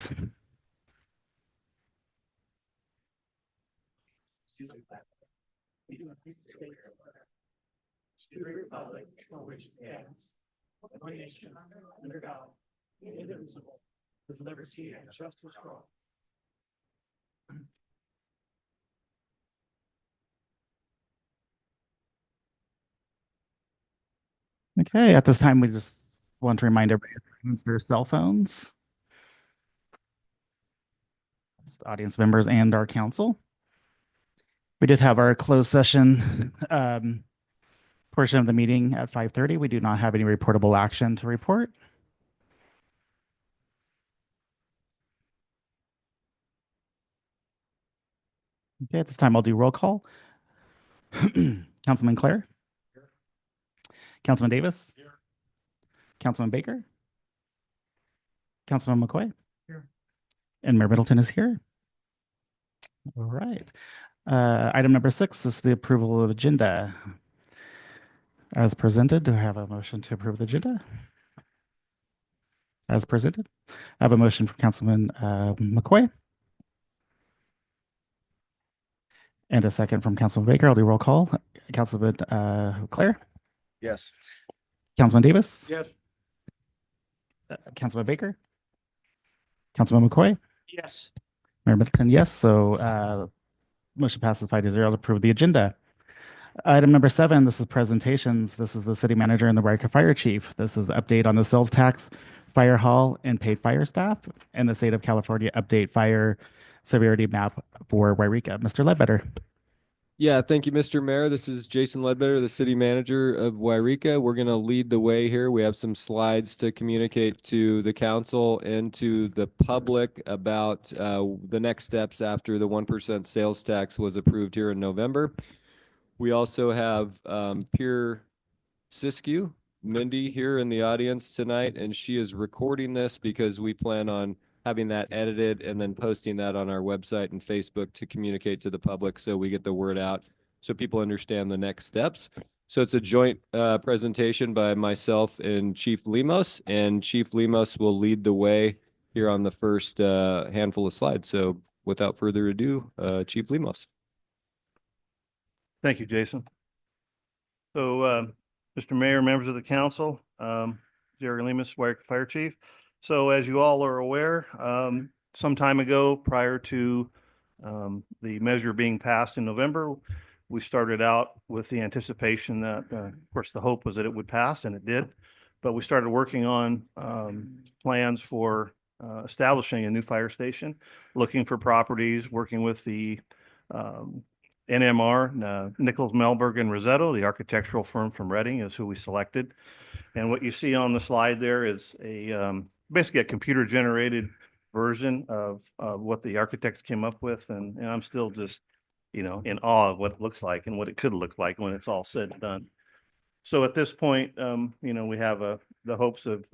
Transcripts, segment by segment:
To the republic for which it stands, one nation, under God, indivisible, with liberty and justice for all. Okay, at this time, we just want to remind everybody to use their cell phones. That's the audience members and our council. We did have our closed session portion of the meeting at 5:30. We do not have any reportable action to report. Okay, at this time, I'll do roll call. Councilman Clare? Here. Councilman Davis? Here. Councilman Baker? Councilman McCoy? Here. And Mayor Middleton is here. All right. Item number 6 is the approval of agenda. As presented, do I have a motion to approve the agenda? As presented, I have a motion for Councilman McCoy and a second from Councilman Baker. I'll do roll call. Councilman Clare? Yes. Councilman Davis? Yes. Councilman Baker? Councilman McCoy? Yes. Mayor Middleton, yes. So motion passes 5-0 to approve the agenda. Item number 7, this is presentations. This is the city manager and the Yreka fire chief. This is the update on the sales tax, fire hall, and paid fire staff, and the state of California update fire severity map for Yreka. Mr. Ledbetter. Yeah, thank you, Mr. Mayor. This is Jason Ledbetter, the city manager of Yreka. We're going to lead the way here. We have some slides to communicate to the council and to the public about the next steps after the 1% sales tax was approved here in November. We also have Pierre Siskiyou, Mindy, here in the audience tonight, and she is recording this because we plan on having that edited and then posting that on our website and Facebook to communicate to the public so we get the word out so people understand the next steps. So it's a joint presentation by myself and Chief Lemos, and Chief Lemos will lead the way here on the first handful of slides. So without further ado, Chief Lemos. Thank you, Jason. So, Mr. Mayor, members of the council, Jerry Lemus, Yreka Fire Chief. So as you all are aware, some time ago, prior to the measure being passed in November, we started out with the anticipation that, of course, the hope was that it would pass, and it did. But we started working on plans for establishing a new fire station, looking for properties, working with the NMR, Nichols, Melberg, and Rosetto, the architectural firm from Reading, is who we selected. And what you see on the slide there is basically a computer-generated version of what the architects came up with. And I'm still just, in awe of what it looks like and what it could look like when it's all said and done. So at this point, we have the hopes of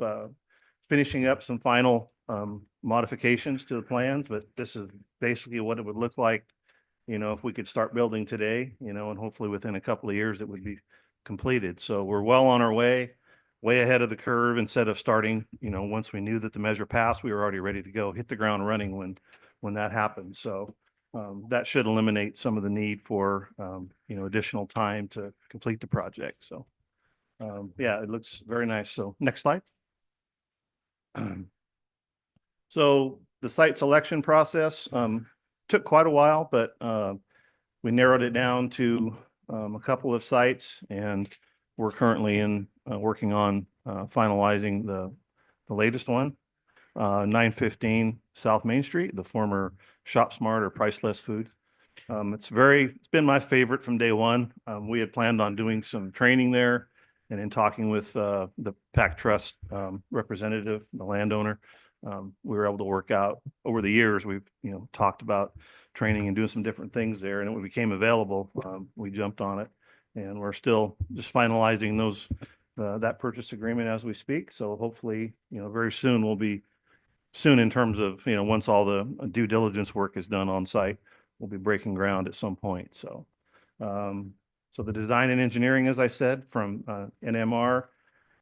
finishing up some final modifications to the plans, but this is basically what it would look like if we could start building today, and hopefully within a couple of years it would be completed. So we're well on our way ahead of the curve. Instead of starting, once we knew that the measure passed, we were already ready to go, hit the ground running when that happened. So that should eliminate some of the need for, additional time to complete the project. So yeah, it looks very nice. So next slide. So the site selection process, took quite a while, but we narrowed it down to a couple of sites, and we're currently working on finalizing the latest one, 915 South Main Street, the former Shop Smart or Price Less Food. It's been my favorite from day one. We had planned on doing some training there, and in talking with the PAC Trust representative, the landowner, we were able to work out over the years. We've, talked about training and doing some different things there, and when it became available, we jumped on it, and we're still just finalizing that purchase agreement as we speak. So hopefully, very soon in terms of, once all the due diligence work is done on site, we'll be breaking ground at some point. So, so the design and engineering, as I said, from NMR,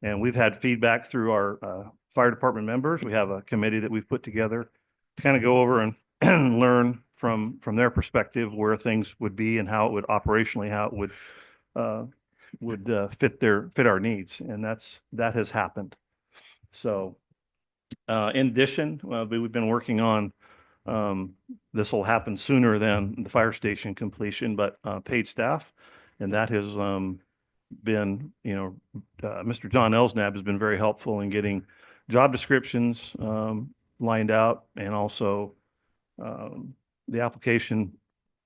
and we've had feedback through our fire department members. We have a committee that we've put together to kind of go over and and learn from their perspective where things would be and how it would operationally, how it would fit our needs. And that has happened. So in addition, we've been working on, this will happen sooner than the fire station completion, but paid staff. And that has been, Mr. John Elsnab has been very helpful in getting job descriptions lined out, and also the application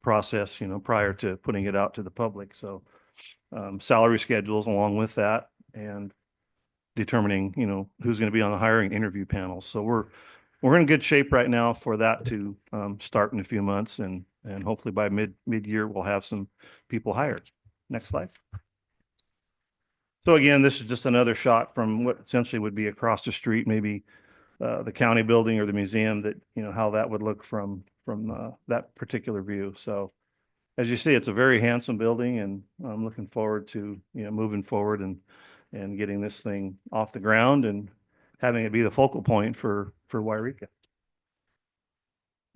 process, prior to putting it out to the public. So salary schedules along with that, and determining, who's going to be on the hiring interview panels. So we're in good shape right now for that to start in a few months, and hopefully by mid-year we'll have some people hired. Next slide. So again, this is just another shot from what essentially would be across the street, maybe the county building or the museum, that, how that would look from that particular view. So as you see, it's a very handsome building, and I'm looking forward to, moving forward and getting this thing off the ground and having it be the focal point for Yreka.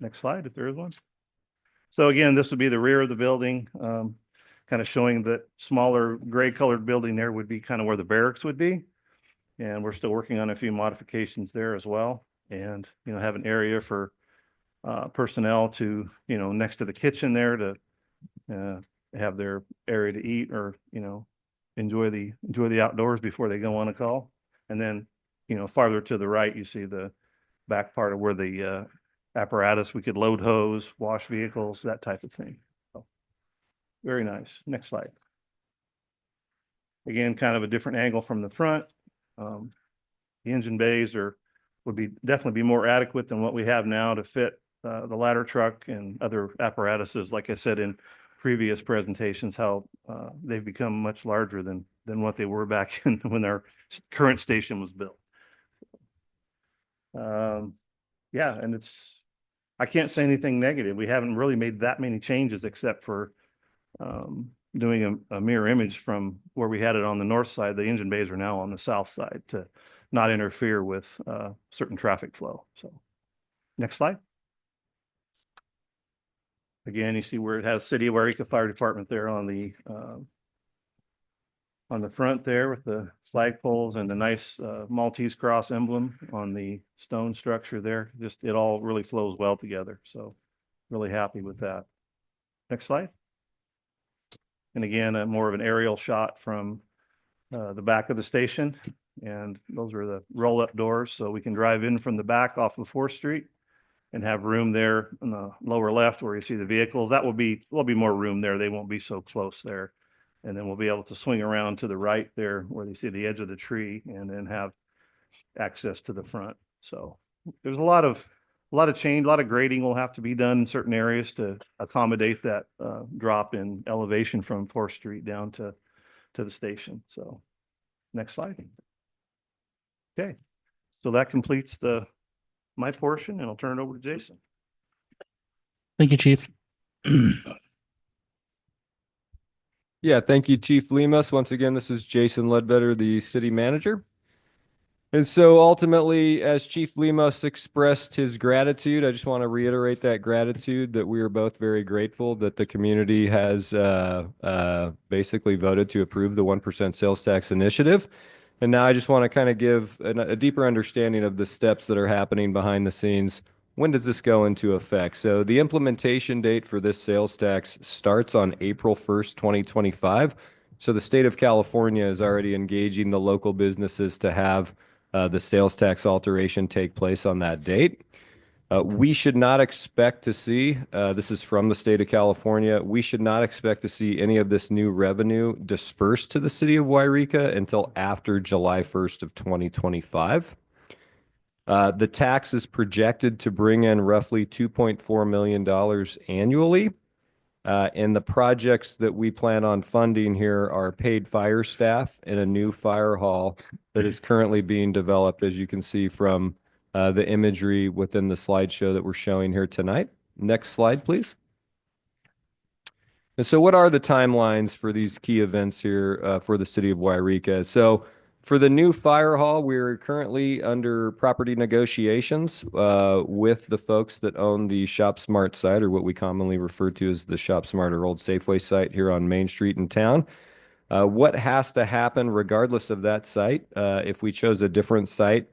Next slide, if there is one. So again, this would be the rear of the building, kind of showing that smaller gray colored building there would be kind of where the barracks would be. And we're still working on a few modifications there as well. And, have an area for personnel to, next to the kitchen there, to have their area to eat, or, enjoy the outdoors before they go on a call. And then, farther to the right, you see the back part of where the apparatus, we could load hose, wash vehicles, that type of thing. So, very nice. Next slide. Again, kind of a different angle from the front. The engine bays would definitely be more adequate than what we have now to fit the ladder truck and other apparatuses. Like I said in previous presentations, how they've become much larger than what they were back in when our current station was built. Yeah, and I can't say anything negative. We haven't really made that many changes, except for doing a mirror image from where we had it on the north side. The engine bays are now on the south side to not interfere with certain traffic flow. So next slide. Again, you see where it has City of Yreka Fire Department there on the front there, with the flagpoles and the nice Maltese cross emblem on the stone structure there. Just, it all really flows well together. So really happy with that. Next slide. And again, more of an aerial shot from the back of the station. And those are the roll-up doors, so we can drive in from the back off of 4th Street and have room there in the lower left where you see the vehicles. There'll be more room there. They won't be so close there. And then we'll be able to swing around to the right there where you see the edge of the tree, and then have access to the front. So there's a lot of change, a lot of grading will have to be done in certain areas to accommodate that drop in elevation from 4th Street down to the station. So next slide. Okay, so that completes my portion, and I'll turn it over to Jason. Thank you, Chief. Yeah, thank you, Chief Lemus. Once again, this is Jason Ledbetter, the city manager. And so ultimately, as Chief Lemus expressed his gratitude, I just want to reiterate that gratitude, that we are both very grateful that the community has basically voted to approve the 1% sales tax initiative. And now I just want to kind of give a deeper understanding of the steps that are happening behind the scenes. When does this go into effect? So the implementation date for this sales tax starts on April 1st, 2025. So the state of California is already engaging the local businesses to have the sales tax alteration take place on that date. We should not expect to see, this is from the state of California, we should not expect to see any of this new revenue dispersed to the city of Yreka until after July 1st of 2025. The tax is projected to bring in roughly $2.4 million annually. And the projects that we plan on funding here are paid fire staff and a new fire hall that is currently being developed, as you can see from the imagery within the slideshow that we're showing here tonight. Next slide, please. And so what are the timelines for these key events here for the city of Yreka? So For the new fire hall, we're currently under property negotiations with the folks that own the Shop Smart site, or what we commonly refer to as the Shop Smart or Old Safeway site here on Main Street in town. What has to happen regardless of that site, if we chose a different site,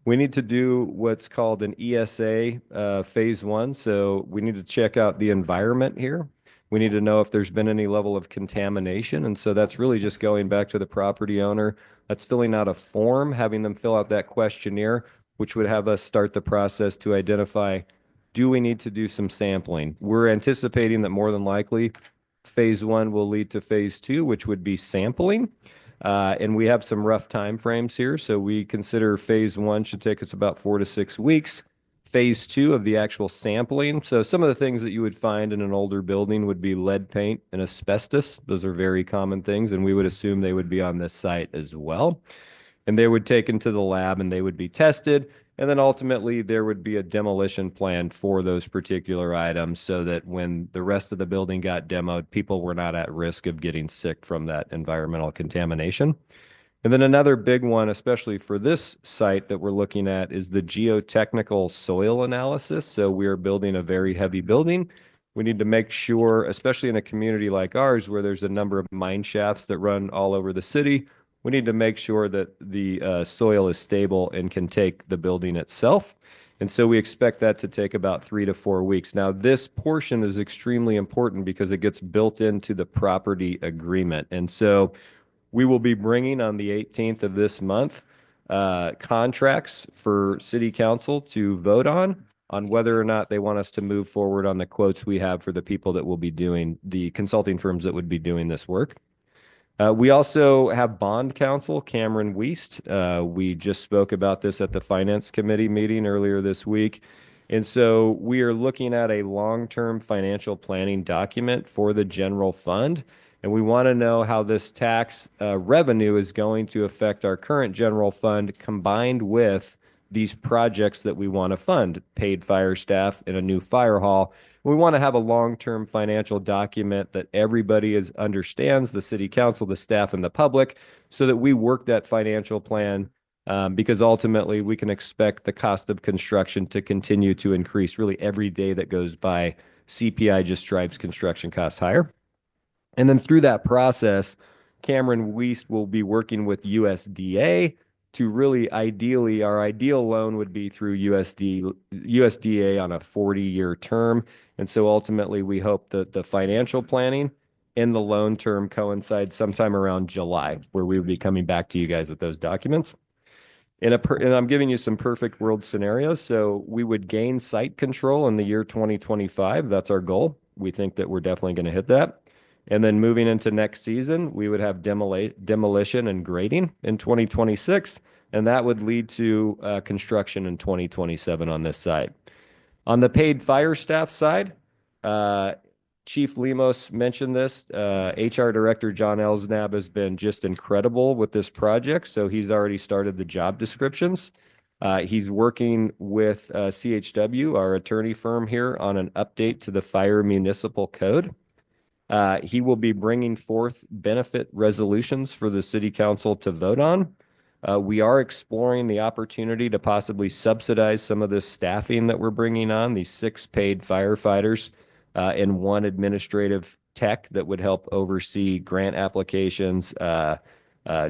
we need to do what's called an ESA phase 1. So we need to check out the environment here. We need to know if there's been any level of contamination. And so that's really just going back to the property owner. That's filling out a form, having them fill out that questionnaire, which would have us start the process to identify, do we need to do some sampling? We're anticipating that more than likely phase 1 will lead to phase 2, which would be sampling. And we have some rough time frames here. So we consider phase 1 should take us about 4 to 6 weeks. Phase 2 of the actual sampling. So some of the things that you would find in an older building would be lead paint and asbestos. Those are very common things, and we would assume they would be on this site as well. And they would take into the lab and they would be tested. And then ultimately there would be a demolition plan for those particular items so that when the rest of the building got demoed, people were not at risk of getting sick from that environmental contamination. And then another big one, especially for this site that we're looking at, is the geotechnical soil analysis. So we are building a very heavy building. We need to make sure, especially in a community like ours, where there's a number of mine shafts that run all over the city, we need to make sure that the soil is stable and can take the building itself. And so we expect that to take about 3 to 4 weeks. Now, this portion is extremely important because it gets built into the property agreement. And so we will be bringing on the 18th of this month contracts for city council to vote on whether or not they want us to move forward on the quotes we have for the people that will be doing, the consulting firms that would be doing this work. We also have bond counsel, Cameron Wiest. We just spoke about this at the finance committee meeting earlier this week. And so we are looking at a long-term financial planning document for the general fund. And we want to know how this tax revenue is going to affect our current general fund combined with these projects that we want to fund, paid fire staff and a new fire hall. We want to have a long-term financial document that everybody understands, the city council, the staff, and the public, so that we work that financial plan because ultimately we can expect the cost of construction to continue to increase. Really, every day that goes by, CPI just drives construction costs higher. And then through that process, Cameron Wiest will be working with USDA to really ideally, our ideal loan would be through USDA on a 40-year term. And so ultimately, we hope that the financial planning and the loan term coincide sometime around July, where we would be coming back to you guys with those documents. And I'm giving you some perfect world scenarios. So we would gain site control in the year 2025. That's our goal. We think that we're definitely going to hit that. And then moving into next season, we would have demolition and grading in 2026, and that would lead to construction in 2027 on this side. On the paid fire staff side, Chief Lemos mentioned this. HR Director John Elsnab has been just incredible with this project, so he's already started the job descriptions. He's working with CHW, our attorney firm here, on an update to the Fire Municipal Code. He will be bringing forth benefit resolutions for the city council to vote on. We are exploring the opportunity to possibly subsidize some of this staffing that we're bringing on, these 6 paid firefighters and 1 administrative tech that would help oversee grant applications,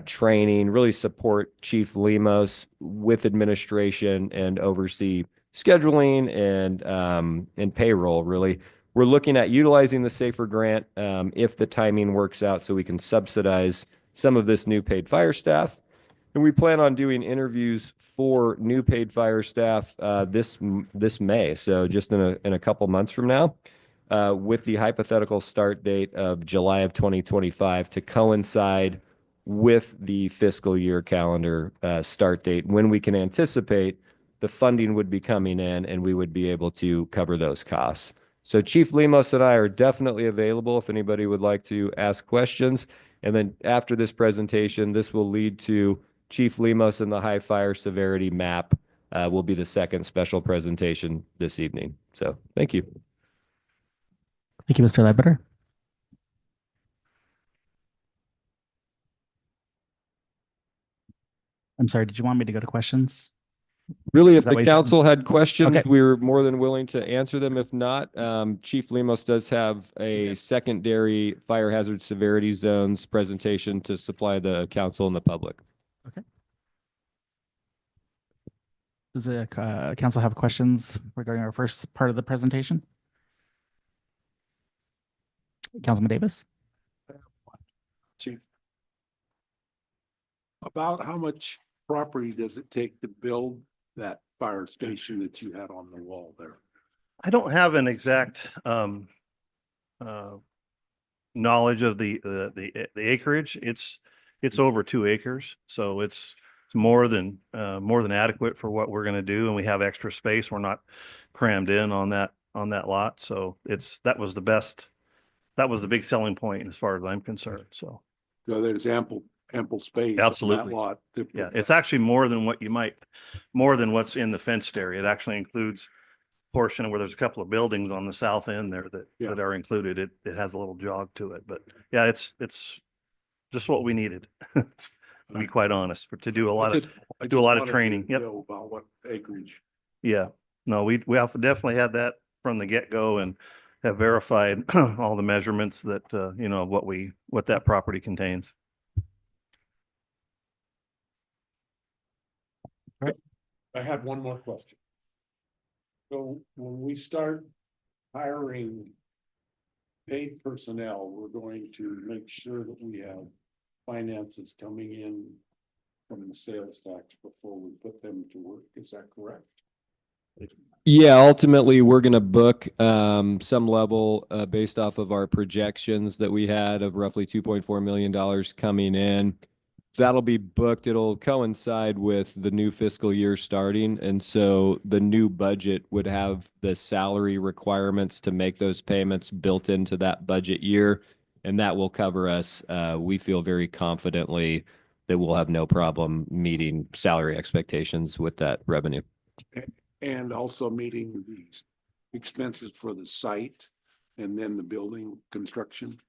training, really support Chief Lemos with administration and oversee scheduling and payroll, really. We're looking at utilizing the SAFER grant if the timing works out so we can subsidize some of this new paid fire staff. And we plan on doing interviews for new paid fire staff this May, so just in a couple months from now, with the hypothetical start date of July of 2025 to coincide with the fiscal year calendar start date when we can anticipate the funding would be coming in and we would be able to cover those costs. So Chief Lemos and I are definitely available if anybody would like to ask questions. And then after this presentation, this will lead to Chief Lemos and the high fire severity map will be the second special presentation this evening. So thank you. Thank you, Mr. Ledbetter. I'm sorry, did you want me to go to questions? Really, Is if that the what you said? council had questions, Okay. we're more than willing to answer them. If not, Chief Lemos does have a secondary fire hazard severity zones presentation to supply the council and the public. Does the council have questions regarding our first part of the presentation? Councilman Davis? Chief. About how much property does it take to build that fire station that you had on the wall there? I don't have an exact knowledge of the acreage. It's over 2 acres, so it's more than adequate for what we're going to do, and we have extra space. We're not crammed in on that lot, so that was the big selling point as far as I'm concerned. So So there's ample space. on that Absolutely. lot. yeah, it's actually more than what's in the fenced area. It actually includes portion where there's a couple of buildings on the south end there Yeah. that are included. It has a little jog to it, but yeah, it's just what we needed. To be quite honest, to do a lot of wanted to training. Yep. know about what acreage. Yeah, no, we have definitely had that from the get-go and have verified all the measurements that, what that property contains. I had one more question. So when we start hiring paid personnel, we're going to make sure that we have finances coming in from the sales tax before we put them to work. Is that correct? Yeah, ultimately, we're going to book some level based off of our projections that we had of roughly $2.4 million coming in. That'll be booked. It'll coincide with the new fiscal year starting. And so the new budget would have the salary requirements to make those payments built into that budget year. And that will cover us. We feel very confidently that we'll have no problem meeting salary expectations with that revenue. And also meeting the expenses for the site and then the building construction.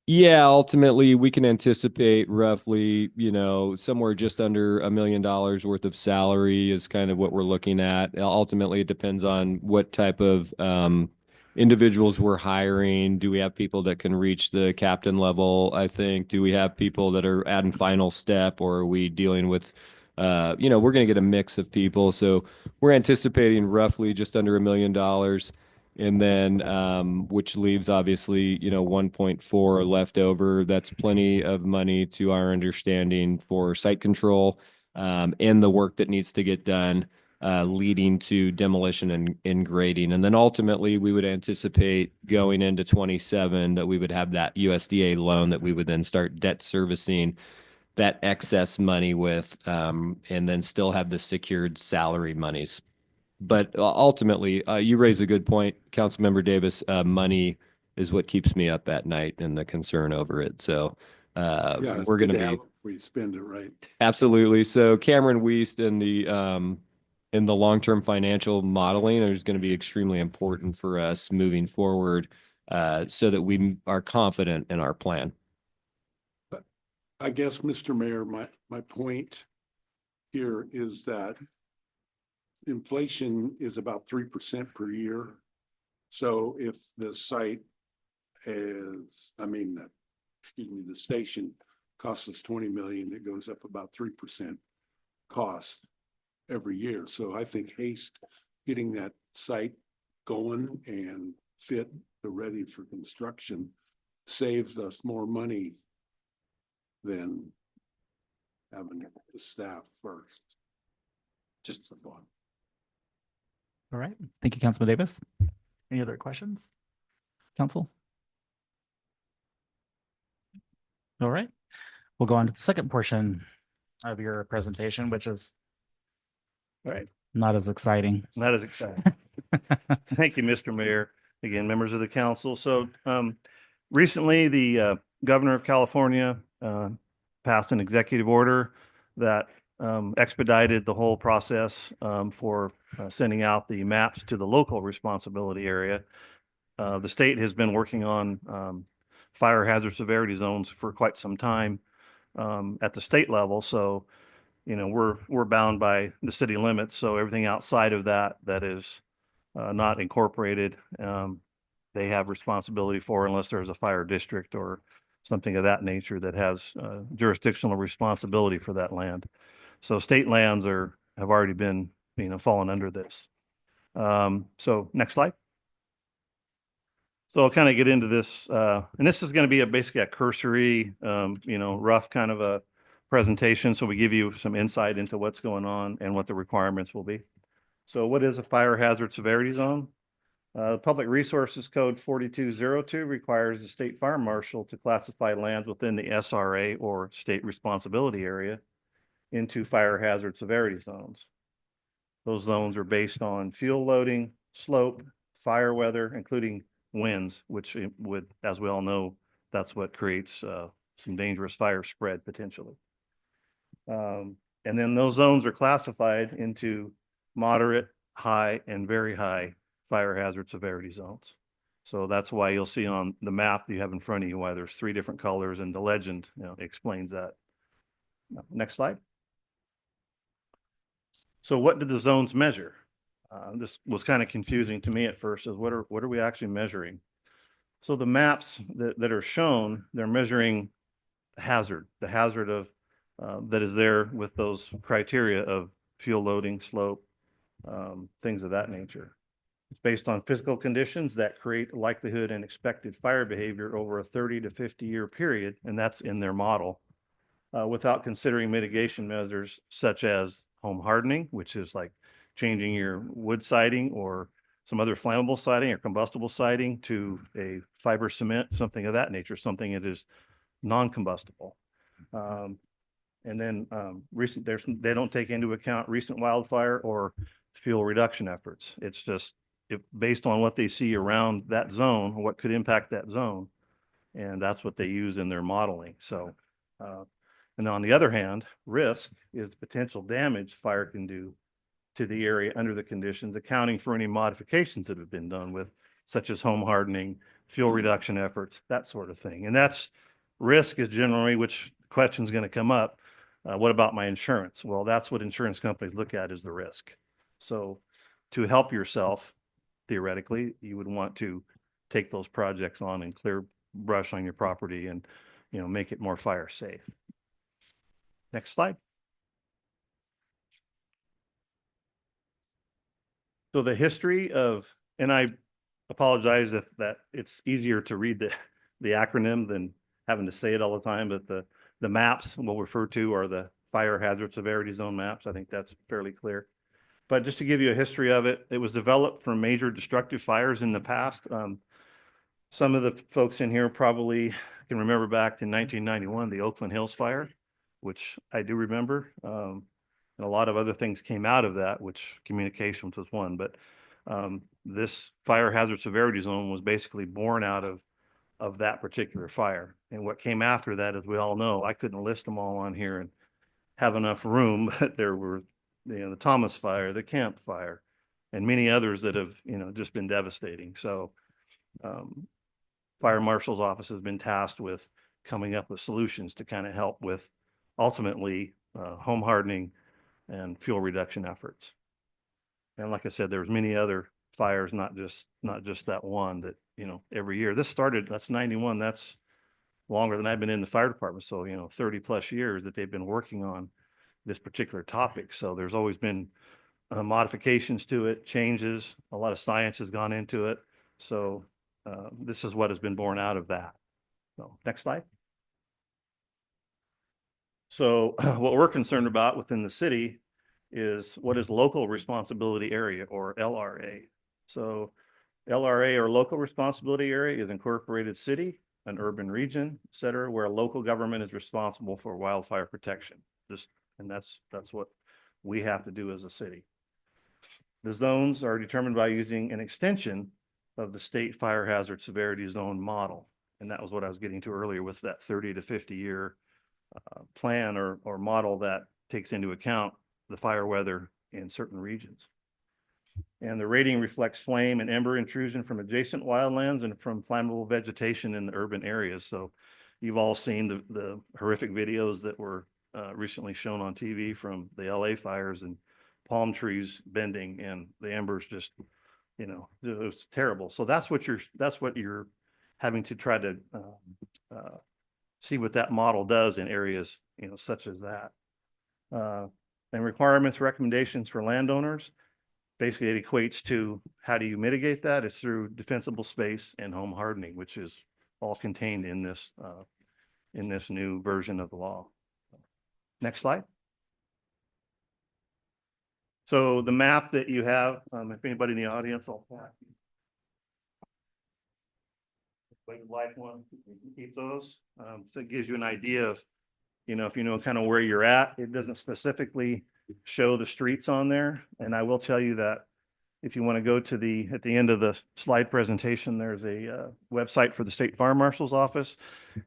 Yeah, ultimately, we can anticipate roughly, somewhere just under $1 million worth of salary is kind of what we're looking at. Ultimately, it depends on what type of individuals we're hiring. Do we have people that can reach the captain level? I think. Do we have people that are at final step, or are we dealing with, we're going to get a mix of people. So we're anticipating roughly just under $1 million. And then, which leaves obviously, 1.4 left over. That's plenty of money to our understanding for site control, and the work that needs to get done, leading to demolition and grading. And then ultimately, we would anticipate going into 27 that we would have that USDA loan that we would then start debt servicing that excess money with, and then still have the secured salary monies. But ultimately, you raise a good point, Councilmember Davis. Money is what keeps me up at night and the concern over it. So Yeah, we're going to be have it before you spend it, right? absolutely. So Cameron Wiest in the long-term financial modeling is going to be extremely important for us moving forward, so that we are confident in our plan. I guess, Mr. Mayor, my point here is that inflation is about 3% per year. So if the site the station costs us 20 million, it goes up about 3% cost every year. So I think getting that site going and fit ready for construction saves us more money than having the staff first. Just a thought. All right. Thank you, Councilman Davis. Any other questions? Council? All right. We'll go on to the second portion of your presentation, which is not as exciting. Not as exciting. Thank you, Mr. Mayor. Again, members of the council. So recently, the governor of California passed an executive order that expedited the whole process for sending out the maps to the local responsibility area. The state has been working on fire hazard severity zones for quite some time at the state level. So we're bound by the city limits. So everything outside of that, that is not incorporated, they have responsibility for unless there's a fire district or something of that nature that has jurisdictional responsibility for that land. So state lands have already been, fallen under this. So next slide. So I'll kind of get into this, and this is going to be basically a cursory, rough kind of a presentation. So we give you some insight into what's going on and what the requirements will be. So what is a fire hazard severity zone? The Public Resources Code 4202 requires the state fire marshal to classify lands within the SRA or state responsibility area into fire hazard severity zones. Those zones are based on fuel loading, slope, fire weather, including winds, which would, as we all know, that's what creates some dangerous fire spread potentially. And then those zones are classified into moderate, high, and very high fire hazard severity zones. So that's why you'll see on the map you have in front of you why there's 3 different colors, and the legend explains that. Next slide. So what did the zones measure? This was kind of confusing to me at first, is what are we actually measuring? So the maps that are shown, they're measuring hazard, the hazard of that is there with those criteria of fuel loading, slope, things of that nature. It's based on physical conditions that create likelihood and expected fire behavior over a 30 to 50 year period, and that's in their model, without considering mitigation measures such as home hardening, which is like changing your wood siding or some other flammable siding or combustible siding to a fiber cement, something of that nature, something that is non-combustible. And then they don't take into account recent wildfire or fuel reduction efforts. It's just based on what they see around that zone, what could impact that zone. And that's what they use in their modeling. So, and on the other hand, risk is the potential damage fire can do to the area under the conditions, accounting for any modifications that have been done with, such as home hardening, fuel reduction efforts, that sort of thing. And that's risk is generally, which question is going to come up. What about my insurance? Well, that's what insurance companies look at, is the risk. So to help yourself, theoretically, you would want to take those projects on and clear brush on your property and, make it more fire safe. Next slide. So the history of, and I apologize if that it's easier to read the acronym than having to say it all the time, but the maps we'll refer to are the fire hazard severity zone maps. I think that's fairly clear. But just to give you a history of it, it was developed from major destructive fires in the past. Some of the folks in here probably can remember back in 1991, the Oakland Hills fire, which I do remember. And a lot of other things came out of that, which communications was one. But this fire hazard severity zone was basically born out of that particular fire. And what came after that, as we all know, I couldn't list them all on here and have enough room, but there were, the Thomas fire, the Camp fire, and many others that have, just been devastating. So fire marshal's office has been tasked with coming up with solutions to kind of help with ultimately home hardening and fuel reduction efforts. And like I said, there's many other fires, not just that one that, every year. This started, that's 91, that's longer than I've been in the fire department. So, 30 plus years that they've been working on this particular topic. So there's always been modifications to it, changes, a lot of science has gone into it. So this is what has been born out of that. So next slide. So what we're concerned about within the city is what is local responsibility area, or LRA. So LRA, or local responsibility area, is incorporated city, an urban region, et cetera, where a local government is responsible for wildfire protection. And that's what we have to do as a city. The zones are determined by using an extension of the state fire hazard severity zone model. And that was what I was getting to earlier with that 30 to 50 year plan or model that takes into account the fire weather in certain regions. And the rating reflects flame and ember intrusion from adjacent wildlands and from flammable vegetation in the urban areas. So you've all seen the horrific videos that were recently shown on TV from the LA fires and palm trees bending and the embers just, you know, it was terrible. So that's what you're having to try to see what that model does in areas, you know, such as that. And requirements, recommendations for landowners. Basically, it equates to how do you mitigate that? It's through defensible space and home hardening, which is all contained in this new version of the law. Next slide. So the map that you have, if anybody in the audience, I'll like one, you can keep those. So it gives you an idea of, you know, if you know kind of where you're at. It doesn't specifically show the streets on there. And I will tell you that if you want to go to at the end of the slide presentation, there's a website for the State Fire Marshal's office.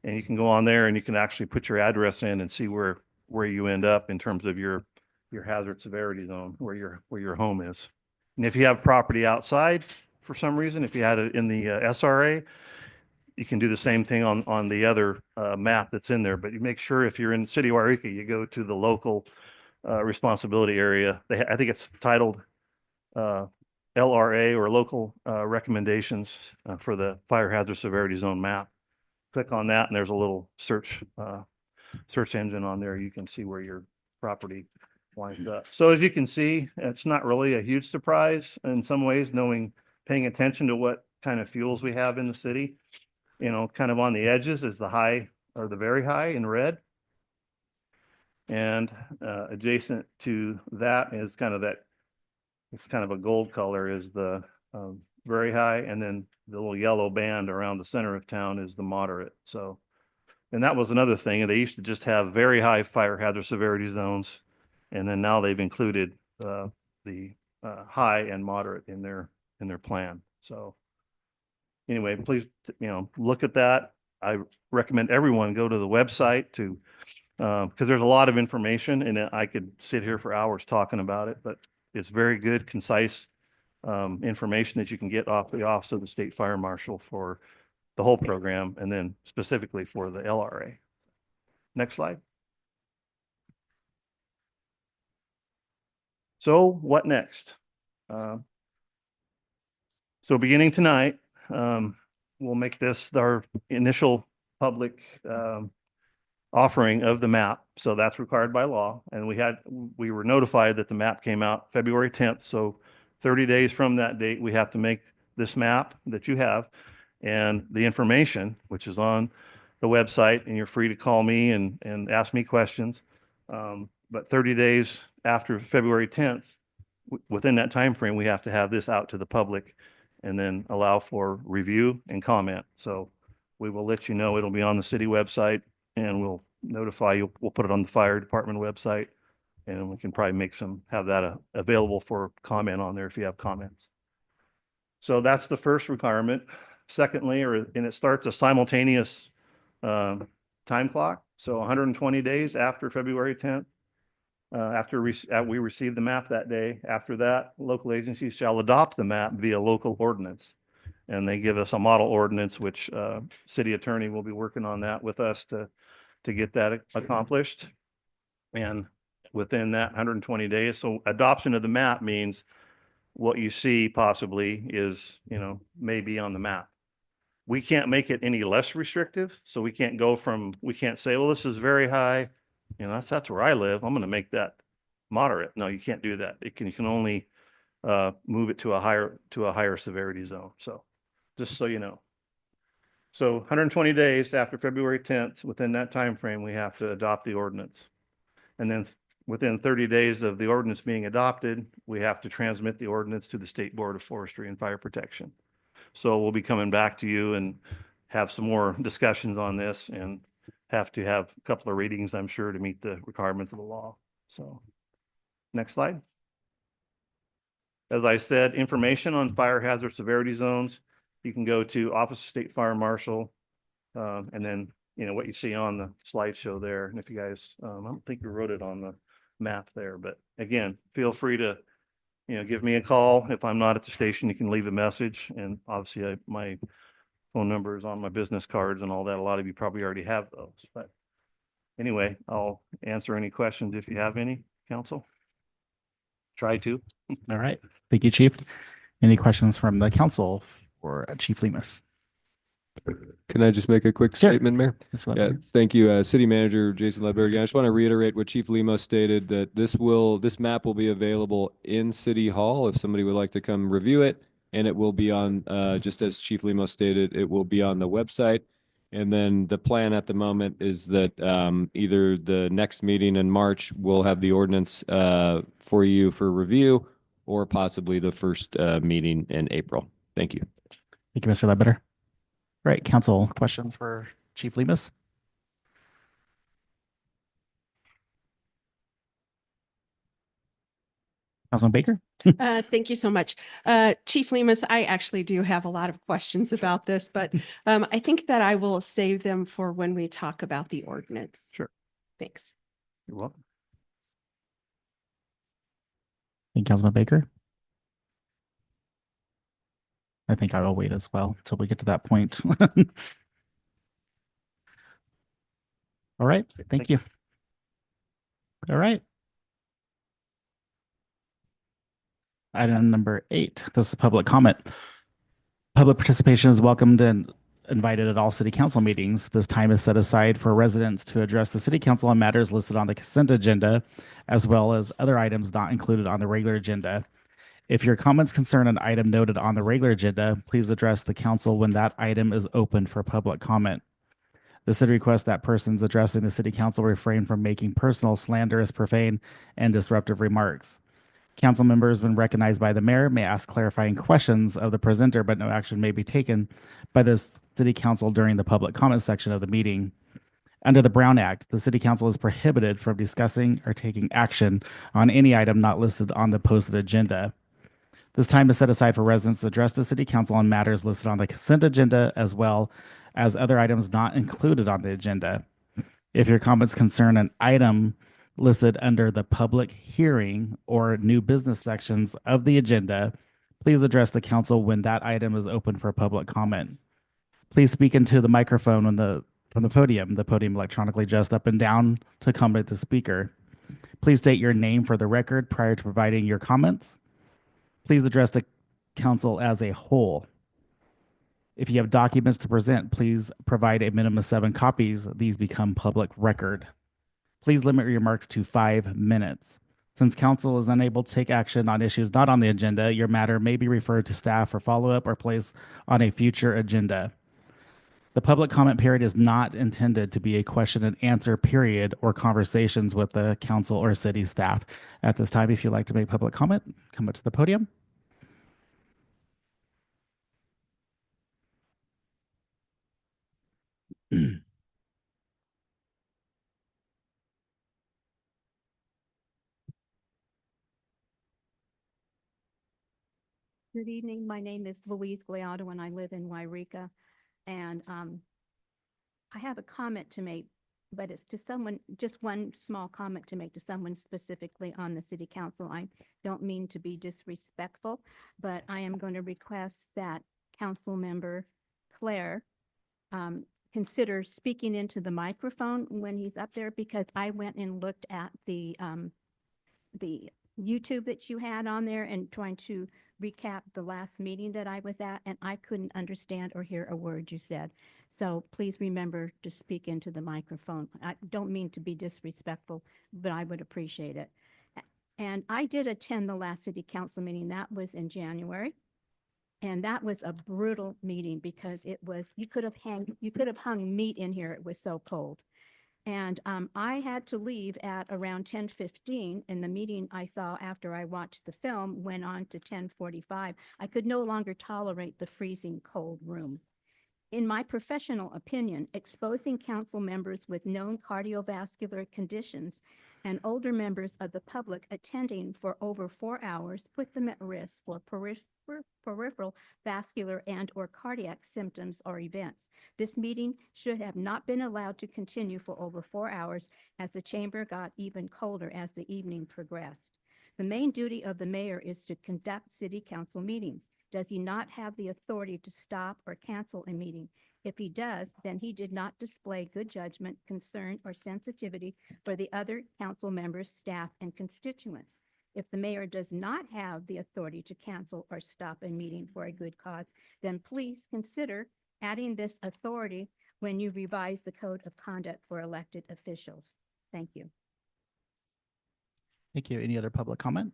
And you can go on there and you can actually put your address in and see where you end up in terms of your hazard severity zone, where your home is. And if you have property outside for some reason, if you had it in the SRA, you can do the same thing on the other map that's in there. But you make sure if you're in the city of Yreka, you go to the local responsibility area. I think it's titled LRA, or local recommendations for the fire hazard severity zone map. Click on that and there's a little search engine on there. You can see where your property lines up. So as you can see, it's not really a huge surprise in some ways, paying attention to what kind of fuels we have in the city. You know, kind of on the edges is the high or the very high in red. And adjacent to that is kind of it's kind of a gold color is the very high. And then the little yellow band around the center of town is the moderate. So, and that was another thing. They used to just have very high fire hazard severity zones. And then now they've included the high and moderate in their plan. So anyway, please, you know, look at that. I recommend everyone go to the website because there's a lot of information and I could sit here for hours talking about it, but it's very good, concise information that you can get off the Office of the State Fire Marshal for the whole program and then specifically for the LRA. Next slide. So what next? So beginning tonight, we'll make this our initial public offering of the map. So that's required by law. And we were notified that the map came out February 10th. So 30 days from that date, we have to make this map that you have and the information, which is on the website, and you're free to call me and ask me questions. But 30 days after February 10th, within that time frame, we have to have this out to the public and then allow for review and comment. So we will let you know. It'll be on the city website and we'll notify you. We'll put it on the fire department website and we can probably have that available for comment on there if you have comments. So that's the first requirement. Secondly, and it starts a simultaneous time clock. So 120 days after February 10th, after we receive the map that day. After that, local agencies shall adopt the map via local ordinance. And they give us a model ordinance, which city attorney will be working on that with us to get that accomplished. And within that 120 days, so adoption of the map means what you see possibly is, you know, maybe on the map. We can't make it any less restrictive. So we can't say, well, this is very high. You know, that's where I live. I'm going to make that moderate. No, you can't do that. You can only move it to a higher severity zone. So just so you know. So 120 days after February 10th, within that time frame, we have to adopt the ordinance. And then within 30 days of the ordinance being adopted, we have to transmit the ordinance to the State Board of Forestry and Fire Protection. So we'll be coming back to you and have some more discussions on this and have to have a couple of readings, I'm sure, to meet the requirements of the law. So next slide. As I said, information on fire hazard severity zones. You can go to Office of State Fire Marshal and then, you know, what you see on the slideshow there. And if you guys, I don't think you wrote it on the map there, but again, feel free to, you know, give me a call. If I'm not at the station, you can leave a message. And obviously my phone number is on my business cards and all that. A lot of you probably already have those, but anyway, I'll answer any questions if you have any, council. Try to. All right. Thank you, Chief. Any questions from the council for Chief Lemus? Can I just make a quick Sure. statement, Mayor? Ms. Yeah, Ledbetter? thank you, City Manager Jason Ledbetter. Again, I just want to reiterate what Chief Lemos stated, that this map will be available in City Hall if somebody would like to come review it. And it will be on, just as Chief Lemos stated, it will be on the website. And then the plan at the moment is that either the next meeting in March, we'll have the ordinance for you for review, or possibly the first meeting in April. Thank you. Thank you, Mr. Ledbetter. Right, council questions for Chief Lemus? Councilman Baker? Thank you so much. Chief Lemus, I actually do have a lot of questions about this, but I think that I will save them for when we talk about the ordinance. Sure. Thanks. You're welcome. Thank you, Councilman Baker. I think I will wait as well until we get to that point. All right, thank you. All right. Item number 8, this is public comment. Public participation is welcomed and invited at all city council meetings. This time is set aside for residents to address the city council on matters listed on the consent agenda, as well as other items not included on the regular agenda. If your comments concern an item noted on the regular agenda, please address the council when that item is open for public comment. The city requests that persons addressing the city council refrain from making personal, slanderous, profane, and disruptive remarks. Council members, when recognized by the mayor, may ask clarifying questions of the presenter, but no action may be taken by the city council during the public comment section of the meeting. Under the Brown Act, the city council is prohibited from discussing or taking action on any item not listed on the posted agenda. This time is set aside for residents to address the city council on matters listed on the consent agenda, as well as other items not included on the agenda. If your comments concern an item listed under the public hearing or new business sections of the agenda, please address the council when that item is open for public comment. Please speak into the microphone from the podium electronically adjust up and down to accommodate the speaker. Please state your name for the record prior to providing your comments. Please address the council as a whole. If you have documents to present, please provide a minimum of 7 copies. These become public record. Please limit your remarks to 5 minutes. Since council is unable to take action on issues not on the agenda, your matter may be referred to staff for follow-up or placed on a future agenda. The public comment period is not intended to be a question and answer period or conversations with the council or city staff. At this time, if you'd like to make public comment, come up to the podium. Good evening. My name is Louise Gliado and I live in Yreka. And I have a comment to make, but it's to someone, just one small comment to make to someone specifically on the city council. I don't mean to be disrespectful, but I am going to request that council member Claire consider speaking into the microphone when he's up there, because I went and looked at the YouTube that you had on there and trying to recap the last meeting that I was at, and I couldn't understand or hear a word you said. So please remember to speak into the microphone. I don't mean to be disrespectful, but I would appreciate it. And I did attend the last city council meeting. That was in January. And that was a brutal meeting because it was, you could have hung meat in here. It was so cold. And I had to leave at around 10:15, and the meeting I saw after I watched the film went on to 10:45. I could no longer tolerate the freezing cold room. In my professional opinion, exposing council members with known cardiovascular conditions and older members of the public attending for over 4 hours put them at risk for peripheral vascular and or cardiac symptoms or events. This meeting should have not been allowed to continue for over 4 hours as the chamber got even colder as the evening progressed. The main duty of the mayor is to conduct city council meetings. Does he not have the authority to stop or cancel a meeting? If he does, then he did not display good judgment, concern, or sensitivity for the other council members, staff, and constituents. If the mayor does not have the authority to cancel or stop a meeting for a good cause, then please consider adding this authority when you revise the code of conduct for elected officials. Thank you. Thank you. Any other public comment?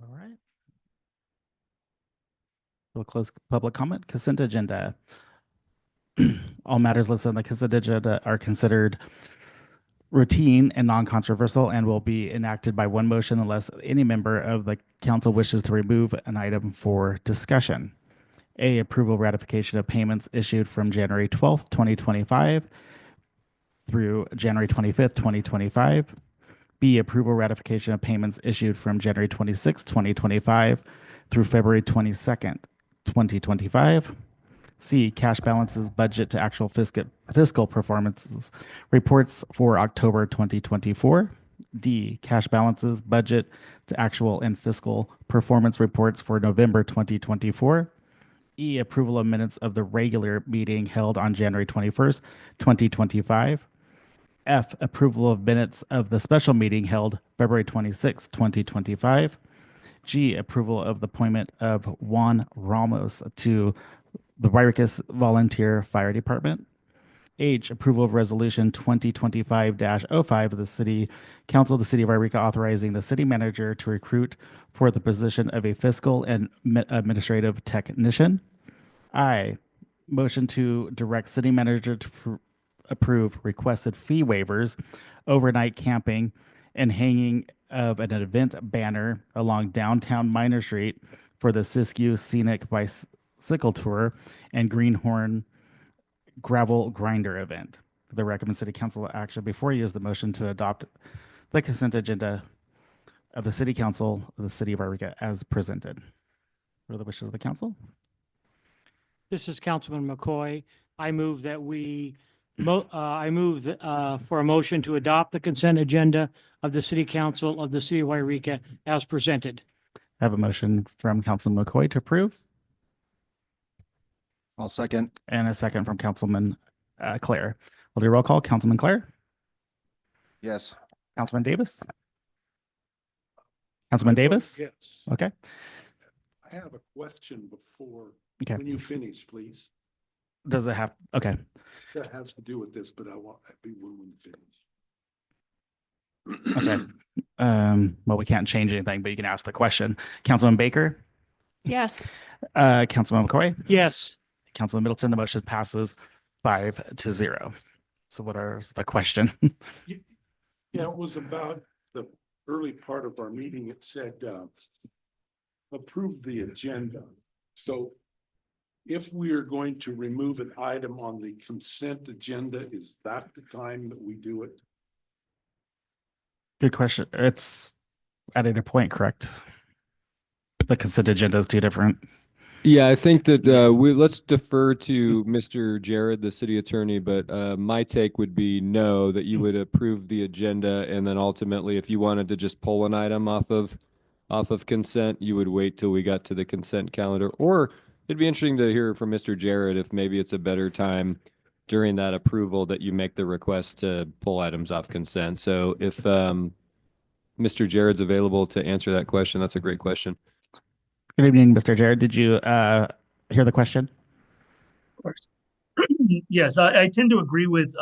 All right. We'll close public comment. Consent agenda. All matters listed on the consent agenda are considered routine and non-controversial and will be enacted by one motion unless any member of the council wishes to remove an item for discussion. A, approval ratification of payments issued from January 12th, 2025 through January 25th, 2025. B, approval ratification of payments issued from January 26th, 2025 through February 22nd, 2025. C, cash balances budget to actual fiscal performances reports for October 2024. D, cash balances budget to actual and fiscal performance reports for November 2024. E, approval of minutes of the regular meeting held on January 21st, 2025. F, approval of minutes of the special meeting held February 26, 2025. G, approval of the appointment of Juan Ramos to the Yreka Volunteer Fire Department. H, approval of resolution 2025-05 of the City Council of the City of Yreka authorizing the city manager to recruit for the position of a fiscal and administrative technician. I, motion to direct city manager to approve requested fee waivers, overnight camping, and hanging of an event banner along downtown Minor Street for the Siskiyou Scenic Bicycle Tour and Greenhorn Gravel Grinder event. The recommended city council action before you is the motion to adopt the consent agenda of the city council of the city of Yreka as presented. What are the wishes of the council? This is Councilman McCoy. I move that for a motion to adopt the consent agenda of the city council of the city of Yreka as presented. I have a motion from Councilman McCoy to approve I'll second. and a second from Councilman Clare. We'll do a roll call. Councilman Clare, Yes. Councilman Davis, Councilman Davis. Yes. Okay. I have a question before, Okay. when you finish, please. Does it have? Okay. That has to do with this, but I want, to be when you finish. Okay. Well, we can't change anything, but you can ask the question. Councilman Baker, Yes. Councilman McCoy, Yes. Councilman Middleton. The motion passes 5-0. So what are the question? Yeah, it was about the early part of our meeting. It said, approve the agenda. So if we are going to remove an item on the consent agenda, is that the time that we do it? Good question. It's at a point, correct? The consent agenda is two different. Yeah, I think that let's defer to Mr. Jared, the city attorney, but my take would be no, that you would approve the agenda, and then ultimately, if you wanted to just pull an item off of consent, you would wait till we got to the consent calendar. Or it'd be interesting to hear from Mr. Jared if maybe it's a better time during that approval that you make the request to pull items off consent. So if Mr. Jared's available to answer that question, that's a great question. Good evening, Mr. Jared. Did you hear the question? Yes, I tend to agree with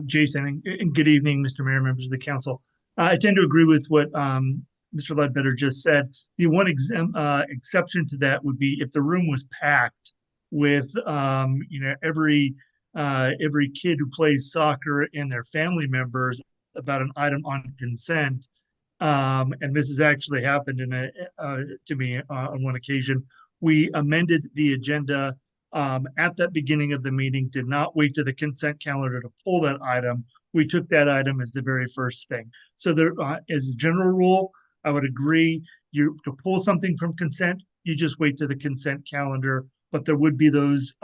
Jason, and good evening, Mr. Mayor, members of the council. I tend to agree with what Mr. Ledbetter just said. The one exception to that would be if the room was packed with every kid who plays soccer and their family members about an item on consent. And this has actually happened to me on one occasion. We amended the agenda at that beginning of the meeting, did not wait to the consent calendar to pull that item. We took that item as the very first thing. So there, as a general rule, I would agree. To pull something from consent, you just wait to the consent calendar. But there would be those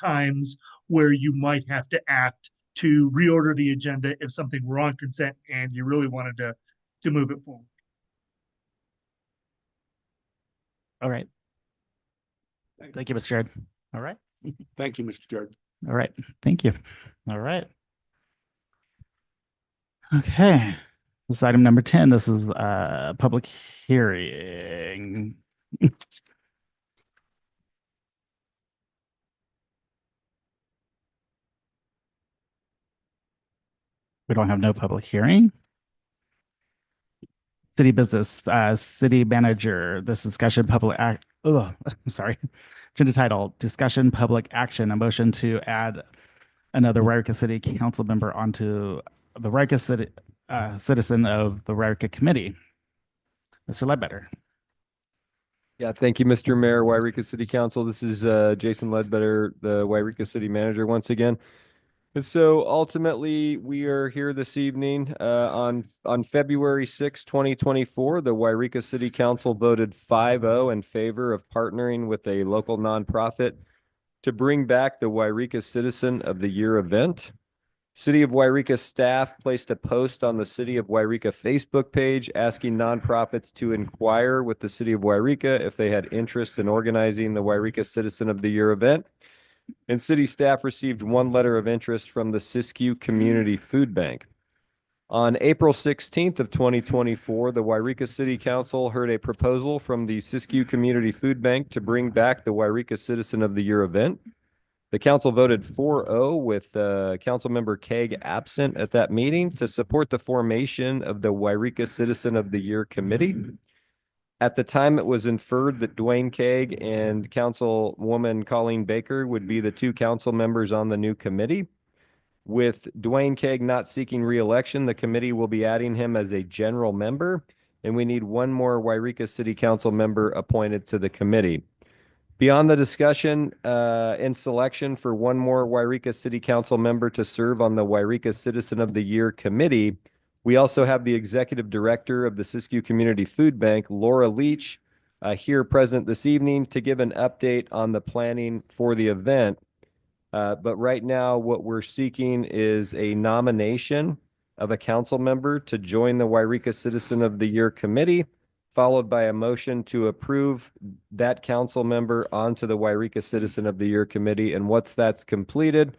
times where you might have to act to reorder the agenda if something were on consent and you really wanted to move it forward. All right. Thank you, Mr. Jared. All right. Thank you, Mr. Jordan. All right. Thank you. All right. Okay. This is item number 10. This is a public hearing. We don't have no public hearing. City business, city manager, this discussion public act, I'm sorry. Agenda title, discussion public action, a motion to add another Yreka City Council member onto the Yreka City, citizen of the Yreka Committee. Mr. Ledbetter. Yeah, thank you, Mr. Mayor, Yreka City Council. This is Jason Ledbetter, the Yreka City Manager once again. And so ultimately, we are here this evening on February 6, 2024. The Yreka City Council voted 5-0 in favor of partnering with a local nonprofit to bring back the Yreka Citizen of the Year event. City of Yreka staff placed a post on the City of Yreka Facebook page asking nonprofits to inquire with the City of Yreka if they had interest in organizing the Yreka Citizen of the Year event. And city staff received one letter of interest from the Siskiyou Community Food Bank. On April 16th of 2024, the Yreka City Council heard a proposal from the Siskiyou Community Food Bank to bring back the Yreka Citizen of the Year event. The council voted 4-0 with Councilmember Kaag absent at that meeting to support the formation of the Yreka Citizen of the Year Committee. At the time, it was inferred that Dwayne Kaag and Councilwoman Colleen Baker would be the two council members on the new committee. With Dwayne Kaag not seeking re-election, the committee will be adding him as a general member, and we need one more Yreka City Council member appointed to the committee. Beyond the discussion and selection for one more Yreka City Council member to serve on the Yreka Citizen of the Year Committee, we also have the executive director of the Siskiyou Community Food Bank, Laura Leach, here present this evening to give an update on the planning for the event. But right now, what we're seeking is a nomination of a council member to join the Yreka Citizen of the Year Committee, followed by a motion to approve that council member onto the Yreka Citizen of the Year Committee. And once that's completed,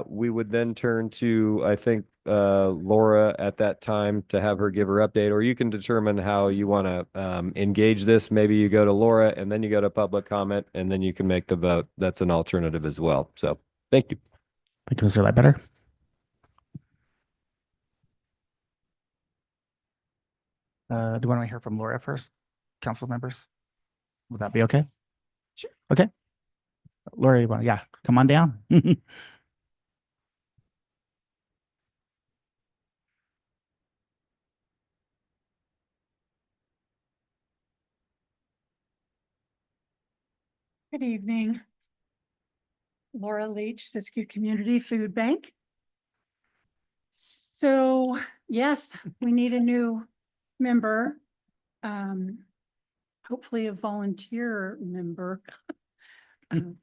we would then turn to, I think, Laura at that time to have her give her update, or you can determine how you want to engage this. Maybe you go to Laura and then you go to public comment and then you can make the vote. That's an alternative as well. So thank you. Thank you, Mr. Ledbetter. Do you want to hear from Laura first, council members? Would that be okay? Sure. Okay. Laura, you want, yeah, come on down. Good evening. Laura Leach, Siskiyou Community Food Bank. So yes, we need a new member. Hopefully a volunteer member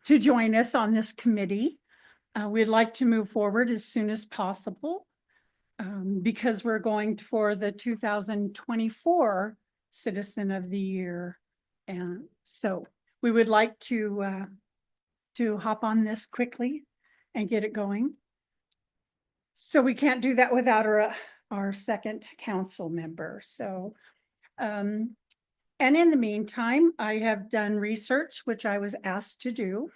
to join us on this committee. We'd like to move forward as soon as possible because we're going for the 2024 Citizen of the Year. And so we would like to hop on this quickly and get it going. So we can't do that without our second council member. So, and in the meantime, I have done research, which I was asked to do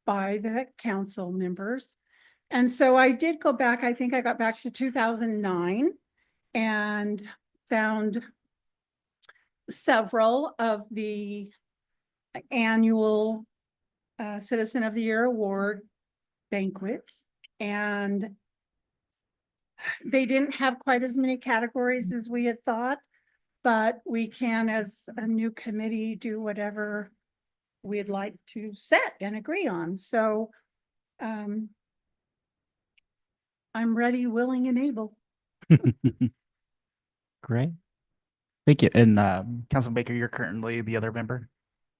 by the council members. And so I did go back, I think I got back to 2009 and found several of the annual Citizen of the Year Award banquets, and they didn't have quite as many categories as we had thought, but we can, as a new committee, do whatever we'd like to set and agree on. So I'm ready, willing, and able. Great. Thank you. And Councilman Baker, you're currently the other member,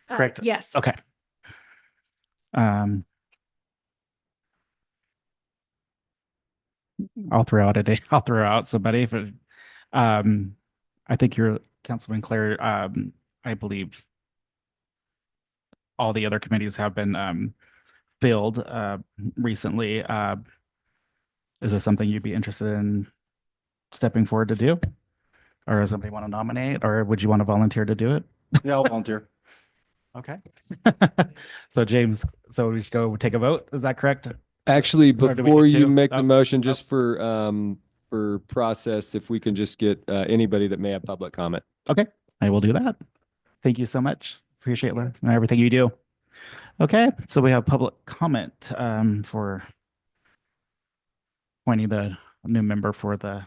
correct? Yes. Okay. I'll throw out somebody. I think you're Councilman Claire. I believe all the other committees have been filled recently. Is this something you'd be interested in stepping forward to do? Or does somebody want to nominate, or would you want to volunteer to do it? Yeah, I'll volunteer. Okay. So James, so we just go take a vote. Is that correct? Actually, Or do we before get you two? make the Oh, motion, just for process, if we can just get anybody that may have public comment. Okay, I will do that. Thank you so much. Appreciate everything you do. Okay, so we have public comment for appointing the new member for the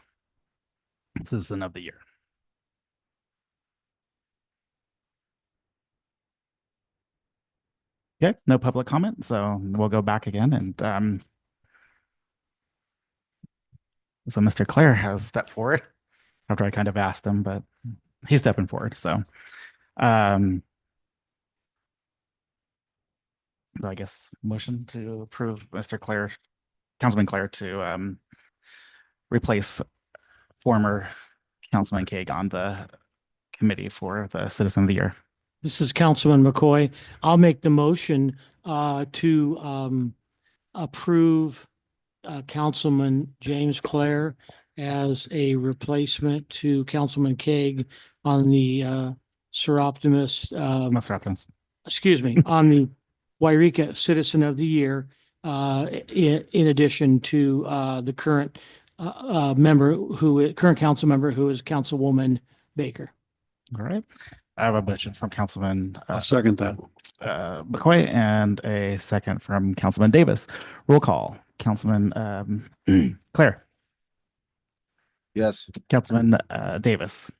Citizen of the Year. Okay, no public comment, so we'll go back again and so Mr. Clare has stepped forward after I kind of asked him, but he's stepping forward. So so I guess motion to approve Mr. Clare, Councilman Clare, to replace former Councilman Kaeg on the committee for the Citizen of the Year. This is Councilman McCoy. I'll make the motion to approve Councilman James Clare as a replacement to Councilman Kaeg on the Sir Optimus, Mr. Optimus. excuse me, on the Yreka Citizen of the Year, in addition to the current current council member who is Councilwoman Baker. All right. I have a motion from Councilman I'll second that. McCoy and a second from Councilman Davis. Roll call. Councilman Clare. Yes. Councilman Davis.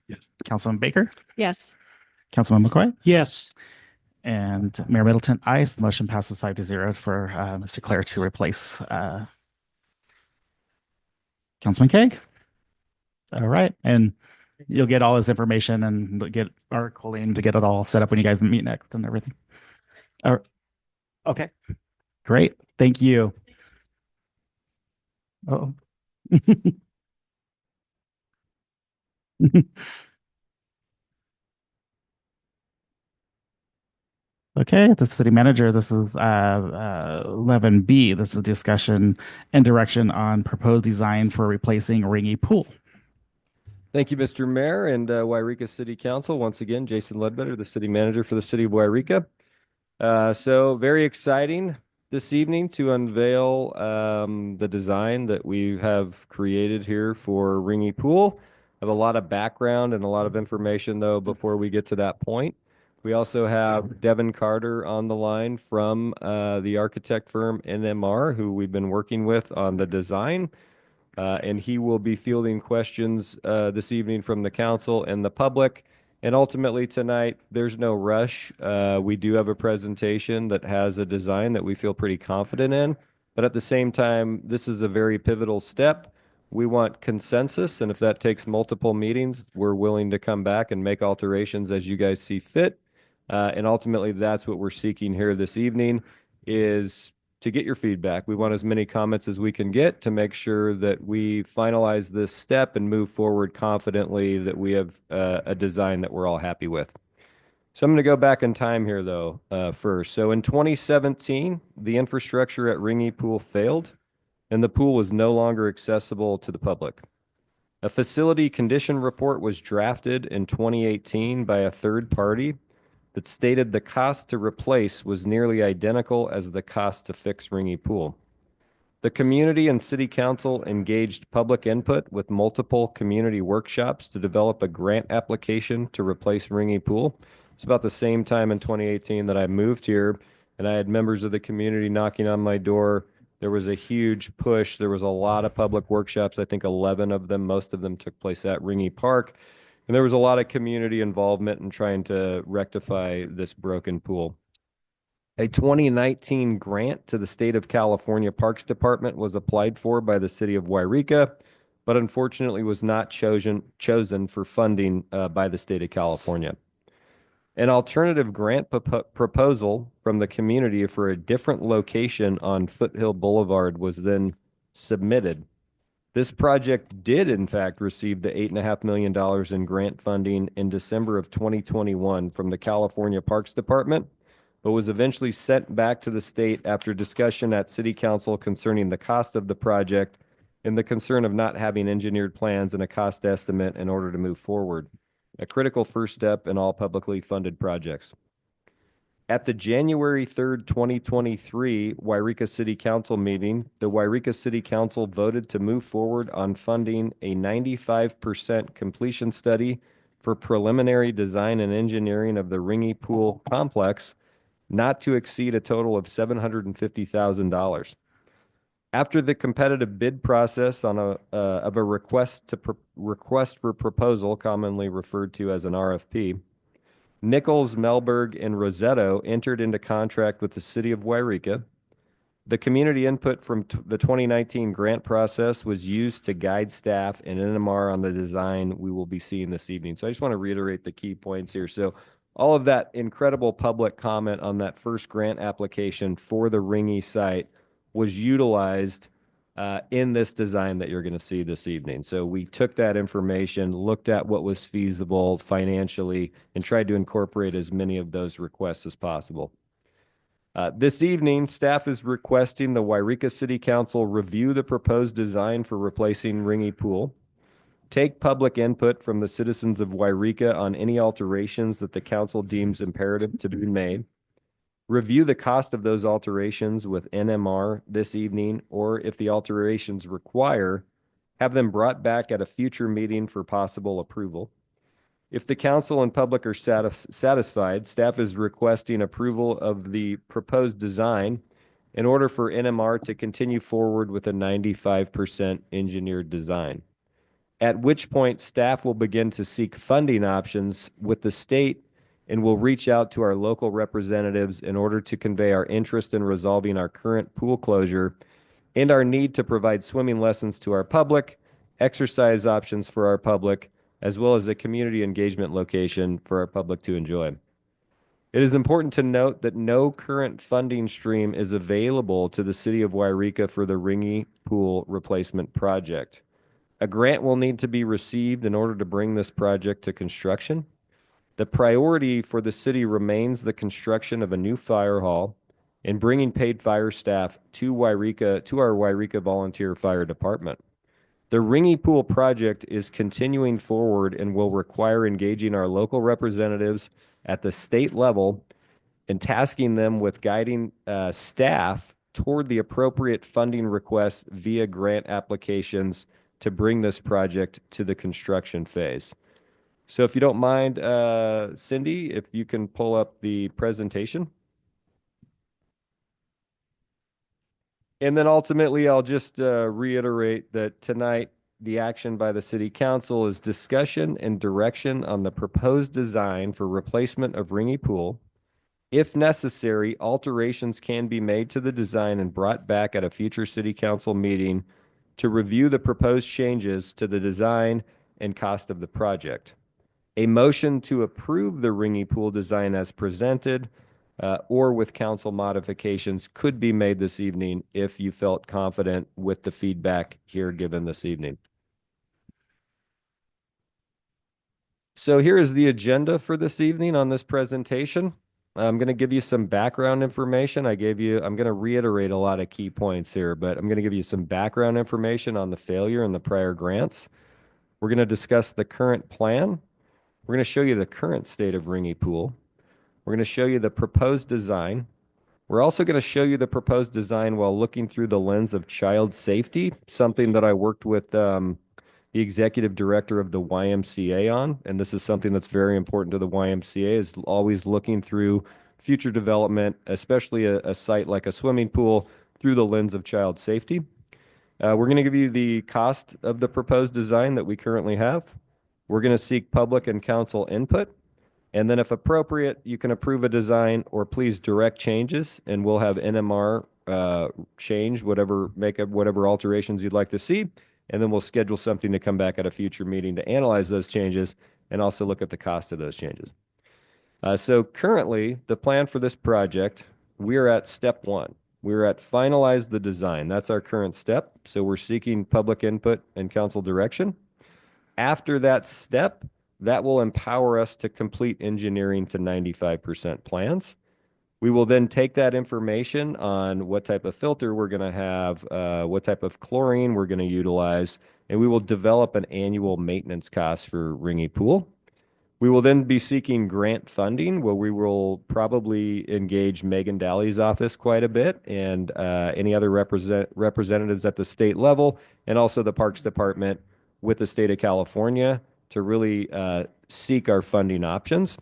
Yes. Councilman Baker. Yes. Councilman McCoy. Yes. And Mayor Middleton, aye. The motion passes 5-0 for Mr. Clare to replace Councilman Kaeg. All right. And you'll get all his information and get our Colleen to get it all set up when you guys meet next and everything. Okay. Great. Thank you. Oh. Okay, the city manager, this is 11B. This is discussion and direction on proposed design for replacing Ringy Pool. Thank you, Mr. Mayor and Yreka City Council. Once again, Jason Ledbetter, the city manager for the city of Yreka. So very exciting this evening to unveil the design that we have created here for Ringy Pool. I have a lot of background and a lot of information though before we get to that point. We also have Devin Carter on the line from the architect firm NMR, who we've been working with on the design. And he will be fielding questions this evening from the council and the public. And ultimately tonight, there's no rush. We do have a presentation that has a design that we feel pretty confident in. But at the same time, this is a very pivotal step. We want consensus. And if that takes multiple meetings, we're willing to come back and make alterations as you guys see fit. And ultimately, that's what we're seeking here this evening, is to get your feedback. We want as many comments as we can get to make sure that we finalize this step and move forward confidently that we have a design that we're all happy with. So I'm going to go back in time here, though, first. So in 2017, the infrastructure at Ringy Pool failed, and the pool was no longer accessible to the public. A facility condition report was drafted in 2018 by a third party that stated the cost to replace was nearly identical as the cost to fix Ringy Pool. The community and city council engaged public input with multiple community workshops to develop a grant application to replace Ringy Pool. It's about the same time in 2018 that I moved here, and I had members of the community knocking on my door. There was a huge push. There was a lot of public workshops. I think 11 of them, most of them took place at Ringy Park. And there was a lot of community involvement in trying to rectify this broken pool. A 2019 grant to the State of California Parks Department was applied for by the city of Yreka, but unfortunately was not chosen for funding by the state of California. An alternative grant proposal from the community for a different location on Foothill Boulevard was then submitted. This project did, in fact, receive the $8.5 million in grant funding in December of 2021 from the California Parks Department, but was eventually sent back to the state after discussion at City Council concerning the cost of the project and the concern of not having engineered plans and a cost estimate in order to move forward, a critical first step in all publicly funded projects. At the January 3rd, 2023 Yreka City Council meeting, the Yreka City Council voted to move forward on funding a 95% completion study for preliminary design and engineering of the Ringy Pool complex, not to exceed a total of $750,000. After the competitive bid process on a request for proposal, commonly referred to as an RFP, Nichols, Melberg, and Rosetto entered into contract with the city of Yreka. The community input from the 2019 grant process was used to guide staff and NMR on the design we will be seeing this evening. So I just want to reiterate the key points here. So all of that incredible public comment on that first grant application for the Ringy site was utilized in this design that you're going to see this evening. So we took that information, looked at what was feasible financially, and tried to incorporate as many of those requests as possible. This evening, staff is requesting the Yreka City Council review the proposed design for replacing Ringy Pool, take public input from the citizens of Yreka on any alterations that the council deems imperative to be made, review the cost of those alterations with NMR this evening, or if the alterations require, have them brought back at a future meeting for possible approval. If the council and public are satisfied, staff is requesting approval of the proposed design in order for NMR to continue forward with a 95% engineered design, at which point staff will begin to seek funding options with the state and will reach out to our local representatives in order to convey our interest in resolving our current pool closure and our need to provide swimming lessons to our public, exercise options for our public, as well as a community engagement location for our public to enjoy. It is important to note that no current funding stream is available to the city of Yreka for the Ringy Pool replacement project. A grant will need to be received in order to bring this project to construction. The priority for the city remains the construction of a new fire hall and bringing paid fire staff to our Yreka Volunteer Fire Department. The Ringy Pool project is continuing forward and will require engaging our local representatives at the state level and tasking them with guiding staff toward the appropriate funding requests via grant applications to bring this project to the construction phase. So if you don't mind, Cindy, if you can pull up the presentation. And then ultimately, I'll just reiterate that tonight, the action by the City Council is discussion and direction on the proposed design for replacement of Ringy Pool. If necessary, alterations can be made to the design and brought back at a future City Council meeting to review the proposed changes to the design and cost of the project. A motion to approve the Ringy Pool design as presented or with council modifications could be made this evening if you felt confident with the feedback here given this evening. So here is the agenda for this evening on this presentation. I'm going to give you some background information. I'm going to reiterate a lot of key points here, but I'm going to give you some background information on the failure and the prior grants. We're going to discuss the current plan. We're going to show you the current state of Ringy Pool. We're going to show you the proposed design. We're also going to show you the proposed design while looking through the lens of child safety, something that I worked with the executive director of the YMCA on. And this is something that's very important to the YMCA, is always looking through future development, especially a site like a swimming pool, through the lens of child safety. We're going to give you the cost of the proposed design that we currently have. We're going to seek public and council input. And then if appropriate, you can approve a design or please direct changes, and we'll have NMR change whatever alterations you'd like to see. And then we'll schedule something to come back at a future meeting to analyze those changes and also look at the cost of those changes. So currently, the plan for this project, we're at step one. We're at finalize the design. That's our current step. So we're seeking public input and council direction. After that step, that will empower us to complete engineering to 95% plans. We will then take that information on what type of filter we're going to have, what type of chlorine we're going to utilize, and we will develop an annual maintenance cost for Ringy Pool. We will then be seeking grant funding, where we will probably engage Megan Daly's office quite a bit, and any other representatives at the state level, and also the Parks Department with the state of California to really seek our funding options.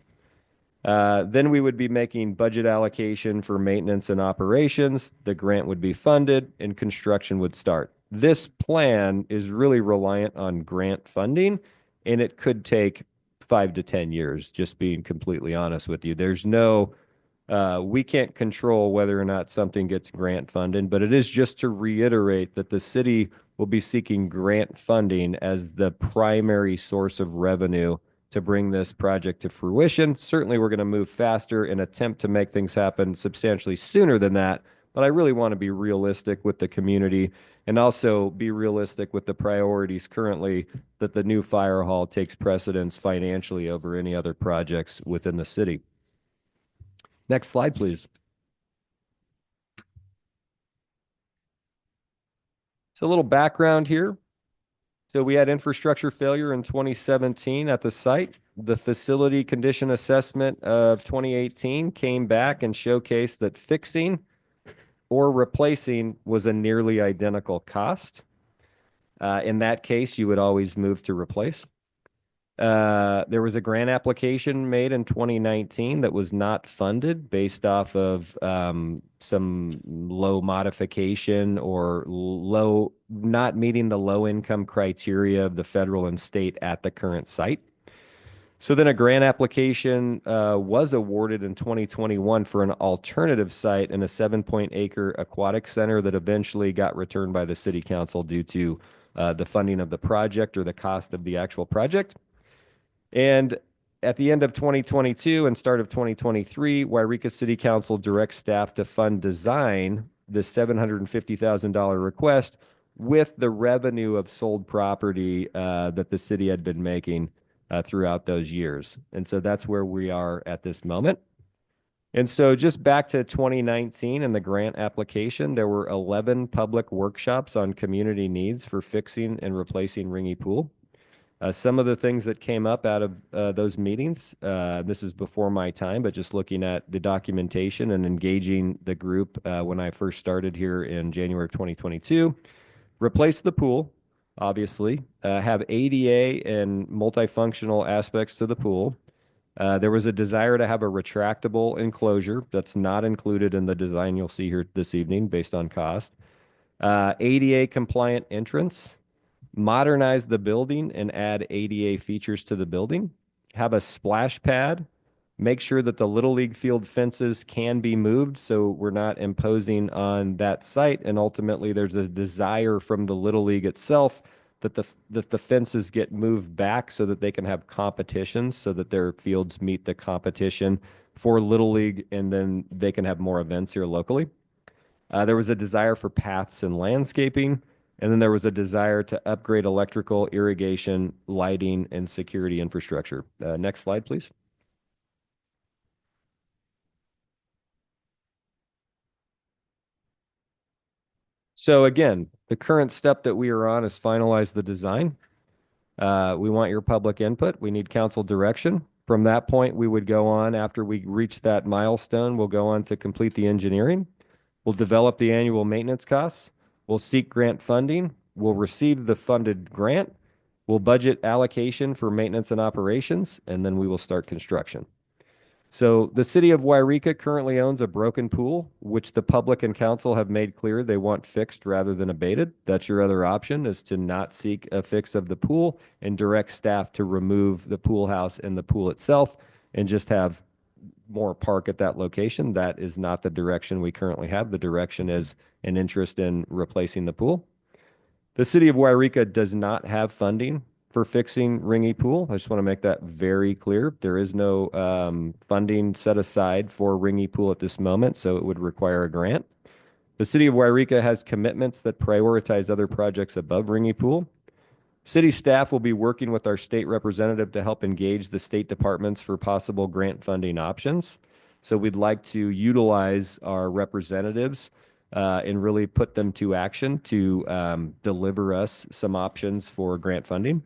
Then we would be making budget allocation for maintenance and operations. The grant would be funded and construction would start. This plan is really reliant on grant funding, and it could take 5 to 10 years, just being completely honest with you. There's no, we can't control whether or not something gets grant funded, but it is just to reiterate that the city will be seeking grant funding as the primary source of revenue to bring this project to fruition. Certainly, we're going to move faster and attempt to make things happen substantially sooner than that. But I really want to be realistic with the community and also be realistic with the priorities currently, that the new fire hall takes precedence financially over any other projects within the city. Next slide, please. So a little background here. So we had infrastructure failure in 2017 at the site. The facility condition assessment of 2018 came back and showcased that fixing or replacing was a nearly identical cost. In that case, you would always move to replace. There was a grant application made in 2019 that was not funded based off of some low modification or low, not meeting the low income criteria of the federal and state at the current site. So then a grant application was awarded in 2021 for an alternative site in a 7-acre aquatic center that eventually got returned by the city council due to the funding of the project or the cost of the actual project. And at the end of 2022 and start of 2023, Yreka City Council directs staff to fund design, the $750,000 request, with the revenue of sold property that the city had been making throughout those years. And so that's where we are at this moment. And so just back to 2019 and the grant application, there were 11 public workshops on community needs for fixing and replacing Ringy Pool. Some of the things that came up out of those meetings, this is before my time, but just looking at the documentation and engaging the group when I first started here in January of 2022, replace the pool, obviously, have ADA and multifunctional aspects to the pool. There was a desire to have a retractable enclosure that's not included in the design you'll see here this evening based on cost. ADA compliant entrance. Modernize the building and add ADA features to the building, have a splash pad, make sure that the Little League field fences can be moved so we're not imposing on that site, and ultimately there's a desire from the Little League itself that the fences get moved back so that they can have competitions, so that their fields meet the competition for Little League, and then they can have more events here locally. There was a desire for paths and landscaping. And then there was a desire to upgrade electrical, irrigation, lighting, and security infrastructure. Next slide, please. So again, the current step that we are on is finalize the design. We want your public input. We need council direction. From that point, we would go on, after we reach that milestone, we'll go on to complete the engineering. We'll develop the annual maintenance costs. We'll seek grant funding. We'll receive the funded grant. We'll budget allocation for maintenance and operations, and then we will start construction. So the city of Yreka currently owns a broken pool, which the public and council have made clear they want fixed rather than abated. That's your other option, is to not seek a fix of the pool and direct staff to remove the pool house and the pool itself and just have more park at that location. That is not the direction we currently have. The direction is an interest in replacing the pool. The city of Yreka does not have funding for fixing Ringy Pool. I just want to make that very clear. There is no funding set aside for Ringy Pool at this moment, so it would require a grant. The city of Yreka has commitments that prioritize other projects above Ringy Pool. City staff will be working with our state representative to help engage the state departments for possible grant funding options. So we'd like to utilize our representatives and really put them to action to deliver us some options for grant funding.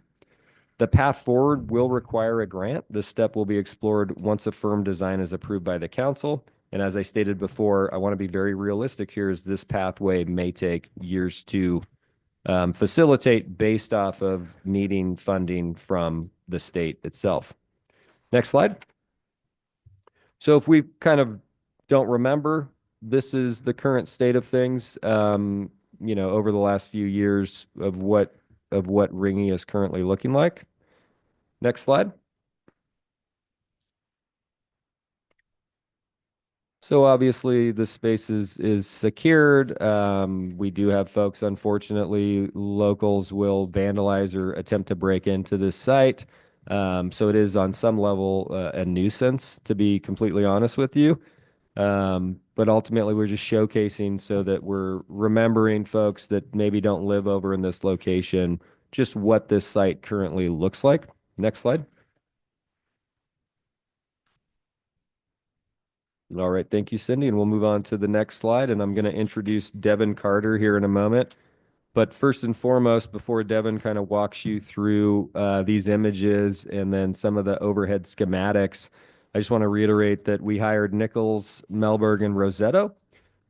The path forward will require a grant. This step will be explored once a firm design is approved by the council. And as I stated before, I want to be very realistic here, as this pathway may take years to facilitate based off of needing funding from the state itself. Next slide. So if we kind of don't remember, this is the current state of things, over the last few years of what Ringy is currently looking like. Next slide. So obviously the space is secured. We do have folks, unfortunately, locals will vandalize or attempt to break into this site. So it is on some level a nuisance, to be completely honest with you. But ultimately we're just showcasing so that we're remembering folks that maybe don't live over in this location, just what this site currently looks like. Next slide. All right, thank you, Cindy, and we'll move on to the next slide, and I'm going to introduce Devin Carter here in a moment. But first and foremost, before Devin kind of walks you through these images and then some of the overhead schematics, I just want to reiterate that we hired Nichols, Melberg, and Rosetto,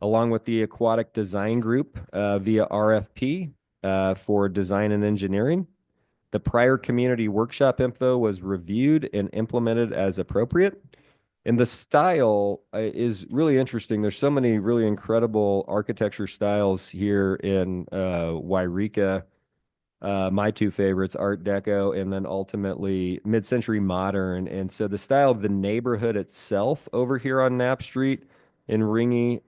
along with the Aquatic Design Group via RFP for design and engineering. The prior community workshop info was reviewed and implemented as appropriate. And the style is really interesting. There's so many really incredible architecture styles here in Yreka. My two favorites, Art Deco and then ultimately mid-century modern. And so the style of the neighborhood itself over here on Knapp Street in Ringy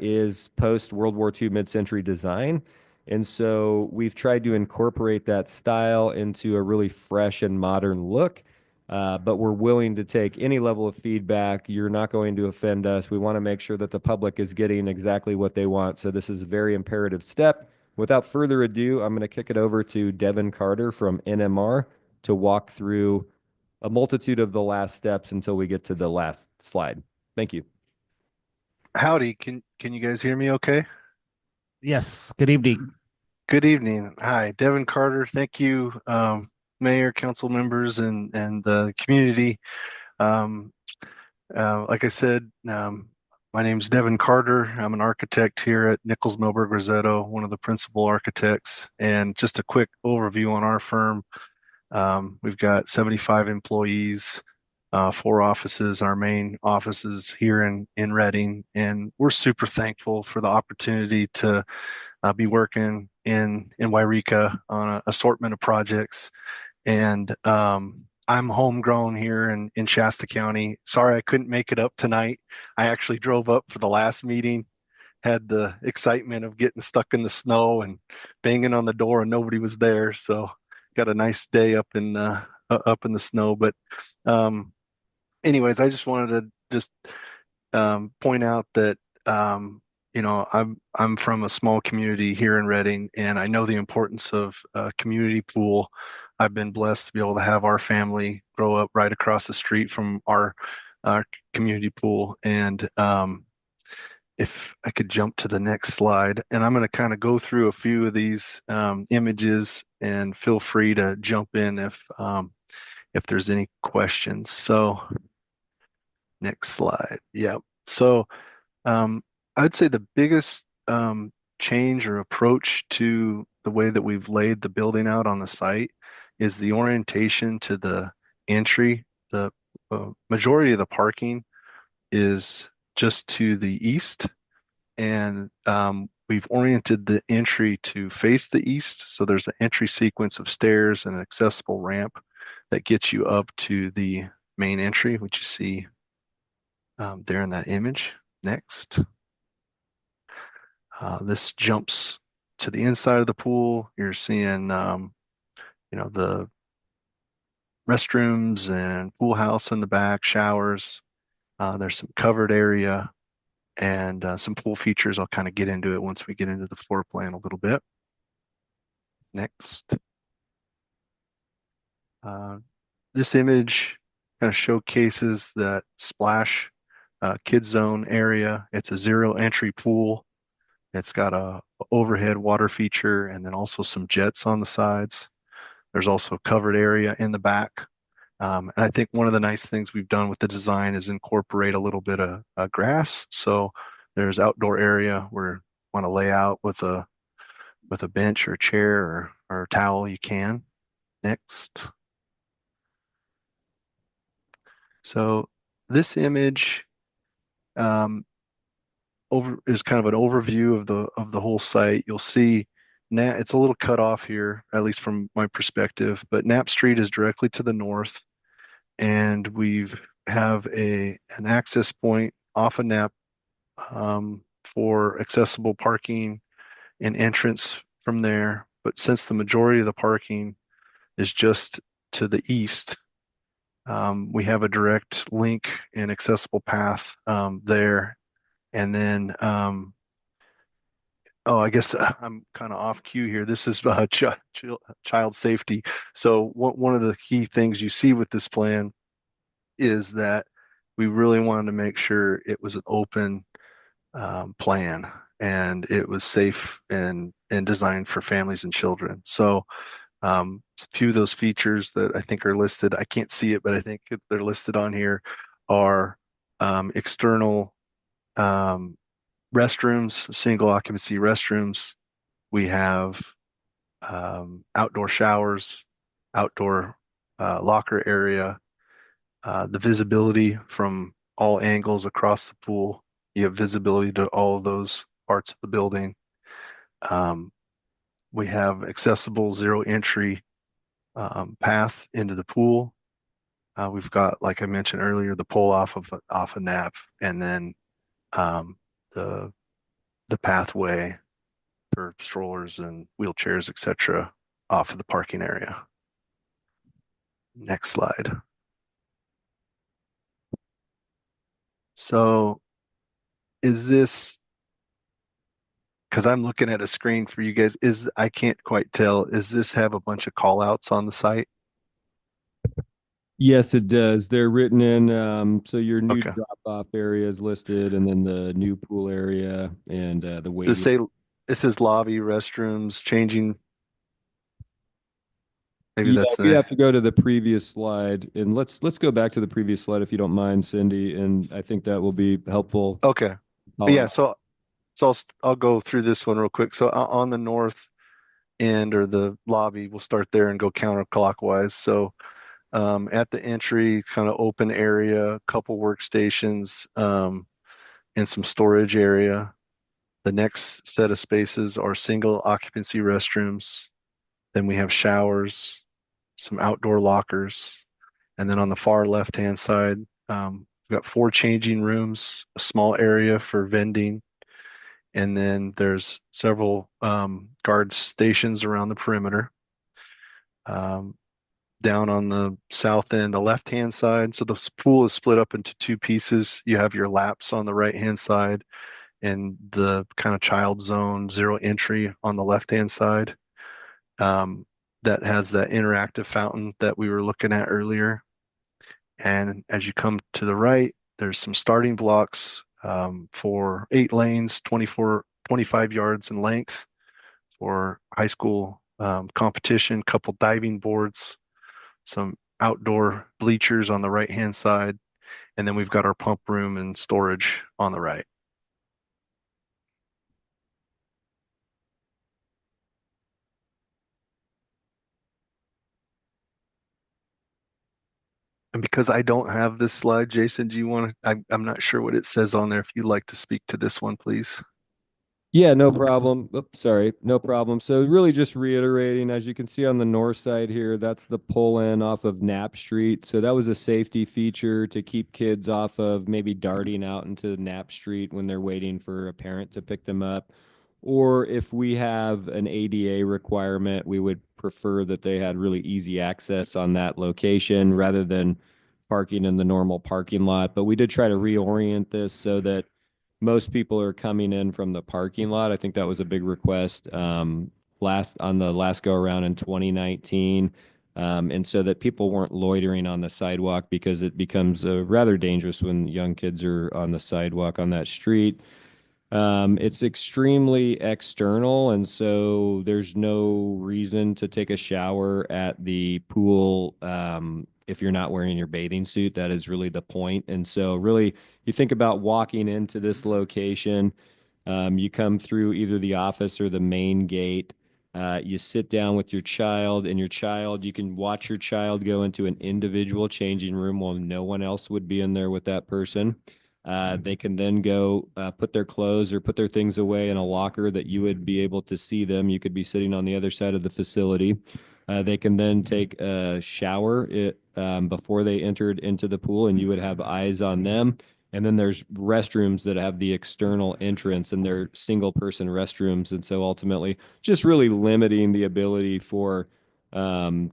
is post-World War II mid-century design. And so we've tried to incorporate that style into a really fresh and modern look. But we're willing to take any level of feedback. You're not going to offend us. We want to make sure that the public is getting exactly what they want. So this is a very imperative step. Without further ado, I'm going to kick it over to Devin Carter from NMR to walk through a multitude of the last steps until we get to the last slide. Thank you. Howdy, can you guys hear me okay? Yes, good evening. Good evening. Hi, Devin Carter. Thank you, Mayor, council members, and the community. Like I said, my name's Devin Carter. I'm an architect here at Nichols Melberg Rosetto, one of the principal architects. And just a quick overview on our firm. We've got 75 employees, 4 offices. Our main offices here in Reading, and we're super thankful for the opportunity to be working in Yreka on an assortment of projects. And I'm homegrown here in Shasta County. Sorry I couldn't make it up tonight. I actually drove up for the last meeting, had the excitement of getting stuck in the snow and banging on the door and nobody was there. So got a nice day up in the snow. But anyways, I just wanted to just point out that I'm from a small community here in Reading, and I know the importance of a community pool. I've been blessed to be able to have our family grow up right across the street from our community pool. And if I could jump to the next slide, and I'm going to kind of go through a few of these images, and feel free to jump in if there's any questions. So next slide. Yeah. So I'd say the biggest change or approach to the way that we've laid the building out on the site is the orientation to the entry. The majority of the parking is just to the east, and we've oriented the entry to face the east. So there's an entry sequence of stairs and an accessible ramp that gets you up to the main entry, which you see there in that image. Next. This jumps to the inside of the pool. You're seeing, the restrooms and pool house in the back, showers. There's some covered area and some pool features. I'll kind of get into it once we get into the floor plan a little bit. Next. This image kind of showcases that splash kid zone area. It's a zero entry pool. It's got a overhead water feature and then also some jets on the sides. There's also covered area in the back. And I think one of the nice things we've done with the design is incorporate a little bit of grass. So there's outdoor area where you want to lay out with a bench or a chair or a towel, you can. Next. So this image is kind of an overview of the whole site. You'll see it's a little cut off here, at least from my perspective, but Knapp Street is directly to the north, and we've have an access point off of Knapp for accessible parking and entrance from there. But since the majority of the parking is just to the east, we have a direct link and accessible path there. And then, oh, I guess I'm kind of off cue here. This is child safety. So one of the key things you see with this plan is that we really wanted to make sure it was an open plan and it was safe and designed for families and children. So a few of those features that I think are listed, I can't see it, but I think they're listed on here, are external restrooms, single occupancy restrooms. We have outdoor showers, outdoor locker area, the visibility from all angles across the pool. You have visibility to all of those parts of the building. We have accessible zero entry path into the pool. We've got, like I mentioned earlier, the pull off of Knapp, and then the pathway for strollers and wheelchairs, etc., off of the parking area. Next slide. So is this, because I'm looking at a screen for you guys, I can't quite tell, does this have a bunch of call outs on the site? Yes, it does. They're written in, so your new Okay. drop-off area is listed, and then the new pool area and the Does waiting. it say, this is lobby, restrooms, changing? Maybe Yeah, that's we the, have to go to the previous slide, and let's go back to the previous slide if you don't mind, Cindy, and I think that will be helpful. okay. Yeah, so I'll go through this one real quick. So on the north end, or the lobby, we'll start there and go counterclockwise. So at the entry, kind of open area, a couple workstations, and some storage area. The next set of spaces are single occupancy restrooms. Then we have showers, some outdoor lockers. And then on the far left-hand side, we've got 4 changing rooms, a small area for vending, and then there's several guard stations around the perimeter. Down on the south end, the left-hand side, so the pool is split up into 2 pieces. You have your laps on the right-hand side and the kind of child zone, zero entry on the left-hand side. That has that interactive fountain that we were looking at earlier. And as you come to the right, there's some starting blocks for 8 lanes, 25 yards in length for high school competition, couple diving boards, some outdoor bleachers on the right-hand side, and then we've got our pump room and storage on the right. And because I don't have this slide, Jason, do you want to, I'm not sure what it says on there. If you'd like to speak to this one, please. Yeah, no problem. Oops, sorry, no problem. So really just reiterating, as you can see on the north side here, that's the pull in off of Knapp Street. So that was a safety feature to keep kids off of maybe darting out into Knapp Street when they're waiting for a parent to pick them up. Or if we have an ADA requirement, we would prefer that they had really easy access on that location rather than parking in the normal parking lot. But we did try to reorient this so that most people are coming in from the parking lot. I think that was a big request. On the last go around in 2019, And so that people weren't loitering on the sidewalk, because it becomes rather dangerous when young kids are on the sidewalk on that street. It's extremely external, and so there's no reason to take a shower at the pool if you're not wearing your bathing suit. That is really the point. And so really, you think about walking into this location, you come through either the office or the main gate. You sit down with your child, and you can watch your child go into an individual changing room while no one else would be in there with that person. They can then go put their clothes or put their things away in a locker that you would be able to see them. You could be sitting on the other side of the facility. They can then take a shower before they entered into the pool, and you would have eyes on them. And then there's restrooms that have the external entrance, and they're single person restrooms. And so ultimately, just really limiting the ability for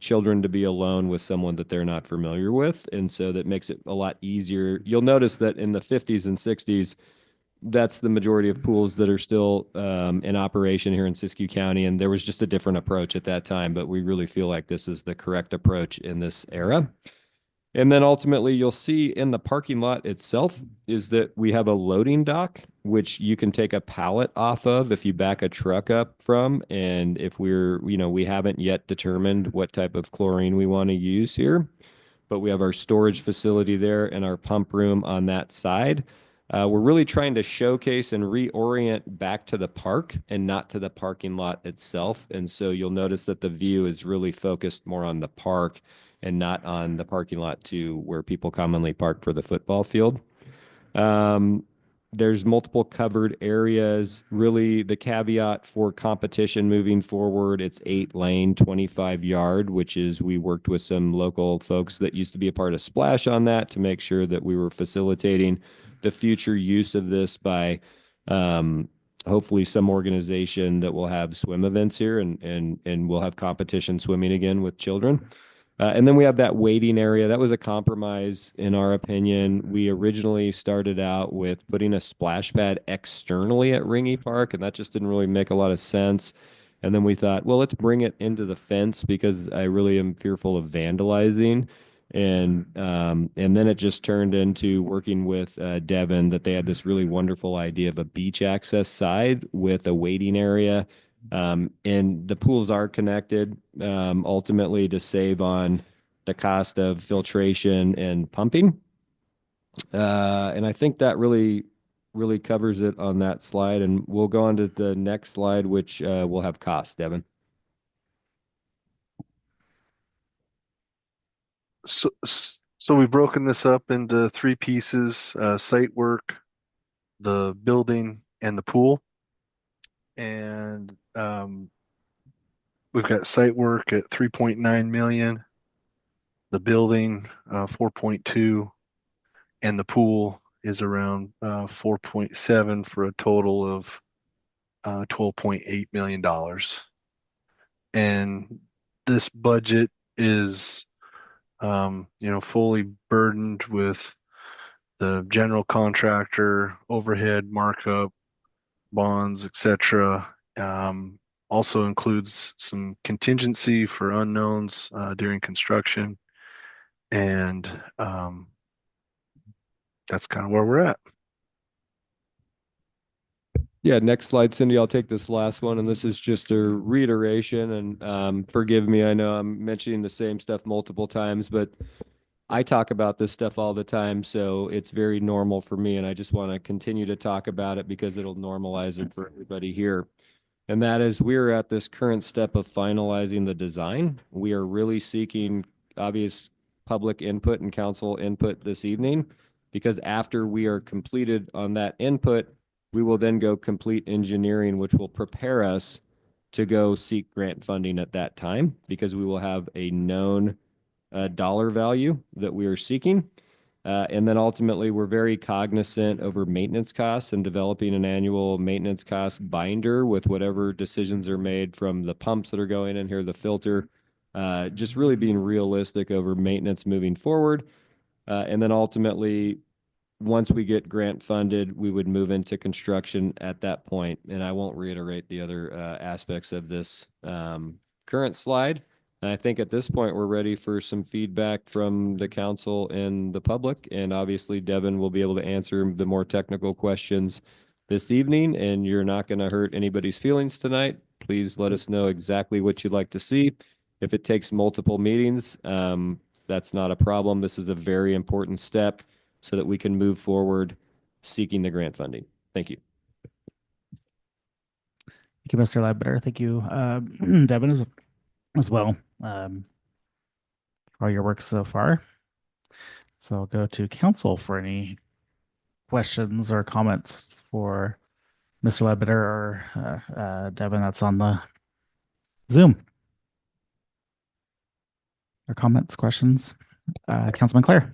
children to be alone with someone that they're not familiar with. And so that makes it a lot easier. You'll notice that in the 50s and 60s, that's the majority of pools that are still in operation here in Siskiyou County. And there was just a different approach at that time, but we really feel like this is the correct approach in this era. And then ultimately, you'll see in the parking lot itself is that we have a loading dock, which you can take a pallet off of if you back a truck up from. And if we haven't yet determined what type of chlorine we want to use here, but we have our storage facility there and our pump room on that side. We're really trying to showcase and reorient back to the park and not to the parking lot itself. And so you'll notice that the view is really focused more on the park and not on the parking lot to where people commonly park for the football field. There's multiple covered areas. Really, the caveat for competition moving forward, it's 8-lane, 25-yard, which is we worked with some local folks that used to be a part of Splash on that to make sure that we were facilitating the future use of this by hopefully some organization that will have swim events here, and we'll have competition swimming again with children. And then we have that waiting area. That was a compromise, in our opinion. We originally started out with putting a splash pad externally at Ringy Park, and that just didn't really make a lot of sense. And then we thought, well, let's bring it into the fence, because I really am fearful of vandalizing. And then it just turned into working with Devin, that they had this really wonderful idea of a beach access side with a waiting area. And the pools are connected ultimately to save on the cost of filtration and pumping. And I think that really covers it on that slide. And we'll go on to the next slide, which will have costs, Devin. So we've broken this up into three pieces: site work, the building, and the pool. And we've got site work at 3.9 million, the building 4.2, and the pool is around 4.7 for a total of $12.8 million. And this budget is fully burdened with the general contractor, overhead markup, bonds, etc. Also includes some contingency for unknowns during construction. And that's kind of where we're at. Yeah, next slide, Cindy. I'll take this last one, and this is just a reiteration. And forgive me, I know I'm mentioning the same stuff multiple times, but I talk about this stuff all the time, so it's very normal for me, and I just want to continue to talk about it because it'll normalize it for everybody here. And that is, we're at this current step of finalizing the design. We are really seeking obvious public input and council input this evening, because after we are completed on that input, we will then go complete engineering, which will prepare us to go seek grant funding at that time, because we will have a known dollar value that we are seeking. And then ultimately, we're very cognizant over maintenance costs and developing an annual maintenance cost binder with whatever decisions are made from the pumps that are going in here, the filter, just really being realistic over maintenance moving forward. And then ultimately, once we get grant funded, we would move into construction at that point. And I won't reiterate the other aspects of this current slide. And I think at this point, we're ready for some feedback from the council and the public. And obviously, Devin will be able to answer the more technical questions this evening, and you're not going to hurt anybody's feelings tonight. Please let us know exactly what you'd like to see. If it takes multiple meetings, that's not a problem. This is a very important step so that we can move forward seeking the grant funding. Thank you. Thank you, Mr. Ledbetter. Thank you, Devin, as well, for all your work so far. So I'll go to council for any questions or comments for Mr. Ledbetter or Devin that's on the Zoom. Or comments, questions? Councilman Clare.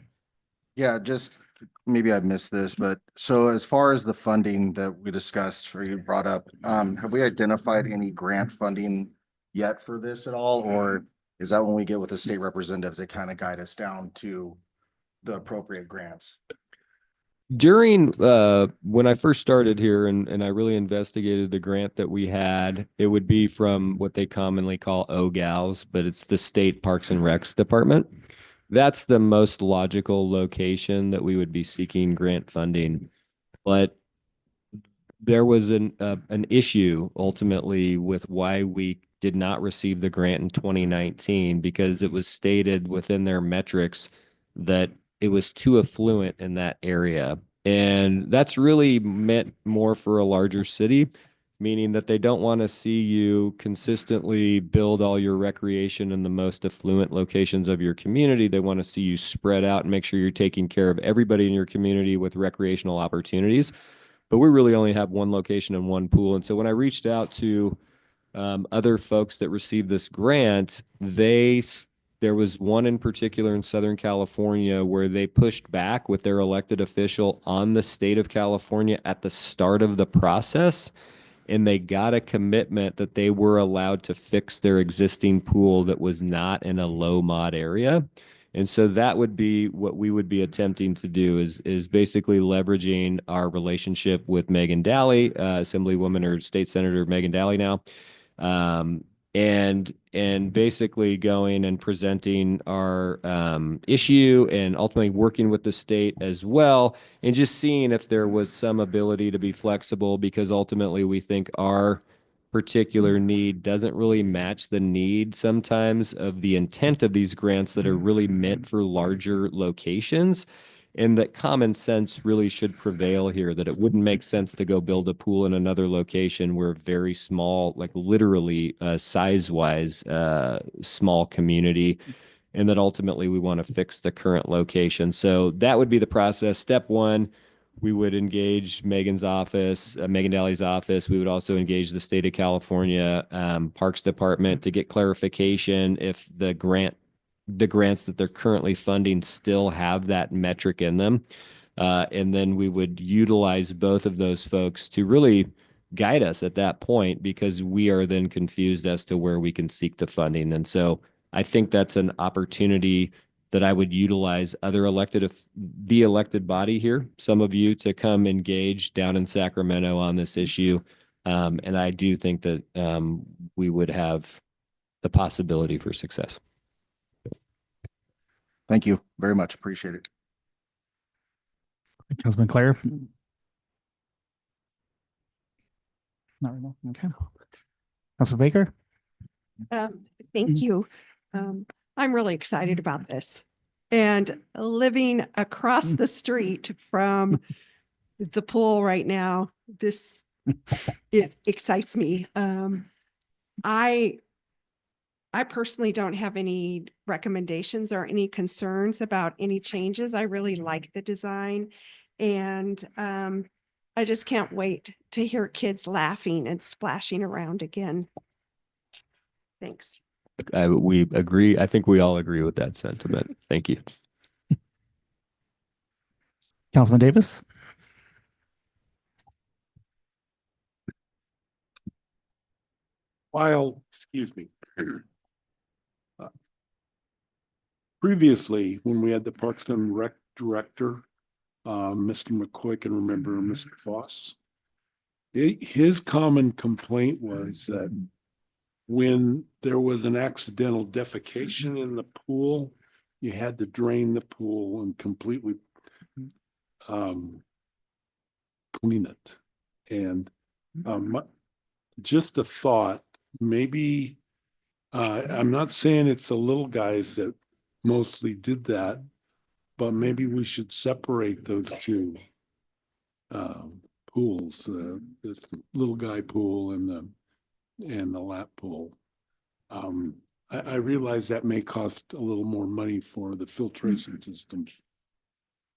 Yeah, just maybe I missed this, but so as far as the funding that we discussed or you brought up, have we identified any grant funding yet for this at all? Or is that when we get with the state representatives, they kind of guide us down to the appropriate grants? During when I first started here and I really investigated the grant that we had, it would be from what they commonly call OGALs, but it's the State Parks and Recs Department. That's the most logical location that we would be seeking grant funding. But there was an issue ultimately with why we did not receive the grant in 2019, because it was stated within their metrics that it was too affluent in that area. And that's really meant more for a larger city, meaning that they don't want to see you consistently build all your recreation in the most affluent locations of your community. They want to see you spread out and make sure you're taking care of everybody in your community with recreational opportunities. But we really only have one location and one pool. And so when I reached out to other folks that received this grant, there was one in particular in Southern California where they pushed back with their elected official on the state of California at the start of the process. And they got a commitment that they were allowed to fix their existing pool that was not in a low mod area. And so that would be what we would be attempting to do is basically leveraging our relationship with Megan Daly, Assemblywoman or State Senator Megan Daly now, and basically going and presenting our issue and ultimately working with the state as well, and just seeing if there was some ability to be flexible, because ultimately we think our particular need doesn't really match the need sometimes of the intent of these grants that are really meant for larger locations. And that common sense really should prevail here, that it wouldn't make sense to go build a pool in another location where very small, like literally size-wise, small community, and that ultimately we want to fix the current location. So that would be the process. Step one, we would engage Megan's office, Megan Daly's office. We would also engage the state of California Parks Department to get clarification if the grants that they're currently funding still have that metric in them. And then we would utilize both of those folks to really guide us at that point, because we are then confused as to where we can seek the funding. And so I think that's an opportunity that I would utilize the elected body here, some of you, to come engage down in Sacramento on this issue. And I do think that we would have the possibility for success. Thank you very much. Appreciate it. Councilman Clare. Not right now. Okay. Councilman Baker. Thank you. I'm really excited about this. And living across the street from the pool right now, it excites me. I personally don't have any recommendations or any concerns about any changes. I really like the design, and I just can't wait to hear kids laughing and splashing around again. Thanks. We agree. I think we all agree with that sentiment. Thank you. Councilman Davis. Excuse me. Previously, when we had the Parks and Rec director, Mr. McCoy can remember Mr. Foss. His common complaint was that when there was an accidental defecation in the pool, you had to drain the pool and completely clean it. And just a thought, maybe I'm not saying it's the little guys that mostly did that, but maybe we should separate those two pools, the little guy pool and the lap pool. I realize that may cost a little more money for the filtration system,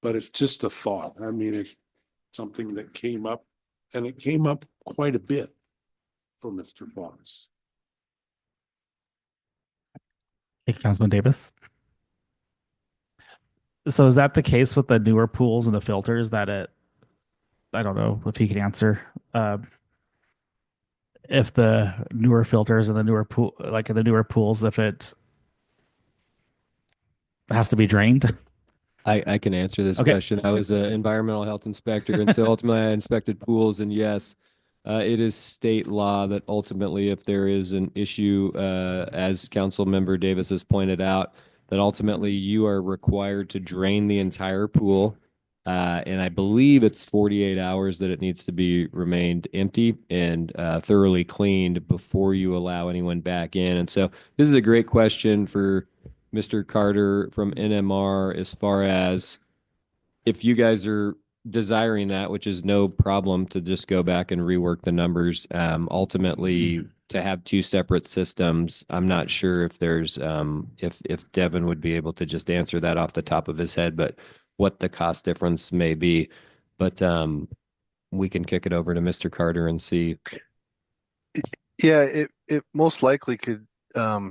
but it's just a thought. I mean, it's something that came up, and it came up quite a bit for Mr. Fox. Thank you, Councilman Davis. So is that the case with the newer pools and the filters that I don't know if he can answer. If the newer filters and the newer pool, like in the newer pools, if it has to be drained. I can answer this Okay. question. I was an environmental health inspector until ultimately I inspected pools, and yes, it is state law that ultimately, if there is an issue, as Council Member Davis has pointed out, that ultimately you are required to drain the entire pool. And I believe it's 48 hours that it needs to be remained empty and thoroughly cleaned before you allow anyone back in. And so this is a great question for Mr. Carter from NMR as far as if you guys are desiring that, which is no problem to just go back and rework the numbers. Ultimately, to have two separate systems, I'm not sure if there's if Devin would be able to just answer that off the top of his head, but what the cost difference may be. But we can kick it over to Mr. Carter and see. Yeah, it most likely could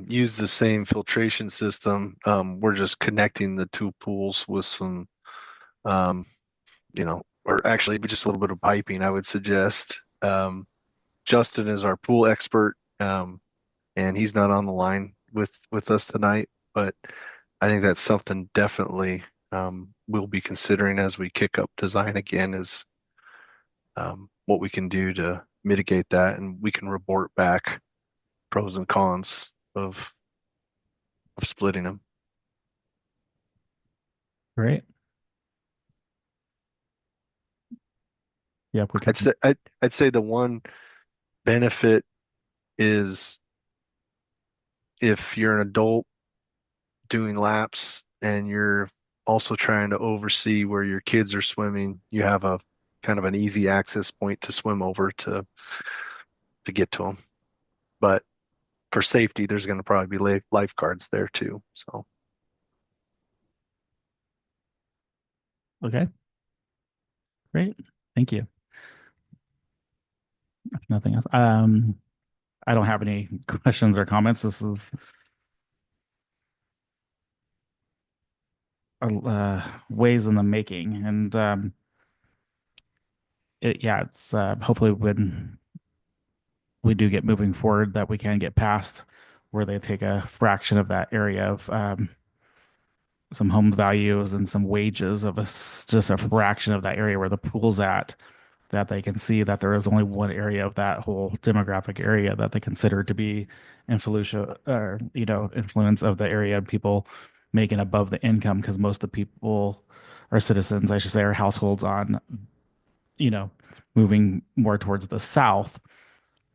use the same filtration system. We're just connecting the two pools with some, or actually just a little bit of piping, I would suggest. Justin is our pool expert, and he's not on the line with us tonight, but I think that's something definitely we'll be considering as we kick up design again is what we can do to mitigate that, and we can report back pros and cons of splitting them. Great. Yep, we I'd can. say I'd say the one benefit is if you're an adult doing laps and you're also trying to oversee where your kids are swimming, you have a kind of an easy access point to swim over to get to them. But for safety, there's going to probably be lifeguards there too. So Okay. Great. Thank you. If nothing else. I don't have any questions or comments. This is ways in the making, and it's hopefully when we do get moving forward that we can get past where they take a fraction of that area of some home values and some wages of just a fraction of that area where the pool's at, that they can see that there is only one area of that whole demographic area that they consider to be influence of the area of people making above the income, because most of the people are citizens, I should say, are households on, moving more towards the south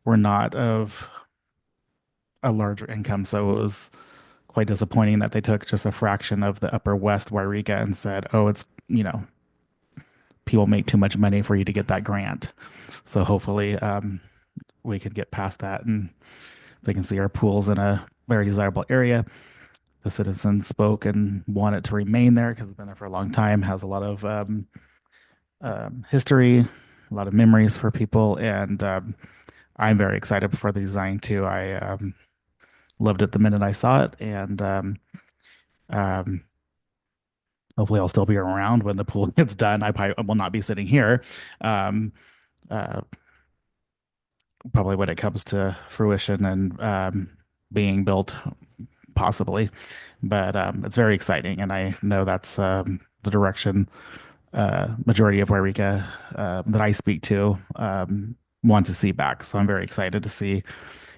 were not of a larger income. So it was quite disappointing that they took just a fraction of the upper west Yreka and said, oh, it's, people make too much money for you to get that grant. So hopefully we can get past that and they can see our pools in a very desirable area. The citizens spoke and want it to remain there because it's been there for a long time, has a lot of history, a lot of memories for people. And I'm very excited for the design too. I loved it the minute I saw it. And hopefully I'll still be around when the pool gets done. I probably will not be sitting here. Probably when it comes to fruition and being built, possibly. But it's very exciting, and I know that's the direction majority of Yreka that I speak to want to see back. So I'm very excited to see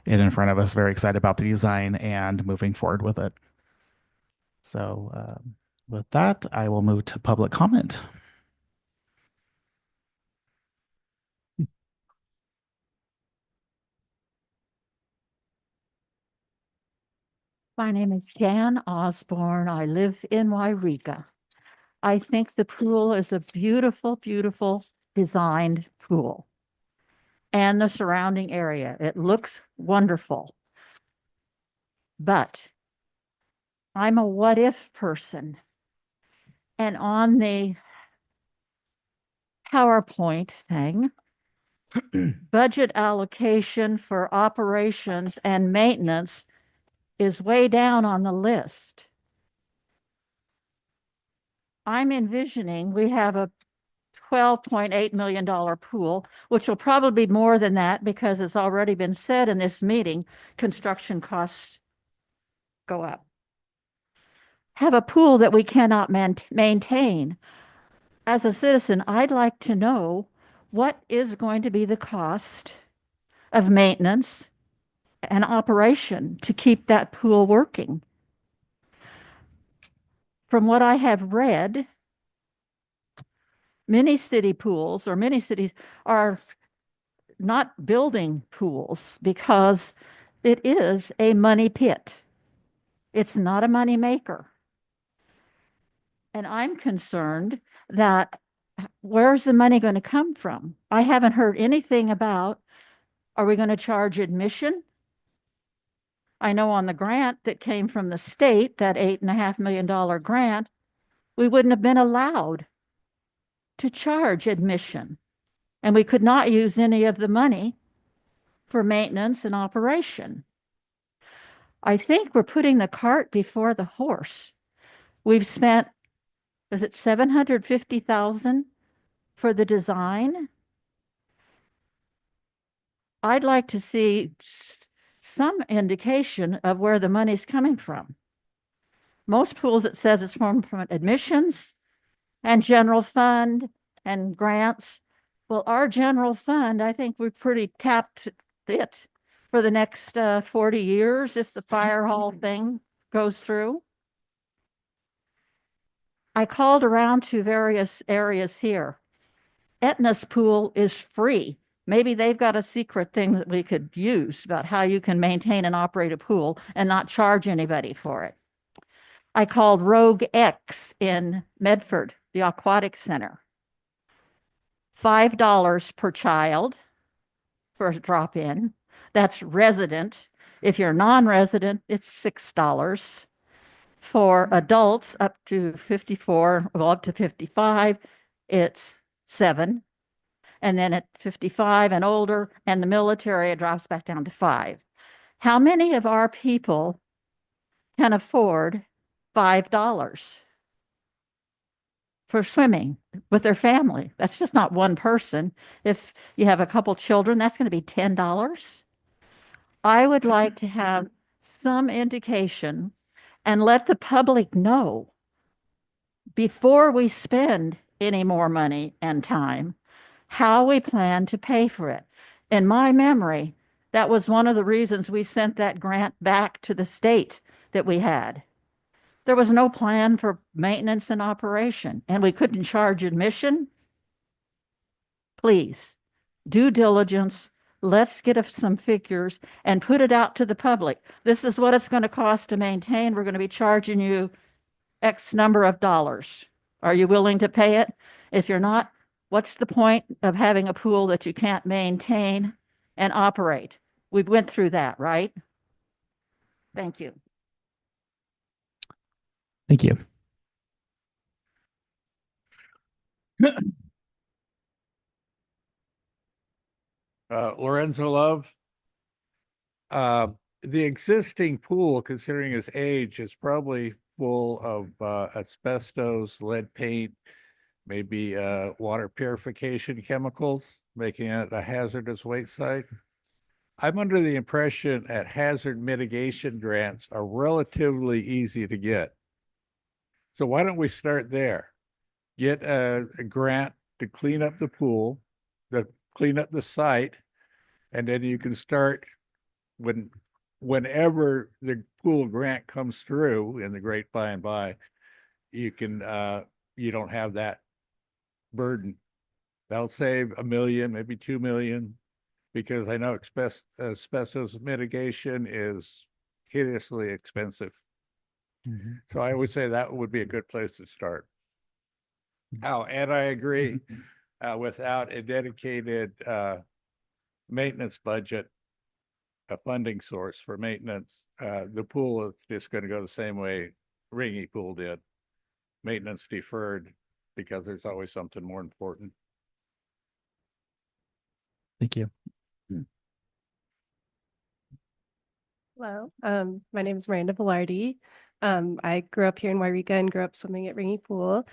it in front of us. Very excited about the design and moving forward with it. So with that, I will move to public comment. My name is Jan Osborne. I live in Yreka. I think the pool is a beautiful, beautiful designed pool. And the surrounding area. It looks wonderful. But I'm a what if person. And on the PowerPoint thing, budget allocation for operations and maintenance is way down on the list. I'm envisioning we have a $12.8 million pool, which will probably be more than that because it's already been said in this meeting, construction costs go up. Have a pool that we cannot maintain. As a citizen, I'd like to know what is going to be the cost of maintenance and operation to keep that pool working. From what I have read, many city pools or many cities are not building pools because it is a money pit. It's not a money maker. And I'm concerned that where's the money going to come from? I haven't heard anything about, are we going to charge admission? I know on the grant that came from the state, that $8.5 million grant, we wouldn't have been allowed to charge admission. And we could not use any of the money for maintenance and operation. I think we're putting the cart before the horse. We've spent, is it $750,000 for the design? I'd like to see some indication of where the money's coming from. Most pools, it says it's from admissions and general fund and grants. Well, our general fund, I think we've pretty tapped it for the next 40 years if the fire hall thing goes through. I called around to various areas here. Etna's pool is free. Maybe they've got a secret thing that we could use about how you can maintain and operate a pool and not charge anybody for it. I called Rogue X in Medford, the aquatic center. $5 per child for a drop-in. That's resident. If you're non-resident, it's $6. For adults up to 54, well, up to 55, it's $7. And then at 55 and older and the military, it drops back down to $5. How many of our people can afford $5 for swimming with their family? That's just not one person. If you have a couple children, that's going to be $10. I would like to have some indication and let the public know before we spend any more money and time how we plan to pay for it. In my memory, that was one of the reasons we sent that grant back to the state that we had. There was no plan for maintenance and operation, and we couldn't charge admission. Please, due diligence, let's get some figures and put it out to the public. This is what it's going to cost to maintain. We're going to be charging you X number of dollars. Are you willing to pay it? If you're not, what's the point of having a pool that you can't maintain and operate? We went through that, right? Thank you. Thank you. Lorenzo Love. The existing pool, considering its age, is probably full of asbestos, lead paint, maybe water purification chemicals, making it a hazardous waste site. I'm under the impression that hazard mitigation grants are relatively easy to get. So why don't we start there? Get a grant to clean up the pool, clean up the site, and then you can start whenever the pool grant comes through in the great by and by, you can, you don't have that burden. That'll save $1 million, maybe 2 million, because I know asbestos mitigation is hideously expensive. So I would say that would be a good place to start. Oh, and I agree, without a dedicated maintenance budget, a funding source for maintenance, the pool is just going to go the same way Ringy Pool did. Maintenance deferred because there's always something more important. Thank you. Hello, my name is Miranda Velarde. I grew up here in Yreka and grew up swimming at Ringy Pool.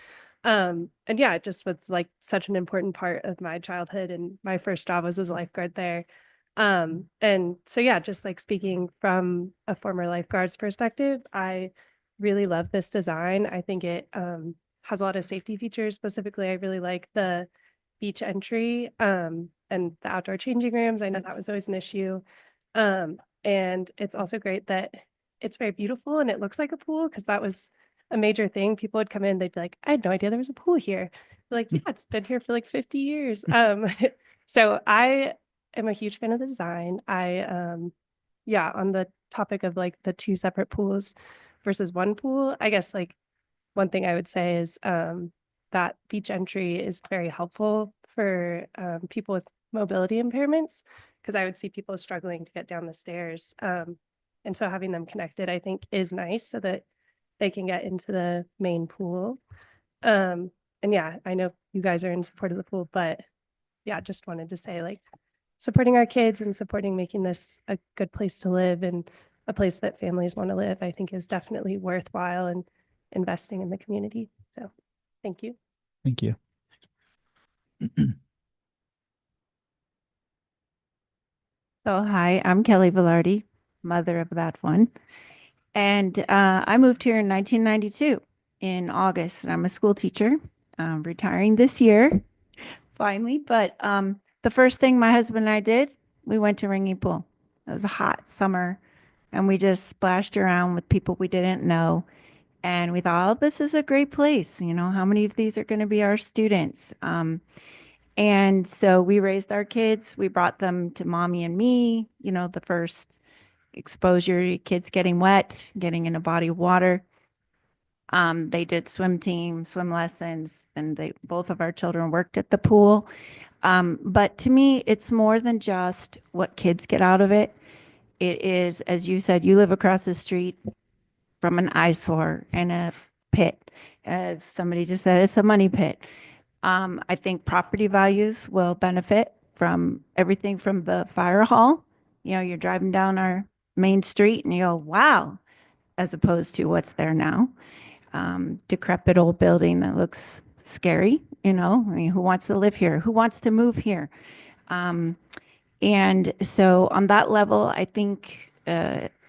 And yeah, it just was like such an important part of my childhood, and my first job was as a lifeguard there. And so yeah, just like speaking from a former lifeguard's perspective, I really love this design. I think it has a lot of safety features. Specifically, I really like the beach entry and the outdoor changing rooms. I know that was always an issue. And it's also great that it's very beautiful and it looks like a pool, because that was a major thing. People would come in, they'd be like, I had no idea there was a pool here. Like, yeah, it's been here for like 50 years. So I am a huge fan of the design. Yeah, on the topic of like the two separate pools versus one pool, I guess like one thing I would say is that beach entry is very helpful for people with mobility impairments, because I would see people struggling to get down the stairs. And so having them connected, I think, is nice so that they can get into the main pool. And yeah, I know you guys are in support of the pool, but yeah, just wanted to say like supporting our kids and supporting making this a good place to live and a place that families want to live, I think is definitely worthwhile and investing in the community. So thank you. Thank you. So, hi, I'm Kelly Velarde, mother of that one. And I moved here in 1992 in August, and I'm a school teacher. I'm retiring this year, finally. But the first thing my husband and I did, we went to Ringy Pool. It was a hot summer, and we just splashed around with people we didn't know. And we thought, oh, this is a great place. You know, how many of these are going to be our students? And so we raised our kids. We brought them to mommy and me, you know, the first exposure, kids getting wet, getting in a body of water. They did swim team, swim lessons, and both of our children worked at the pool. But to me, it's more than just what kids get out of it. It is, as you said, you live across the street from an eyesore and a pit. As somebody just said, it's a money pit. I think property values will benefit from everything from the fire hall. You know, you're driving down our main street and you go, wow, as opposed to what's there now. Decrepit old building that looks scary, you know, I mean, who wants to live here? Who wants to move here? And so on that level, I think,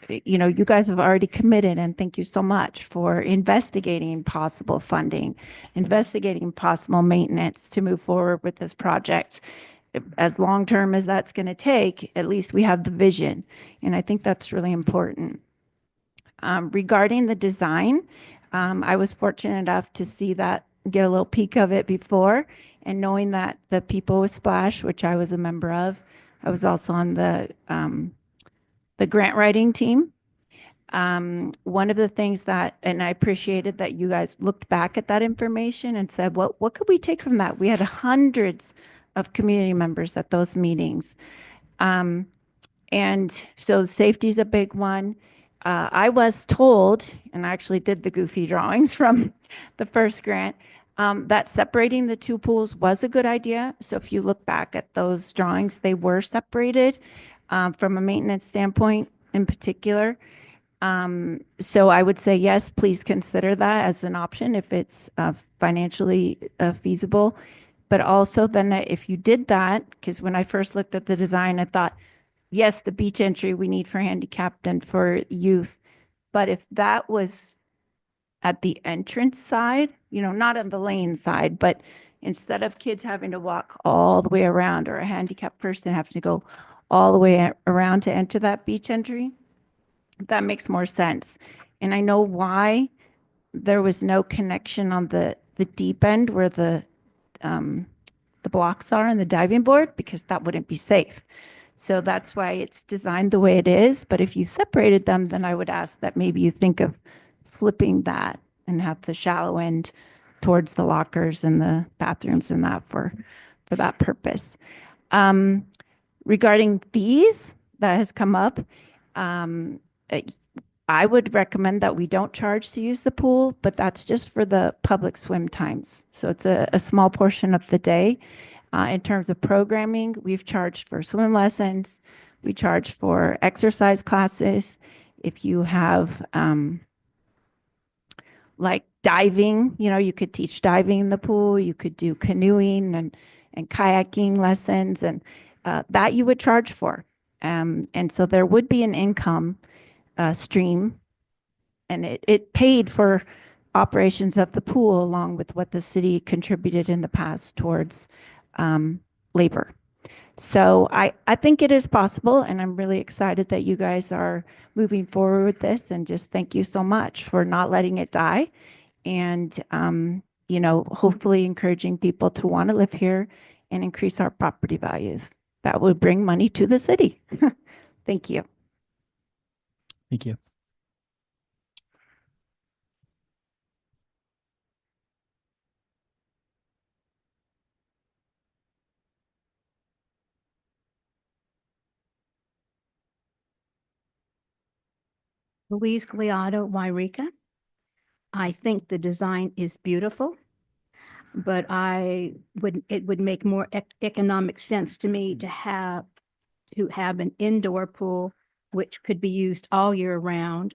you know, you guys have already committed, and thank you so much for investigating possible funding, investigating possible maintenance to move forward with this project. As long-term as that's going to take, at least we have the vision. And I think that's really important. Regarding the design, I was fortunate enough to see that, get a little peek of it before, and knowing that the People with Splash, which I was a member of, I was also on the grant writing team. One of the things that, and I appreciated that you guys looked back at that information and said, what could we take from that? We had hundreds of community members at those meetings. And so safety is a big one. I was told, and I actually did the goofy drawings from the first grant, that separating the two pools was a good idea. So if you look back at those drawings, they were separated from a maintenance standpoint in particular. So I would say, yes, please consider that as an option if it's financially feasible. But also then if you did that, because when I first looked at the design, I thought, yes, the beach entry we need for handicapped and for youth. But if that was at the entrance side, you know, not on the lane side, but instead of kids having to walk all the way around or a handicapped person having to go all the way around to enter that beach entry. That makes more sense. And I know why there was no connection on the deep end where the blocks are and the diving board, because that wouldn't be safe. So that's why it's designed the way it is. But if you separated them, then I would ask that maybe you think of flipping that and have the shallow end towards the lockers and the bathrooms and that for that purpose. Regarding fees, that has come up. Um, I would recommend that we don't charge to use the pool, but that's just for the public swim times. So it's a small portion of the day. In terms of programming, we've charged for swim lessons. We charge for exercise classes. If you have like diving, you could teach diving in the pool. You could do canoeing and kayaking lessons, and that you would charge for. And so there would be an income stream, and it paid for operations of the pool along with what the city contributed in the past towards labor. So I think it is possible, and I'm really excited that you guys are moving forward with this, and just thank you so much for not letting it die, and hopefully encouraging people to want to live here and increase our property values. That would bring money to the city. Thank you. Thank you. Louise Gliotto, Yreka. I think the design is beautiful, but it would make more economic sense to me to have an indoor pool, which could be used all year round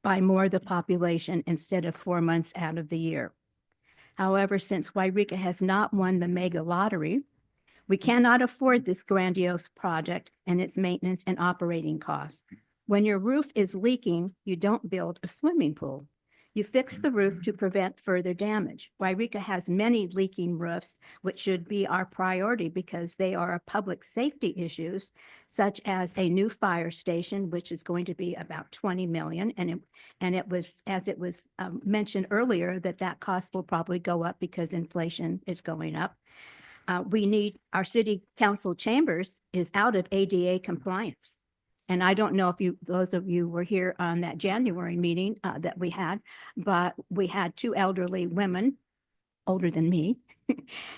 by more of the population instead of 4 months out of the year. However, since Yreka has not won the mega lottery, we cannot afford this grandiose project and its maintenance and operating costs. When your roof is leaking, you don't build a swimming pool. You fix the roof to prevent further damage. Yreka has many leaking roofs, which should be our priority because they are public safety issues, such as a new fire station, which is going to be about 20 million. And it was, as it was mentioned earlier, that cost will probably go up because inflation is going up. Our city council chambers is out of ADA compliance. And I don't know if those of you were here on that January meeting that we had, but we had 2 elderly women, older than me.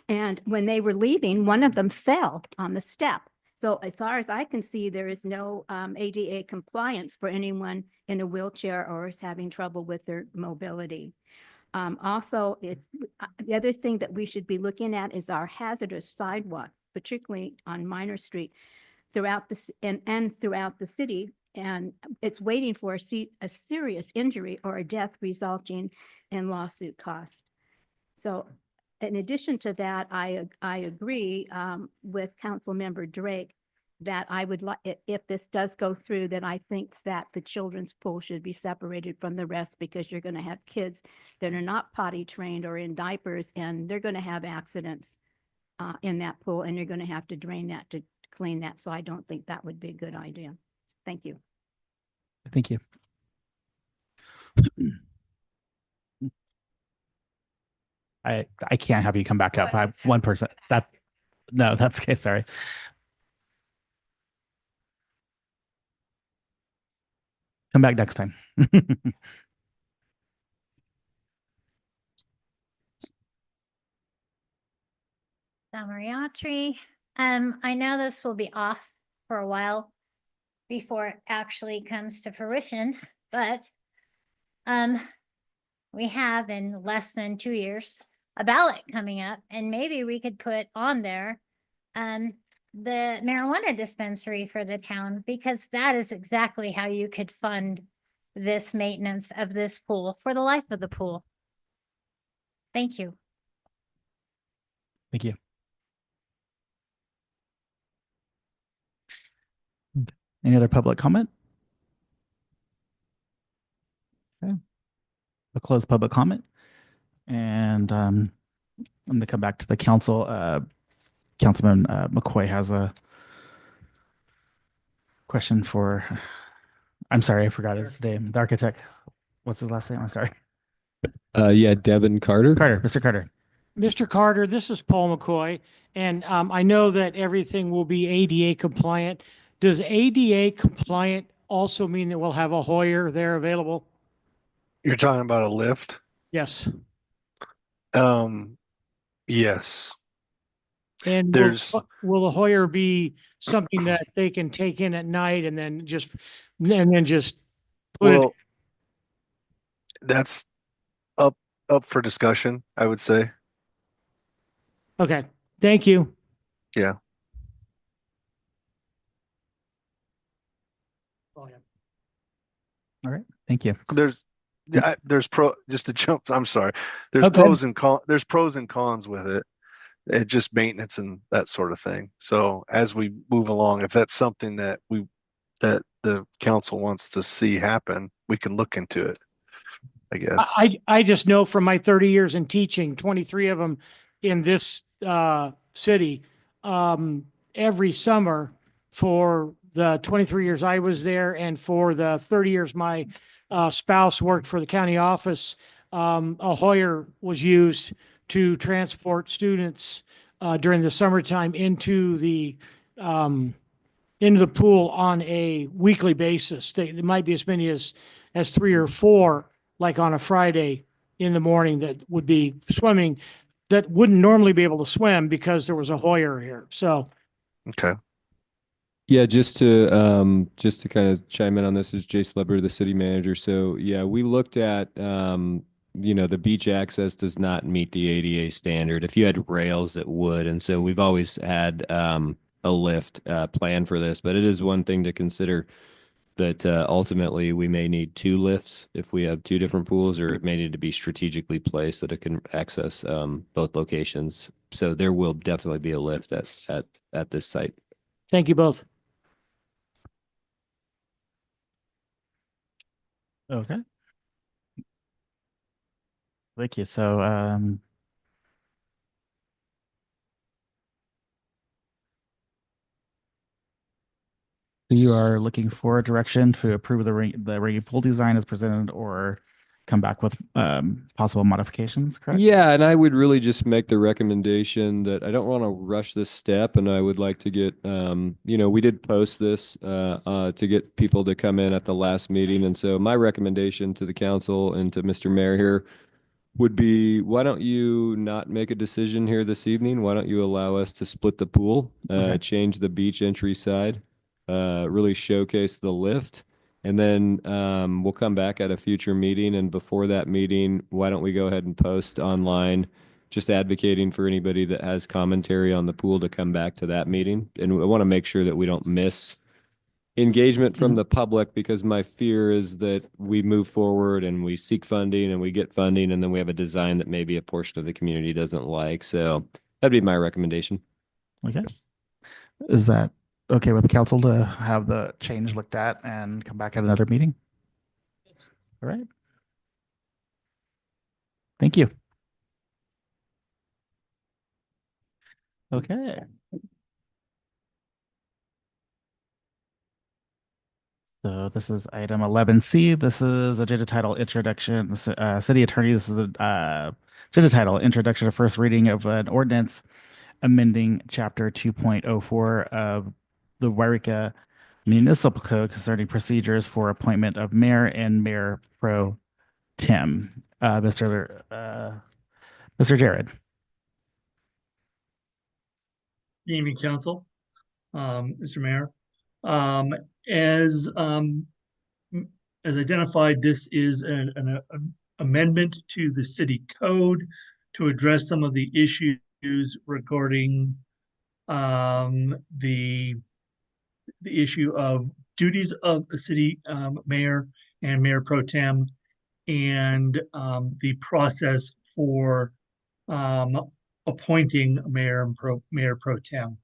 And when they were leaving, one of them fell on the step. So as far as I can see, there is no ADA compliance for anyone in a wheelchair or is having trouble with their mobility. Also, the other thing that we should be looking at is our hazardous sidewalks, particularly on Minor Street, throughout throughout the city, and it's waiting for a serious injury or a death resulting in lawsuit costs. So, in addition to that, I agree with Councilmember Drake that I would like, if this does go through, then I think that the children's pool should be separated from the rest, because you're going to have kids that are not potty trained or in diapers, and they're going to have accidents in that pool, and you're going to have to drain that to clean that. So I don't think that would be a good idea. Thank you. Thank you. I can't have you come back up. I have one person. That's okay. Sorry. Come back next time. Mariatri. I know this will be off for a while before it actually comes to fruition, but we have in less than 2 years a ballot coming up, and maybe we could put on there the marijuana dispensary for the town, because that is exactly how you could fund this maintenance of this pool for the life of the pool. Thank you. Thank you. Any other public comment? Okay. I'll close public comment, and I'm going to come back to the council. Councilman McCoy has question for, I'm sorry, I forgot his name, the architect. What's his last name? I'm sorry. Yeah, Devin Carter. Carter, Mr. Carter. Mr. Carter, this is Paul McCoy, and I know that everything will be ADA compliant. Does ADA compliant also mean that we'll have a Hoyer there available? You're talking about a lift? Yes. Yes. And There's, will the Hoyer be something that they can take in at night and then just put it? well, that's up for discussion, I would say. Okay, thank you. Yeah. Oh, yeah. All right, thank you. There's just to jump, I'm sorry. There's Okay. there's pros and cons with it. It's just maintenance and that sort of thing. So as we move along, if that's something that the council wants to see happen, we can look into it, I guess. I just know from my 30 years in teaching, 23 of them in this city, every summer for the 23 years I was there and for the 30 years my spouse worked for the county office, a Hoyer was used to transport students during the summertime into the pool on a weekly basis. There might be as many as 3 or 4, like on a Friday in the morning, that would be swimming, that wouldn't normally be able to swim because there was a Hoyer here. So, Okay. Yeah, just to kind of chime in on this is Jace Leber, the city manager. So yeah, we looked at the beach access does not meet the ADA standard. If you had rails, it would, and so we've always had a lift plan for this. But it is one thing to consider that ultimately we may need 2 lifts if we have 2 different pools, or it may need to be strategically placed that it can access both locations. So there will definitely be a lift at this site. thank you both. Okay. Thank you. So, you are looking for a direction to approve the ring pool design as presented, or come back with possible modifications, correct? Yeah, and I would really just make the recommendation that I don't want to rush this step, and I would like to get, we did post this to get people to come in at the last meeting, and so my recommendation to the council and to Mr. Mayor here would be, why don't you not make a decision here this evening? Why don't you allow us to split the pool, Okay. change the beach entry side, really showcase the lift, and then we'll come back at a future meeting. And before that meeting, why don't we go ahead and post online, just advocating for anybody that has commentary on the pool to come back to that meeting. And I want to make sure that we don't miss engagement from the public, because my fear is that we move forward and we seek funding and we get funding, and then we have a design that maybe a portion of the community doesn't like. So that'd be my recommendation. Okay. Is that okay with the council to have the change looked at and come back at another meeting? All right. Thank you. Okay. So this is item 11C. This is agenda title introduction. City attorney. This is the agenda title introduction to first reading of an ordinance amending chapter 2.04 of the Yreka Municipal Code concerning procedures for appointment of mayor and mayor pro tem. Mr. Jared. Good evening, council, Mr. Mayor. As identified, this is an amendment to the city code to address some of the issues regarding the issue of duties of the city mayor and mayor pro tem, and the process for appointing mayor and mayor pro tem.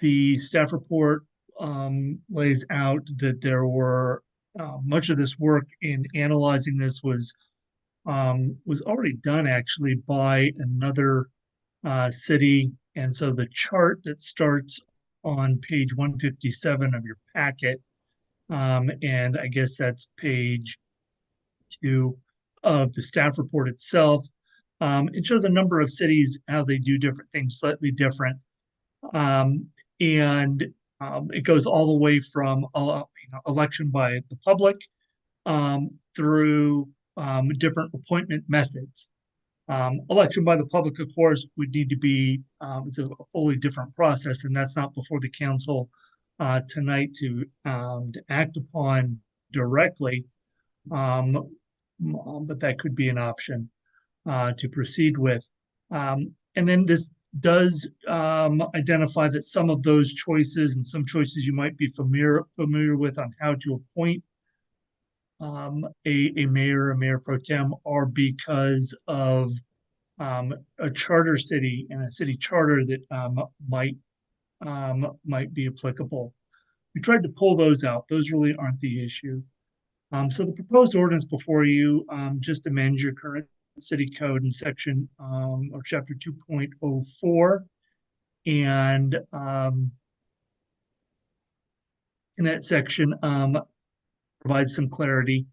The staff report lays out that there were much of this work in analyzing this was already done actually by another city, and so the chart that starts on page 157 of your packet. And I guess that's page 2 of the staff report itself. It shows a number of cities, how they do different things slightly different. And it goes all the way from election by the public through different appointment methods. Election by the public, of course, would need to be it's a fully different process, and that's not before the council tonight to act upon directly. But that could be an option to proceed with. And then this does identify that some of those choices and some choices you might be familiar with on how to appoint a mayor pro tem are because of a charter city and a city charter that might be applicable. We tried to pull those out. Those really aren't the issue. So the proposed ordinance before you just amends your current city code in section or chapter 2.04. And in that section provides some clarity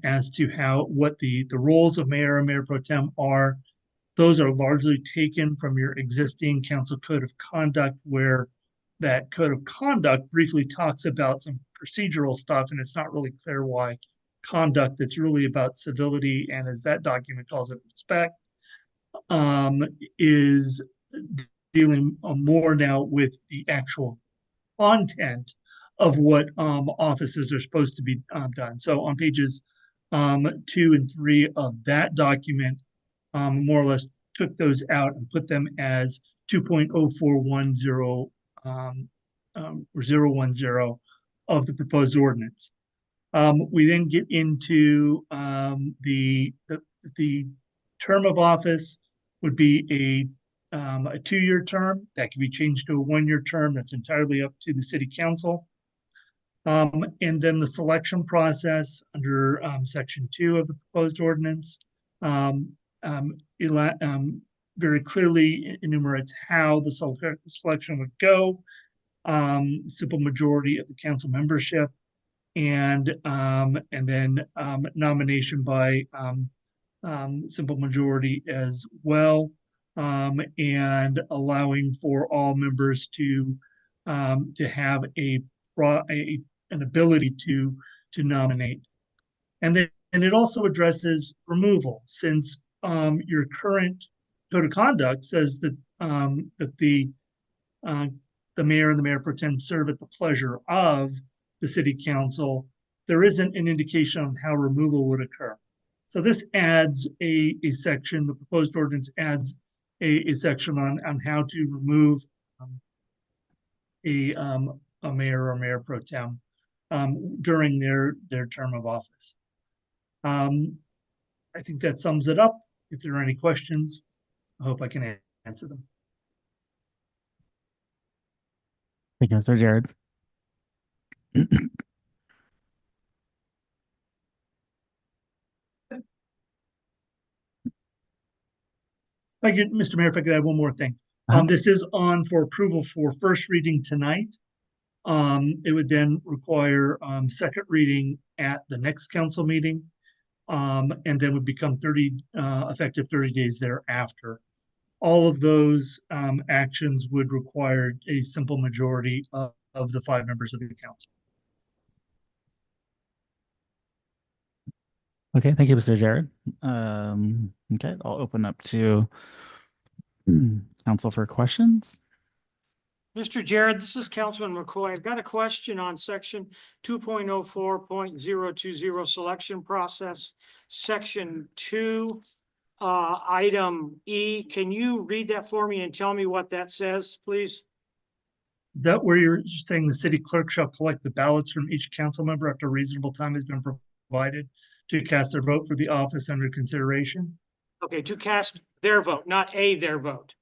as to what the roles of mayor and mayor pro tem are. Those are largely taken from your existing council code of conduct, where that code of conduct briefly talks about some procedural stuff, and it's not really clear why conduct that's really about civility, and as that document calls it, respect, is dealing more now with the actual content of what offices are supposed to be done. So on pages 2 and 3 of that document, more or less took those out and put them as 2.0410 or 010 of the proposed ordinance. We then get into the term of office would be a 2-year term that can be changed to a 1-year term. That's entirely up to the city council. And then the selection process under section 2 of the proposed ordinance very clearly enumerates how the selection would go. Simple majority of the council membership, and then nomination by simple majority as well, and allowing for all members to have an ability to nominate. And then it also addresses removal, since your current code of conduct says that that the mayor and the mayor pro tem serve at the pleasure of the city council. There isn't an indication on how removal would occur. So this adds a section, the proposed ordinance adds a section on how to remove a mayor or mayor pro tem during their term of office. I think that sums it up. If there are any questions, I hope I can answer them. Thank you, Mr. Jared. Thank you, Mr. Mayor. If I could add one more thing. This is on for approval for first reading tonight. It would then require second reading at the next council meeting, and then would become effective 30 days thereafter. All of those actions would require a simple majority of the 5 members of the council. Okay, thank you, Mr. Jared. Okay, I'll open up to council for questions. Mr. Jared, this is Councilman McCoy. I've got a question on section 2.04.020 selection process, section 2, item E. Can you read that for me and tell me what that says, please? Is that where you're saying the city clerk shall collect the ballots from each council member after reasonable time has been provided to cast their vote for the office under consideration? Okay, to cast their vote, not their vote.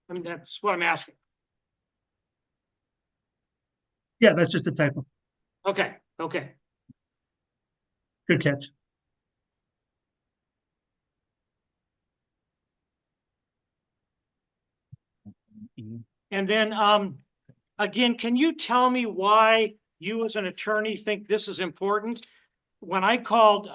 I mean, that's what I'm asking. Yeah, that's just a typo. Okay, okay. Good catch. And then, again, can you tell me why you as an attorney think this is important? When I called,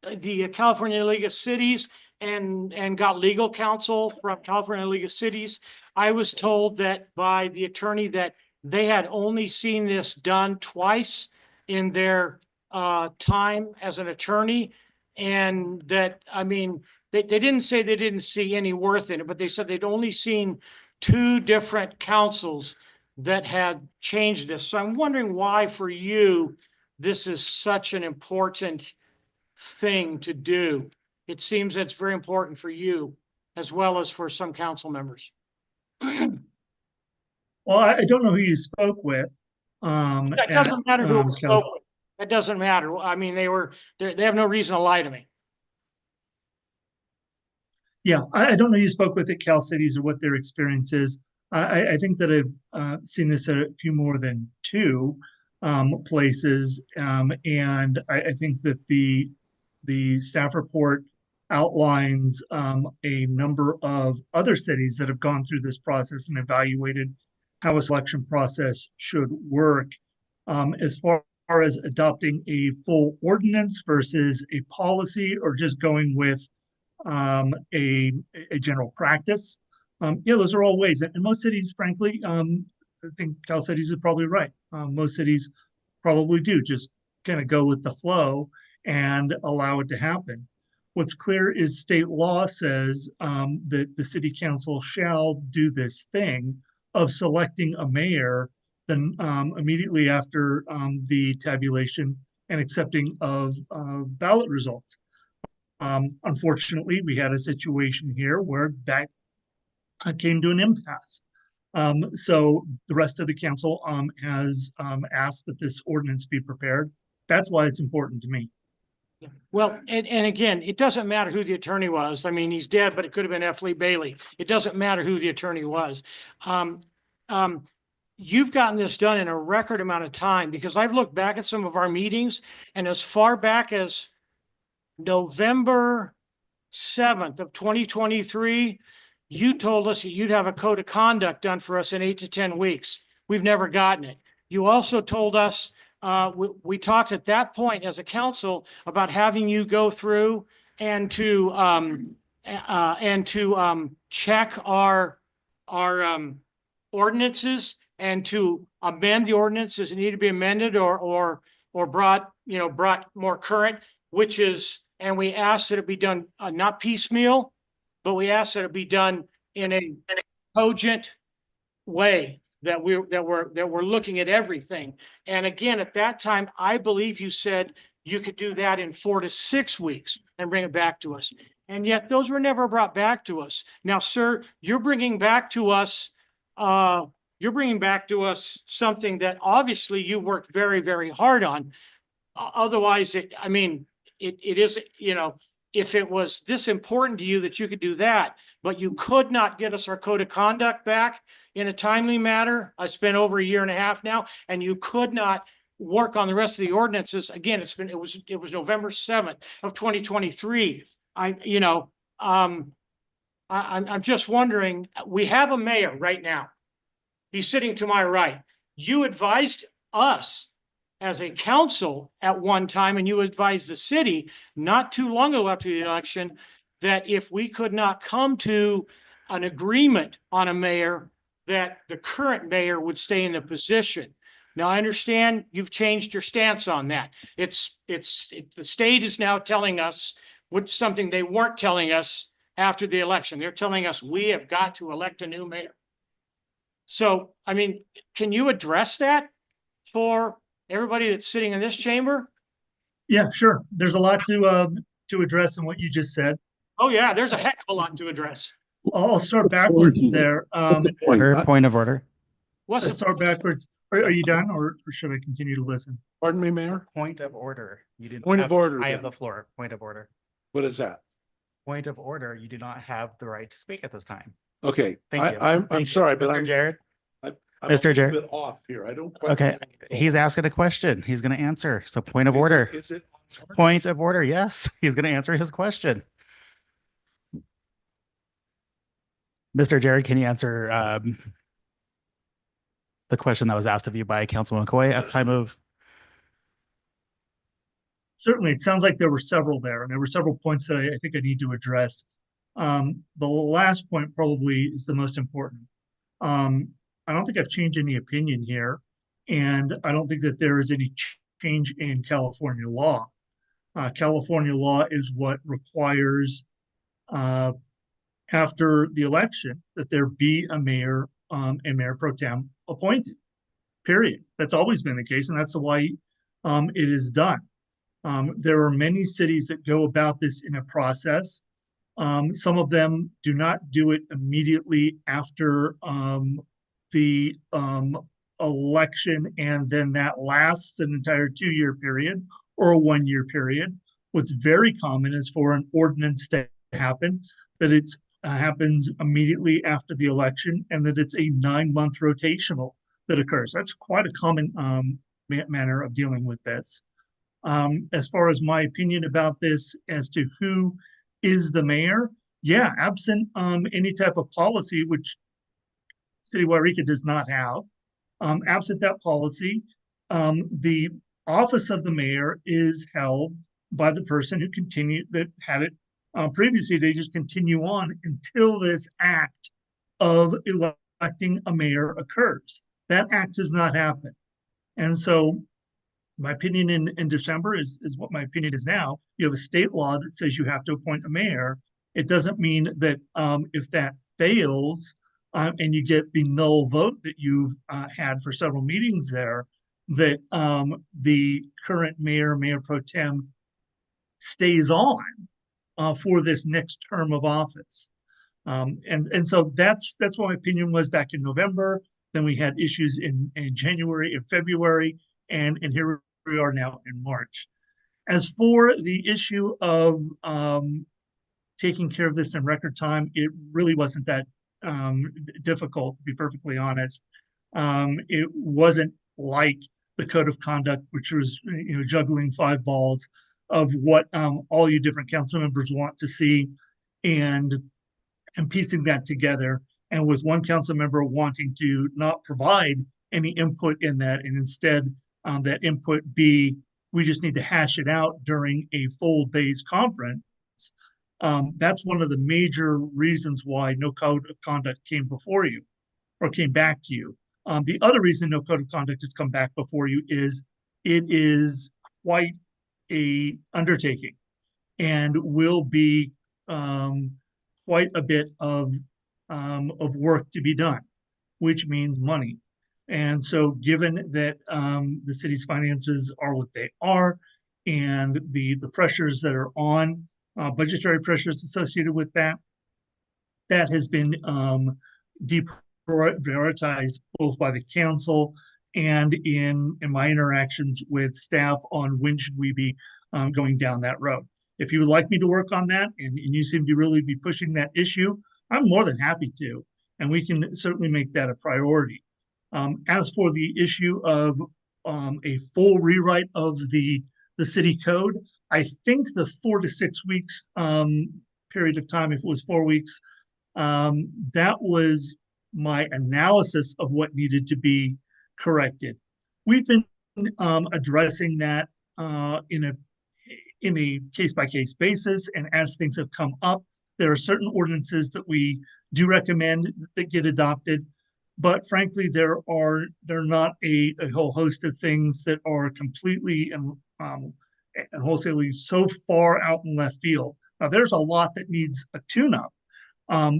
the California League of Cities and got legal counsel from California League of Cities, I was told that by the attorney that they had only seen this done twice in their time as an attorney. And that, I mean, they didn't say they didn't see any worth in it, but they said they'd only seen 2 different councils that had changed this. So I'm wondering why for you, this is such an important thing to do. It seems it's very important for you as well as for some council members. Well, I don't know who you spoke with. That at, doesn't matter who it was Cal- spoke with. That doesn't matter. I mean, they have no reason to lie to me. Yeah, I don't know who you spoke with at Cal Cities or what their experience is. I think that I've seen this at a few more than 2 places. And I think that the staff report outlines a number of other cities that have gone through this process and evaluated how a selection process should work. As far as adopting a full ordinance versus a policy or just going with a general practice. Yeah, those are all ways. And most cities, frankly, I think Cal Cities is probably right. Most cities probably do just kind of go with the flow and allow it to happen. What's clear is state law says that the city council shall do this thing of selecting a mayor then immediately after the tabulation and accepting of ballot results. Unfortunately, we had a situation here where that came to an impasse. So the rest of the council has asked that this ordinance be prepared. That's why it's important to me. Well, and again, it doesn't matter who the attorney was. I mean, he's dead, but it could have been F. Lee Bailey. It doesn't matter who the attorney was. You've gotten this done in a record amount of time because I've looked back at some of our meetings and as far back as November 7th of 2023, you told us that you'd have a code of conduct done for us in 8 to 10 weeks. We've never gotten it. You also told us, we talked at that point as a council about having you go through and to check our ordinances and to amend the ordinances that need to be amended or brought more current, which is, and we asked that it be done not piecemeal, but we asked that it be done in a cogent way that we're looking at everything. And again, at that time, I believe you said you could do that in 4 to 6 weeks and bring it back to us. And yet those were never brought back to us. Now, sir, you're bringing back to us something that obviously you worked very, very hard on. Otherwise, it is, if it was this important to you that you could do that, but you could not get us our code of conduct back in a timely manner. I spent over 1.5 years now, and you could not work on the rest of the ordinances. Again, it was November 7th of 2023. I'm just wondering, we have a mayor right now. He's sitting to my right. You advised us as a council at one time, and you advised the city not too long ago after the election, that if we could not come to an agreement on a mayor, that the current mayor would stay in the position. Now, I understand you've changed your stance on that. The state is now telling us something they weren't telling us after the election. They're telling us we have got to elect a new mayor. So, I mean, can you address that for everybody that's sitting in this chamber? Yeah, sure. There's a lot to address in what you just said. Oh yeah, there's a heck of a lot to address. I'll start backwards there. Point of order. Let's start backwards. Are you done or should I continue to listen? Pardon me, Mayor? Point of order. You didn't Point of order, I have then. the floor. Point of order. What is that? Point of order. You do not have the right to speak at this time. Okay, Thank you. I'm Thank you. sorry, but Mr. I'm Jared. I'm Mr. a little Jared. bit off here. I don't quite. Okay, he's asking a question. He's going to answer. So point of order. Is it? Point of order. Yes, he's going to answer his question. Mr. Jared, can you answer the question that was asked of you by Councilman McCoy at time of? Certainly, it sounds like there were several there, and there were several points that I think I need to address. The last point probably is the most important. I don't think I've changed any opinion here, and I don't think that there is any change in California law. California law is what requires after the election that there be a mayor and mayor pro tem appointed. Period. That's always been the case, and that's why it is done. There are many cities that go about this in a process. Some of them do not do it immediately after the election, and then that lasts an entire 2-year period or a 1-year period. What's very common is for an ordinance to happen, that it happens immediately after the election, and that it's a 9-month rotational that occurs. That's quite a common manner of dealing with this. As far as my opinion about this as to who is the mayor, yeah, absent any type of policy, which City of Yreka does not have, absent that policy, the office of the mayor is held by the person who that had it previously. They just continue on until this act of electing a mayor occurs. That act does not happen. And so my opinion in December is what my opinion is now. You have a state law that says you have to appoint a mayor. It doesn't mean that if that fails and you get the null vote that you had for several meetings there, that the current mayor pro tem stays on for this next term of office. And so that's what my opinion was back in November. Then we had issues in January and February, and here we are now in March. As for the issue of taking care of this in record time, it really wasn't that difficult, to be perfectly honest. It wasn't like the code of conduct, which was juggling 5 balls of what all you different council members want to see, and piecing that together. And with one council member wanting to not provide any input in that, and instead that input be, we just need to hash it out during a full day's conference. That's one of the major reasons why no code of conduct came before you or came back to you. The other reason no code of conduct has come back before you is it is quite a undertaking and will be quite a bit of work to be done, which means money. And so given that the city's finances are what they are, and the pressures that are on, budgetary pressures associated with that, that has been deprioritized both by the council and in my interactions with staff on when should we be going down that road. If you would like me to work on that, and you seem to really be pushing that issue, I'm more than happy to, and we can certainly make that a priority. As for the issue of a full rewrite of the city code, I think the 4 to 6 weeks period of time, if it was 4 weeks, that was my analysis of what needed to be corrected. We've been addressing that in a case-by-case basis, and as things have come up, there are certain ordinances that we do recommend that get adopted, but frankly, there are not a whole host of things that are completely and wholesalely so far out in left field. Now, there's a lot that needs a tune-up,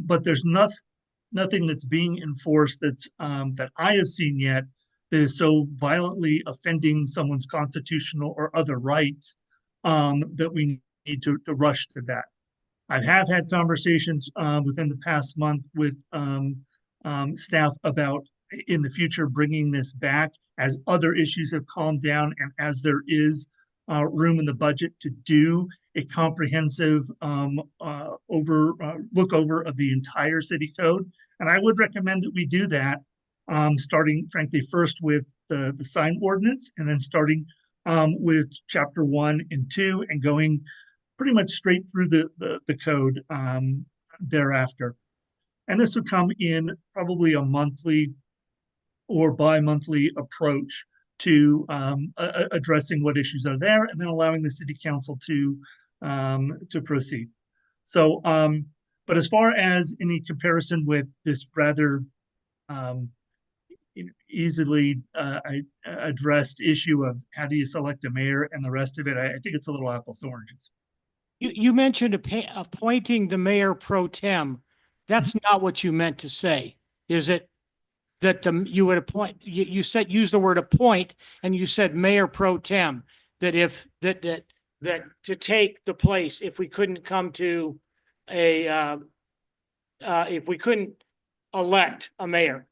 but there's nothing that's being enforced that's that I have seen yet that is so violently offending someone's constitutional or other rights that we need to rush to that. I have had conversations within the past month with staff about in the future bringing this back as other issues have calmed down and as there is room in the budget to do a comprehensive look over of the entire city code. And I would recommend that we do that, starting frankly first with the sign ordinance, and then starting with chapter 1 and 2 and going pretty much straight through the code thereafter. And this would come in probably a monthly or bi-monthly approach to addressing what issues are there, and then allowing the city council to proceed. So, but as far as any comparison with this rather easily addressed issue of how do you select a mayor and the rest of it, I think it's a little apples to oranges. You mentioned appointing the mayor pro tem. That's not what you meant to say, is it? That you would appoint, you said, use the word appoint, and you said mayor pro tem, that if, that to take the place, if we couldn't come to if we couldn't elect a mayor.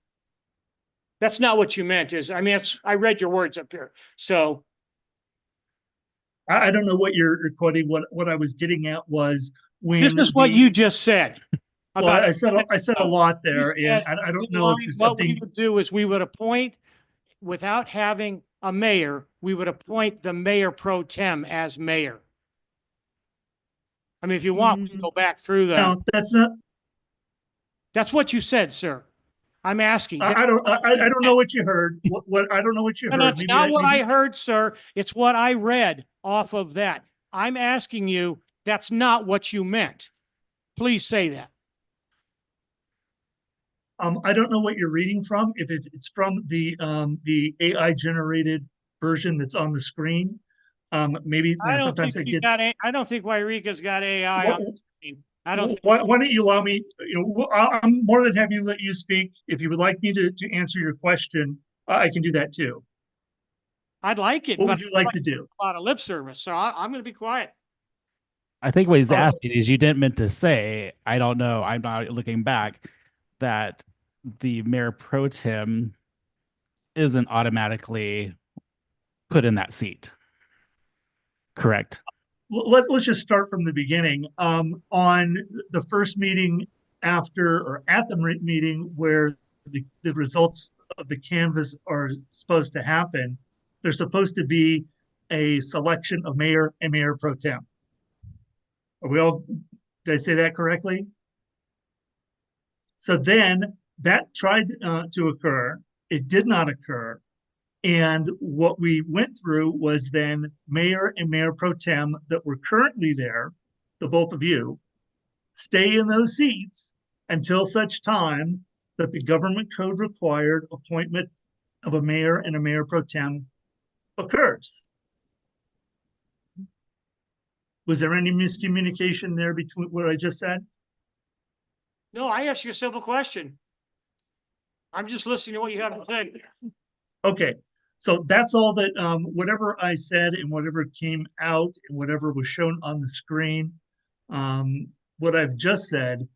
That's not what you meant, is, I mean, I read your words up here, so. I don't know what you're quoting. What I was getting at was when This is what you just said. Well, I said a lot there, and I don't know if there's what we something. would do is we would appoint, without having a mayor, we would appoint the mayor pro tem as mayor. I mean, if you want, we can go back through that. No, that's not. That's what you said, sir. I'm asking. I don't know what you heard. What I don't know what you No, heard. that's not what I heard, sir. It's what I read off of that. I'm asking you, that's not what you meant. Please say that. I don't know what you're reading from. If it's from the AI generated version that's on the screen, maybe sometimes I get. I don't think Yreka's got AI on the screen. I don't. Why don't you allow me? I'm more than happy to let you speak. If you would like me to answer your question, I can do that too. I'd like it. What would you like to do? A lot of lip service, so I'm going to be quiet. I think what he's asking is, you didn't meant to say, I don't know, I'm not looking back, that the mayor pro tem isn't automatically put in that seat. Correct. Let's just start from the beginning. On the first meeting after, or at the meeting where the results of the canvas are supposed to happen, there's supposed to be a selection of mayor and mayor pro tem. Are we all, did I say that correctly? So then that tried to occur. It did not occur. And what we went through was then mayor and mayor pro tem that were currently there, the both of you, stay in those seats until such time that the government code required appointment of a mayor and a mayor pro tem occurs. Was there any miscommunication there between what I just said? No, I asked you a simple question. I'm just listening to what you have to say. Okay, so that's all that, whatever I said and whatever came out and whatever was shown on the screen, what I've just said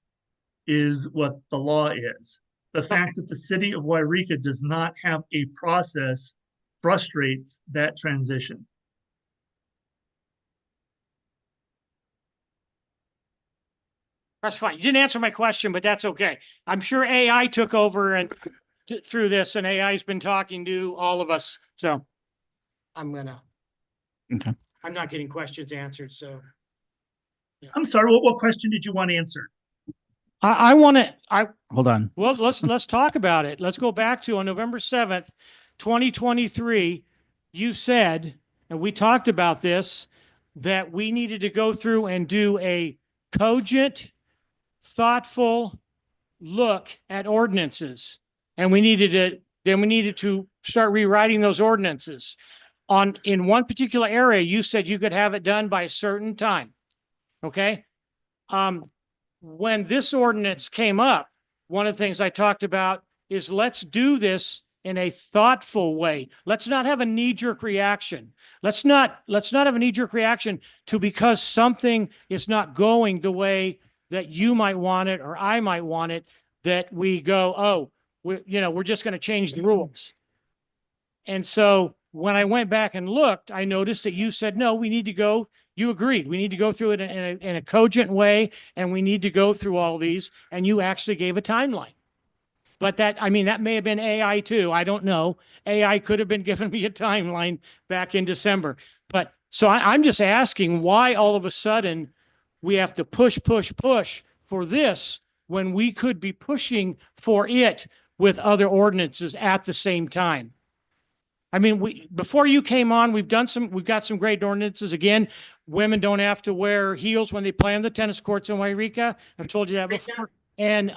is what the law is. The fact that the city of Yreka does not have a process frustrates that transition. That's fine. You didn't answer my question, but that's okay. I'm sure AI took over and through this, and AI's been talking to all of us. So I'm not getting questions answered. So yeah. I'm sorry, what question did you want answered? I want to, hold on. Well, let's talk about it. Let's go back to on November 7th, 2023. You said, and we talked about this, that we needed to go through and do a cogent, thoughtful look at ordinances. And we needed to start rewriting those ordinances. In one particular area, you said you could have it done by a certain time. Okay. When this ordinance came up, one of the things I talked about is let's do this in a thoughtful way. Let's not have a knee-jerk reaction. Let's not have a knee-jerk reaction to because something is not going the way that you might want it or I might want it, that we go, oh, we're just going to change the rules. And so when I went back and looked, I noticed that you said, no, we need to go, you agreed, we need to go through it in a cogent way, and we need to go through all these, and you actually gave a timeline. But that may have been AI too. I don't know. AI could have been giving me a timeline back in December. But so I'm just asking why all of a sudden we have to push for this when we could be pushing for it with other ordinances at the same time. I mean, before you came on, we've got some great ordinances. Again, women don't have to wear heels when they play on the tennis courts in Yreka. I've told you that before. And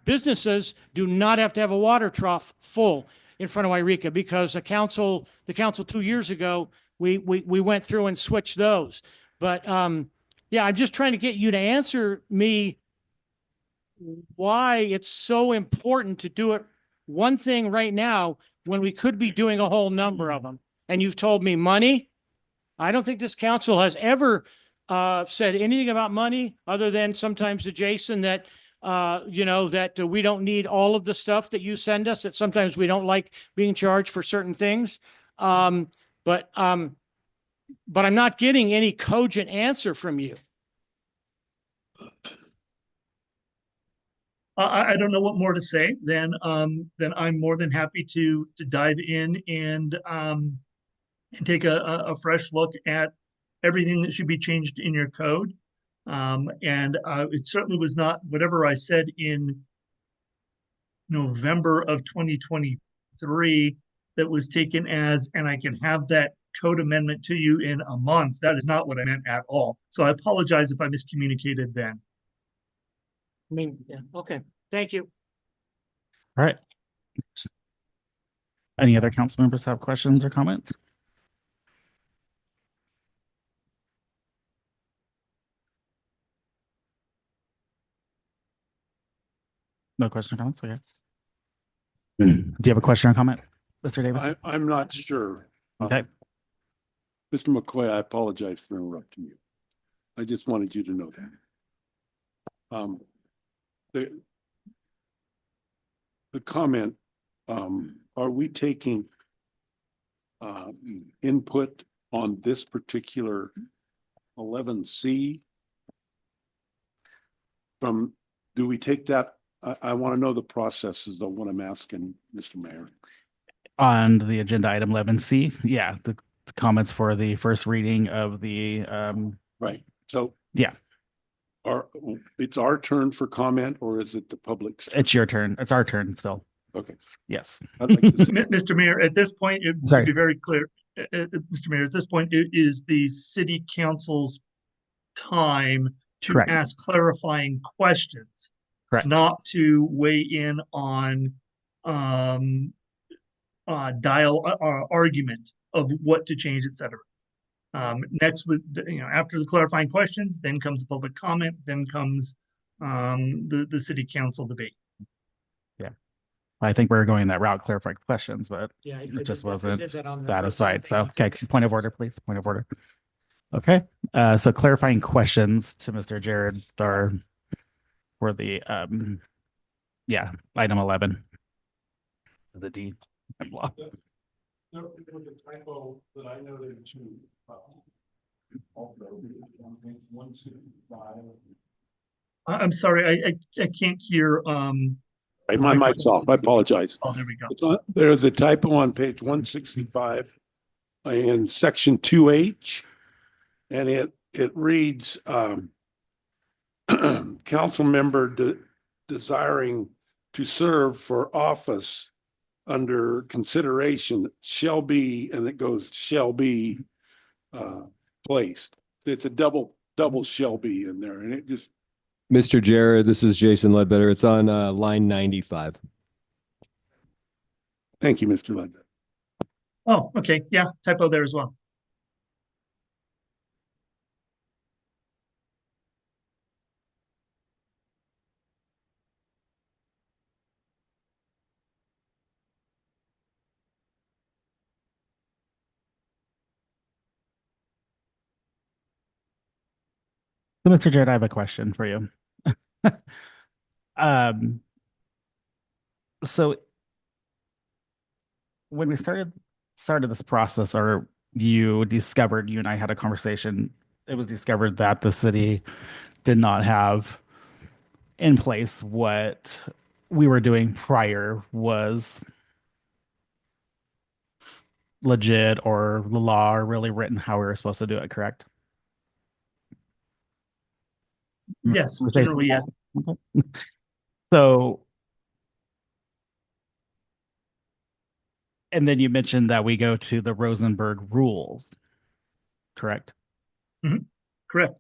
businesses do not have to have a water trough full in front of Yreka, because the council 2 years ago, we went through and switched those. But yeah, I'm just trying to get you to answer me why it's so important to do it one thing right now when we could be doing a whole number of them. And you've told me money. I don't think this council has ever said anything about money, other than sometimes to Jason that that we don't need all of the stuff that you send us, that sometimes we don't like being charged for certain things. But I'm not getting any cogent answer from you. I don't know what more to say. Then I'm more than happy to dive in and take a fresh look at everything that should be changed in your code. And it certainly was not whatever I said in November of 2023 that was taken as, and I can have that code amendment to you in a month. That is not what I meant at all. So I apologize if I miscommunicated then. I mean, yeah, okay. Thank you. All right. Any other council members have questions or comments? No question or comments? Okay. Do you have a question or comment, Mr. Davis? I'm not sure. Okay. Mr. McCoy, I apologize for interrupting you. I just wanted you to know that. The comment, are we taking input on this particular 11C from, do we take that? I want to know the processes of what I'm asking, Mr. Mayor. On the agenda item 11C, yeah, the comments for the first reading of the right. So yeah. It's our turn for comment, or is it the public's turn? It's your turn. It's our turn still. Okay. Yes. Mr. Mayor, at this point, it would be very clear. Mr. Mayor, at this point, it is the city council's time to ask clarifying questions, not to weigh in on argument of what to change, etc. Next, after the clarifying questions, then comes the public comment, then comes the city council debate. Yeah, I think we were going that route, clarifying questions, but Yeah, it just wasn't on the satisfied. So, okay, point of order, please. Point of order. Okay, so clarifying questions to Mr. Jared are for the yeah, item 11. The D. There was a typo that I noted too. I'm sorry, I can't hear. My mic's off. I apologize. Oh, there we go. There's a typo on page 165 in section 2H, and it reads council member desiring to serve for office under consideration shall be, and it goes shall be placed. It's a double shall be in there, and it just. Mr. Jared, this is Jason Ledbetter. It's on line 95. Thank you, Mr. Ledbetter. Oh, okay. Yeah, typo there as well. So, Mr. Jared, I have a question for you. So when we started this process, or you and I had a conversation, it was discovered that the city did not have in place what we were doing prior was legit, or the law or really written how we were supposed to do it, correct? Yes, generally, yes. Okay. So And then you mentioned that we go to the Rosenberg rules, correct? Correct.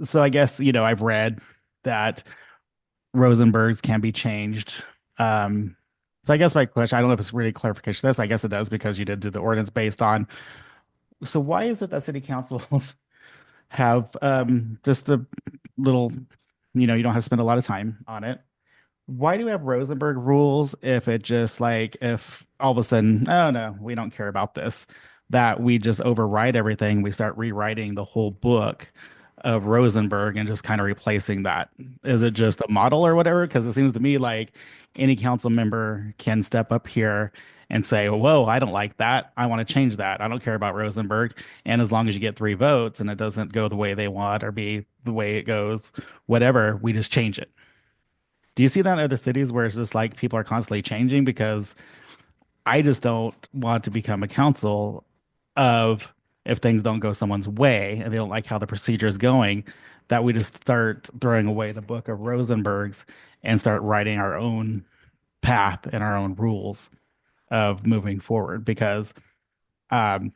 So I guess, I've read that Rosenberg's can be changed. So I guess my question, I don't know if it's really clarification. This, I guess it does because you did do the ordinance based on. So why is it that city councils have just a little, you don't have to spend a lot of time on it? Why do we have Rosenberg rules if it just like, if all of a sudden, oh no, we don't care about this, that we just override everything, we start rewriting the whole book of Rosenberg and just kind of replacing that? Is it just a model or whatever? Because it seems to me like any council member can step up here and say, whoa, I don't like that. I want to change that. I don't care about Rosenberg. And as long as you get 3 votes and it doesn't go the way they want or be the way it goes, whatever, we just change it. Do you see that in other cities where it's just like people are constantly changing? Because I just don't want to become a council of, if things don't go someone's way and they don't like how the procedure is going, that we just start throwing away the book of Rosenberg's and start writing our own path and our own rules of moving forward. Because um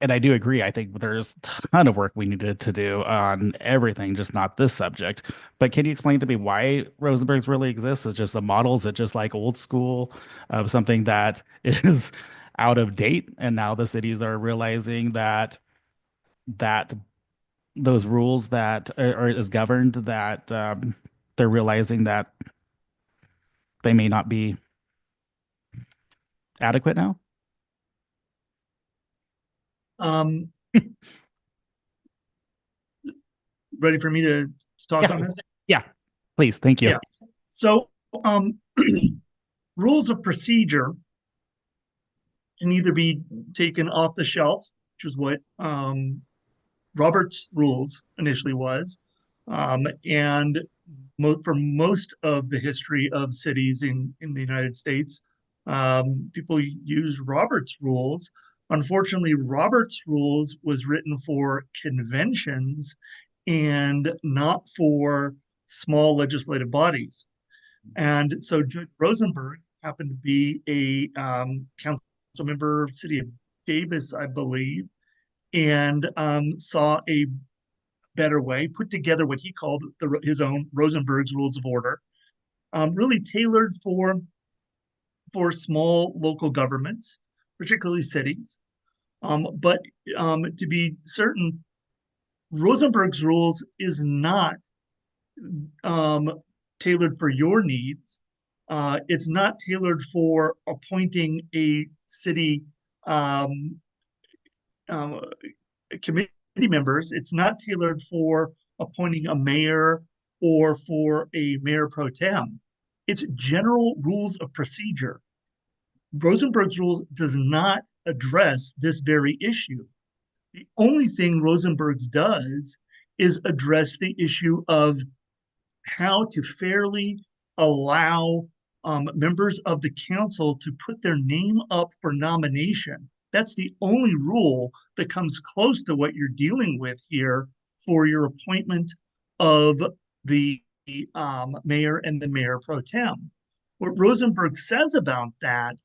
and I do agree. I think there's a ton of work we needed to do on everything, just not this subject. But can you explain to me why Rosenberg's really exists? Is just the model? Is it just like old school of something that is out of date? And now the cities are realizing that those rules that are is governed, that they're realizing that they may not be adequate now? Um, ready for me to talk on this? Yeah, please. Thank you. Yeah. So, rules of procedure can either be taken off the shelf, which is what Robert's rules initially was, and for most of the history of cities in the United States, people use Robert's rules. Unfortunately, Robert's rules was written for conventions and not for small legislative bodies. And so Judge Rosenberg happened to be a council member of the city of Davis, I believe, and saw a better way, put together what he called his own Rosenberg's Rules of Order, really tailored for small local governments, particularly cities. But to be certain, Rosenberg's rules is not tailored for your needs. It's not tailored for appointing a city committee members. It's not tailored for appointing a mayor or for a mayor pro tem. It's general rules of procedure. Rosenberg's rules does not address this very issue. The only thing Rosenberg's does is address the issue of how to fairly allow members of the council to put their name up for nomination. That's the only rule that comes close to what you're dealing with here for your appointment of the mayor and the mayor pro tem. What Rosenberg says about that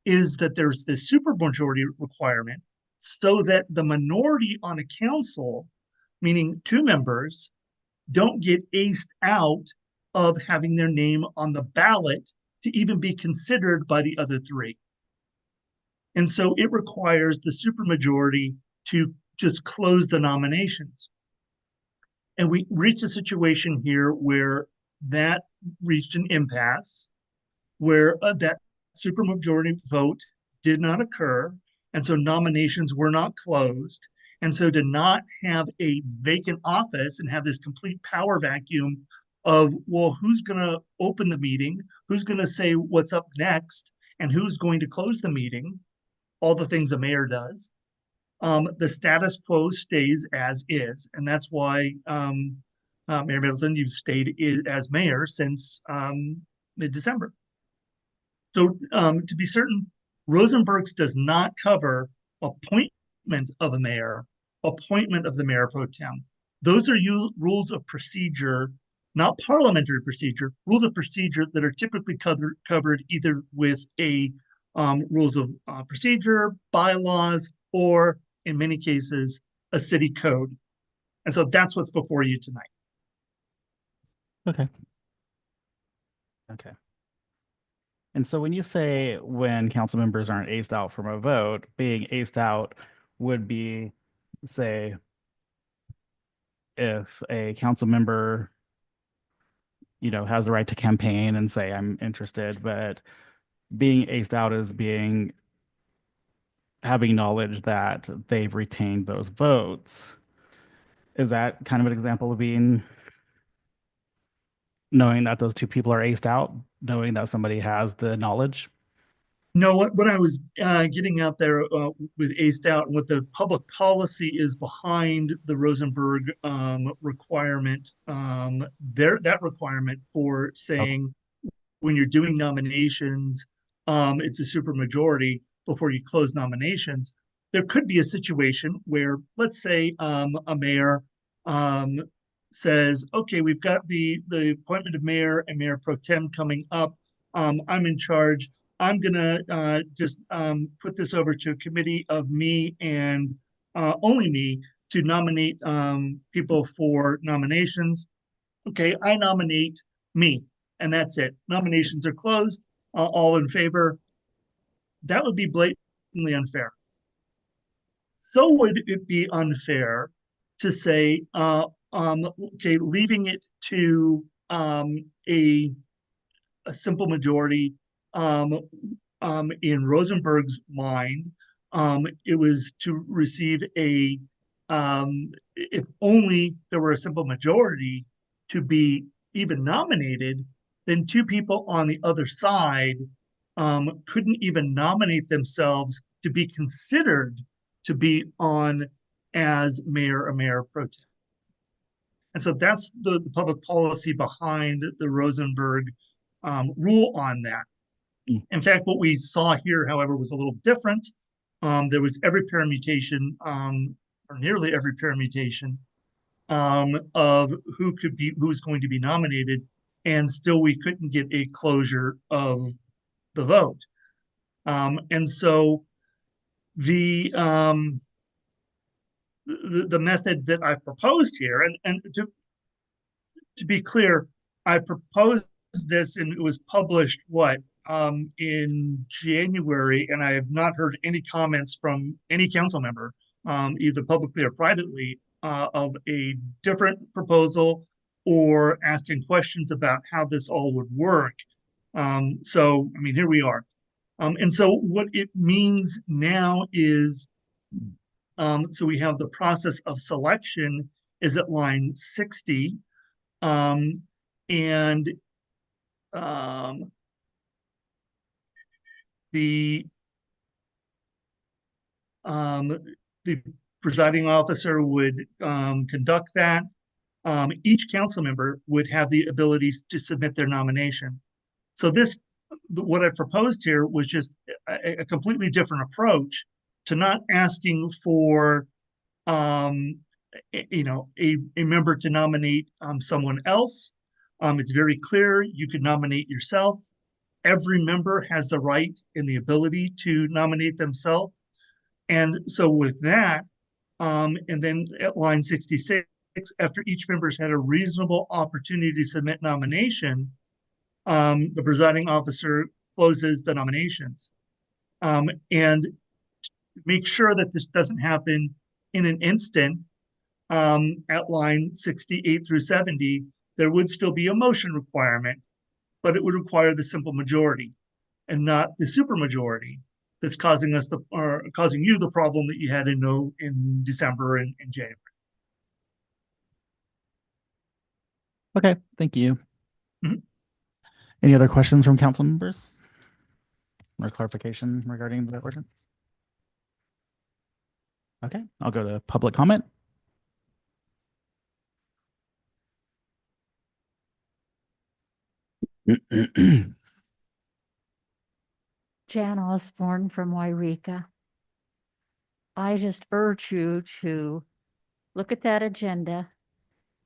is that there's this supermajority requirement so that the minority on a council, meaning 2 members, don't get aced out of having their name on the ballot to even be considered by the other 3. And so it requires the supermajority to just close the nominations. And we reached a situation here where that reached an impasse, where that supermajority vote did not occur. And so nominations were not closed. And so to not have a vacant office and have this complete power vacuum of, well, who's going to open the meeting? Who's going to say what's up next? And who's going to close the meeting? All the things the mayor does. The status quo stays as is. And that's why, Mayor Middleton, you've stayed as mayor since mid-December. So to be certain, Rosenberg's does not cover appointment of a mayor, appointment of the mayor pro tem. Those are rules of procedure not parliamentary procedure, rules of procedure that are typically covered either with a rules of procedure, bylaws, or in many cases, a city code. And so that's what's before you tonight. Okay. Okay. And so when you say when council members aren't aced out from a vote, being aced out would be, say, if a council member, has the right to campaign and say, I'm interested, but being aced out is having knowledge that they've retained those votes. Is that kind of an example of knowing that those two people are aced out, knowing that somebody has the knowledge? No, what I was getting out there with aced out and what the public policy is behind the Rosenberg requirement, that requirement for saying when you're doing nominations, it's a supermajority before you close nominations. There could be a situation where, let's say, a mayor says, "Okay, we've got the appointment of mayor and mayor pro tem coming up. I'm in charge. I'm gonna just put this over to a committee of me and only me to nominate people for nominations. Okay, I nominate me, and that's it. Nominations are closed. All in favor." That would be blatantly unfair. So would it be unfair to say, okay, leaving it to a simple majority. In Rosenberg's mind, it was to receive if only there were a simple majority to be even nominated, then two people on the other side couldn't even nominate themselves to be considered to be on as mayor or mayor pro tem. And so that's the public policy behind the Rosenberg rule on that. In fact, what we saw here, however, was a little different. There was every permutation, or nearly every permutation, of who's going to be nominated, and still we couldn't get a closure of the vote. And so the method that I proposed here, and to be clear, I proposed this and it was published in January, and I have not heard any comments from any council member, either publicly or privately, of a different proposal or asking questions about how this all would work. So, I mean, here we are. And so what it means now is, so we have the process of selection is at line 60. And the presiding officer would conduct that. Each council member would have the ability to submit their nomination. So what I proposed here was just a completely different approach to not asking for a member to nominate someone else. It's very clear you can nominate yourself. Every member has the right and the ability to nominate themselves. And so with that, and then at line 66, after each member's had a reasonable opportunity to submit nomination, the presiding officer closes the nominations. And make sure that this doesn't happen in an instant, at line 68 through 70, there would still be a motion requirement, but it would require the simple majority and not the supermajority that's causing you the problem that you had in December and January. Okay, thank you. Mhm. Any other questions from council members or clarification regarding the ordinance? Okay, I'll go to public comment. Jan Osborne from Yreka. I just urge you to look at that agenda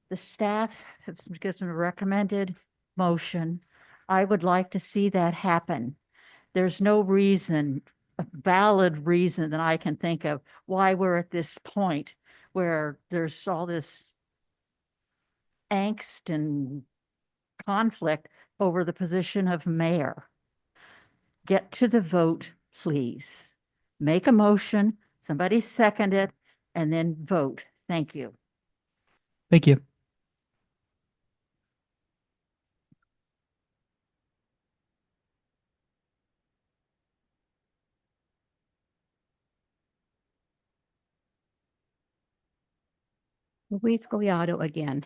The staff has given a recommended motion. I would like to see that happen. There's no reason, a valid reason that I can think of why we're at this point where there's all this angst and conflict over the position of mayor. Get to the vote, please. Make a motion, somebody second it, and then vote. Thank you. Thank you. Luis Galeotto again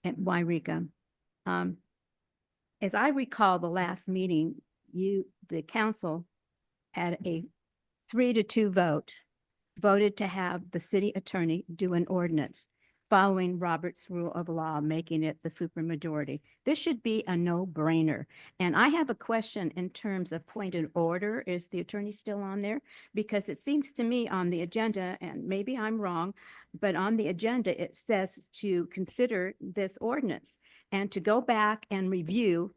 at Yreka. As I recall, the last meeting, the council at a 3-2 vote, voted to have the city attorney do an ordinance following Robert's rule of law, making it the supermajority. This should be a no-brainer. And I have a question in terms of point of order. Is the attorney still on there? Because it seems to me on the agenda, and maybe I'm wrong, but on the agenda, it says to consider this ordinance and to go back and review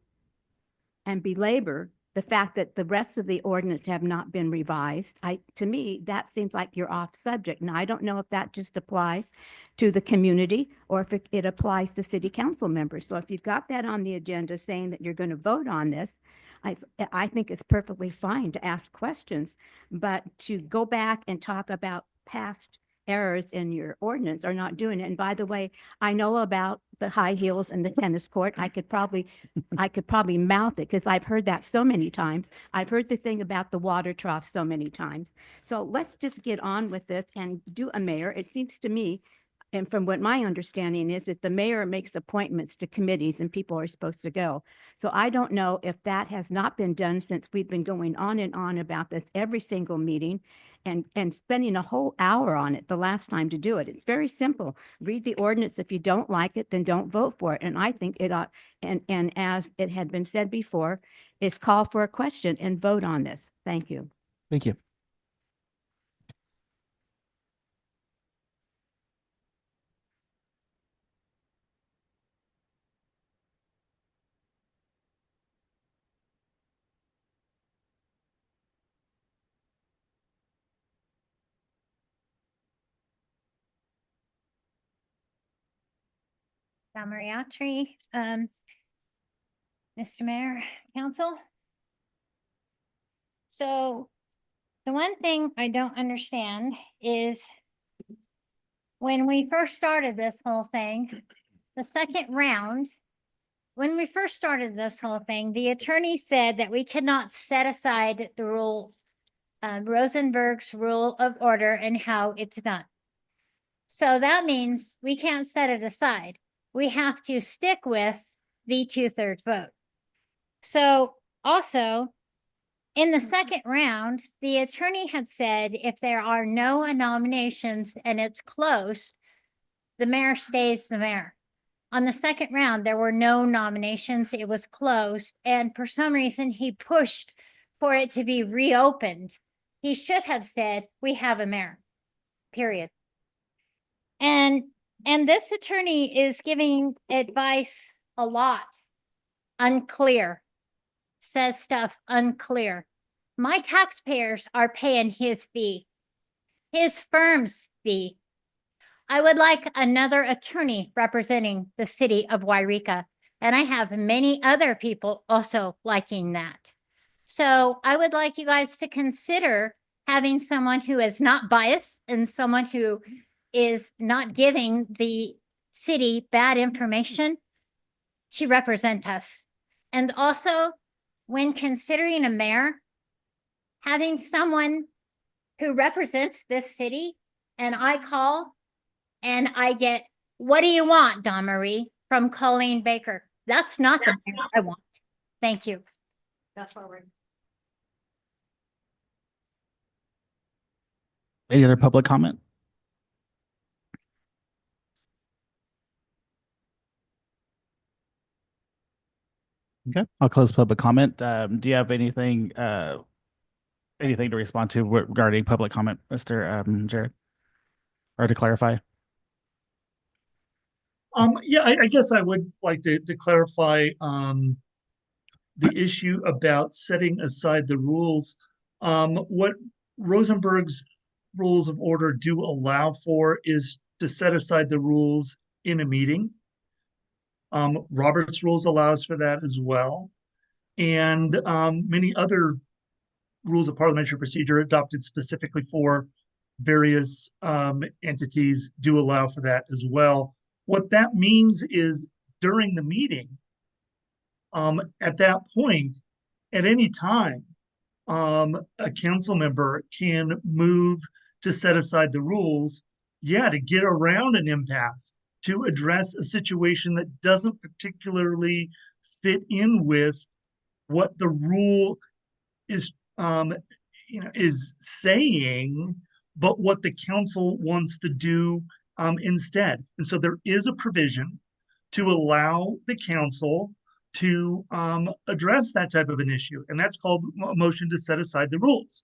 and belabor the fact that the rest of the ordinance have not been revised. To me, that seems like you're off subject. Now, I don't know if that just applies to the community or if it applies to city council members. So if you've got that on the agenda saying that you're going to vote on this, I think it's perfectly fine to ask questions, but to go back and talk about past errors in your ordinance are not doing it. And by the way, I know about the high heels and the tennis court. I could probably mouth it because I've heard that so many times. I've heard the thing about the water trough so many times. So let's just get on with this and do a mayor. It seems to me, and from what my understanding is, that the mayor makes appointments to committees and people are supposed to go. So I don't know if that has not been done since we've been going on and on about this every single meeting and spending a whole hour on it the last time to do it. It's very simple. Read the ordinance. If you don't like it, then don't vote for it. And I think it ought, and as it had been said before, is call for a question and vote on this. Thank you. Thank you. Mariatri, Mr. Mayor, Council. So the one thing I don't understand is when we first started this whole thing, the second round, when we first started this whole thing, the attorney said that we could not set aside the rule, Rosenberg's rule of order and how it's done. So that means we can't set it aside. We have to stick with the 2/3 vote. So also, in the second round, the attorney had said if there are no nominations and it's close, the mayor stays the mayor. On the second round, there were no nominations. It was closed. And for some reason, he pushed for it to be reopened. He should have said, we have a mayor, period. And this attorney is giving advice a lot, unclear, says stuff unclear. My taxpayers are paying his fee, his firm's fee. I would like another attorney representing the city of Yreka, and I have many other people also liking that. So I would like you guys to consider having someone who is not biased and someone who is not giving the city bad information to represent us. And also, when considering a mayor, having someone who represents this city, and I call and I get, what do you want, Dawn Marie, from Colleen Baker? That's not the mayor I want. Thank you. Go forward. Any other public comment? Okay, I'll close public comment. Do you have anything to respond to regarding public comment, Mr. Jared? Or to clarify? Yeah, I guess I would like to clarify, the issue about setting aside the rules. What Rosenberg's rules of order do allow for is to set aside the rules in a meeting. Robert's rules allows for that as well. And many other rules of parliamentary procedure adopted specifically for various entities do allow for that as well. What that means is during the meeting, at that point, at any time, a council member can move to set aside the rules, to get around an impasse, to address a situation that doesn't particularly fit in with what the rule is, is saying, but what the council wants to do instead. And so there is a provision to allow the council to address that type of an issue, and that's called a motion to set aside the rules.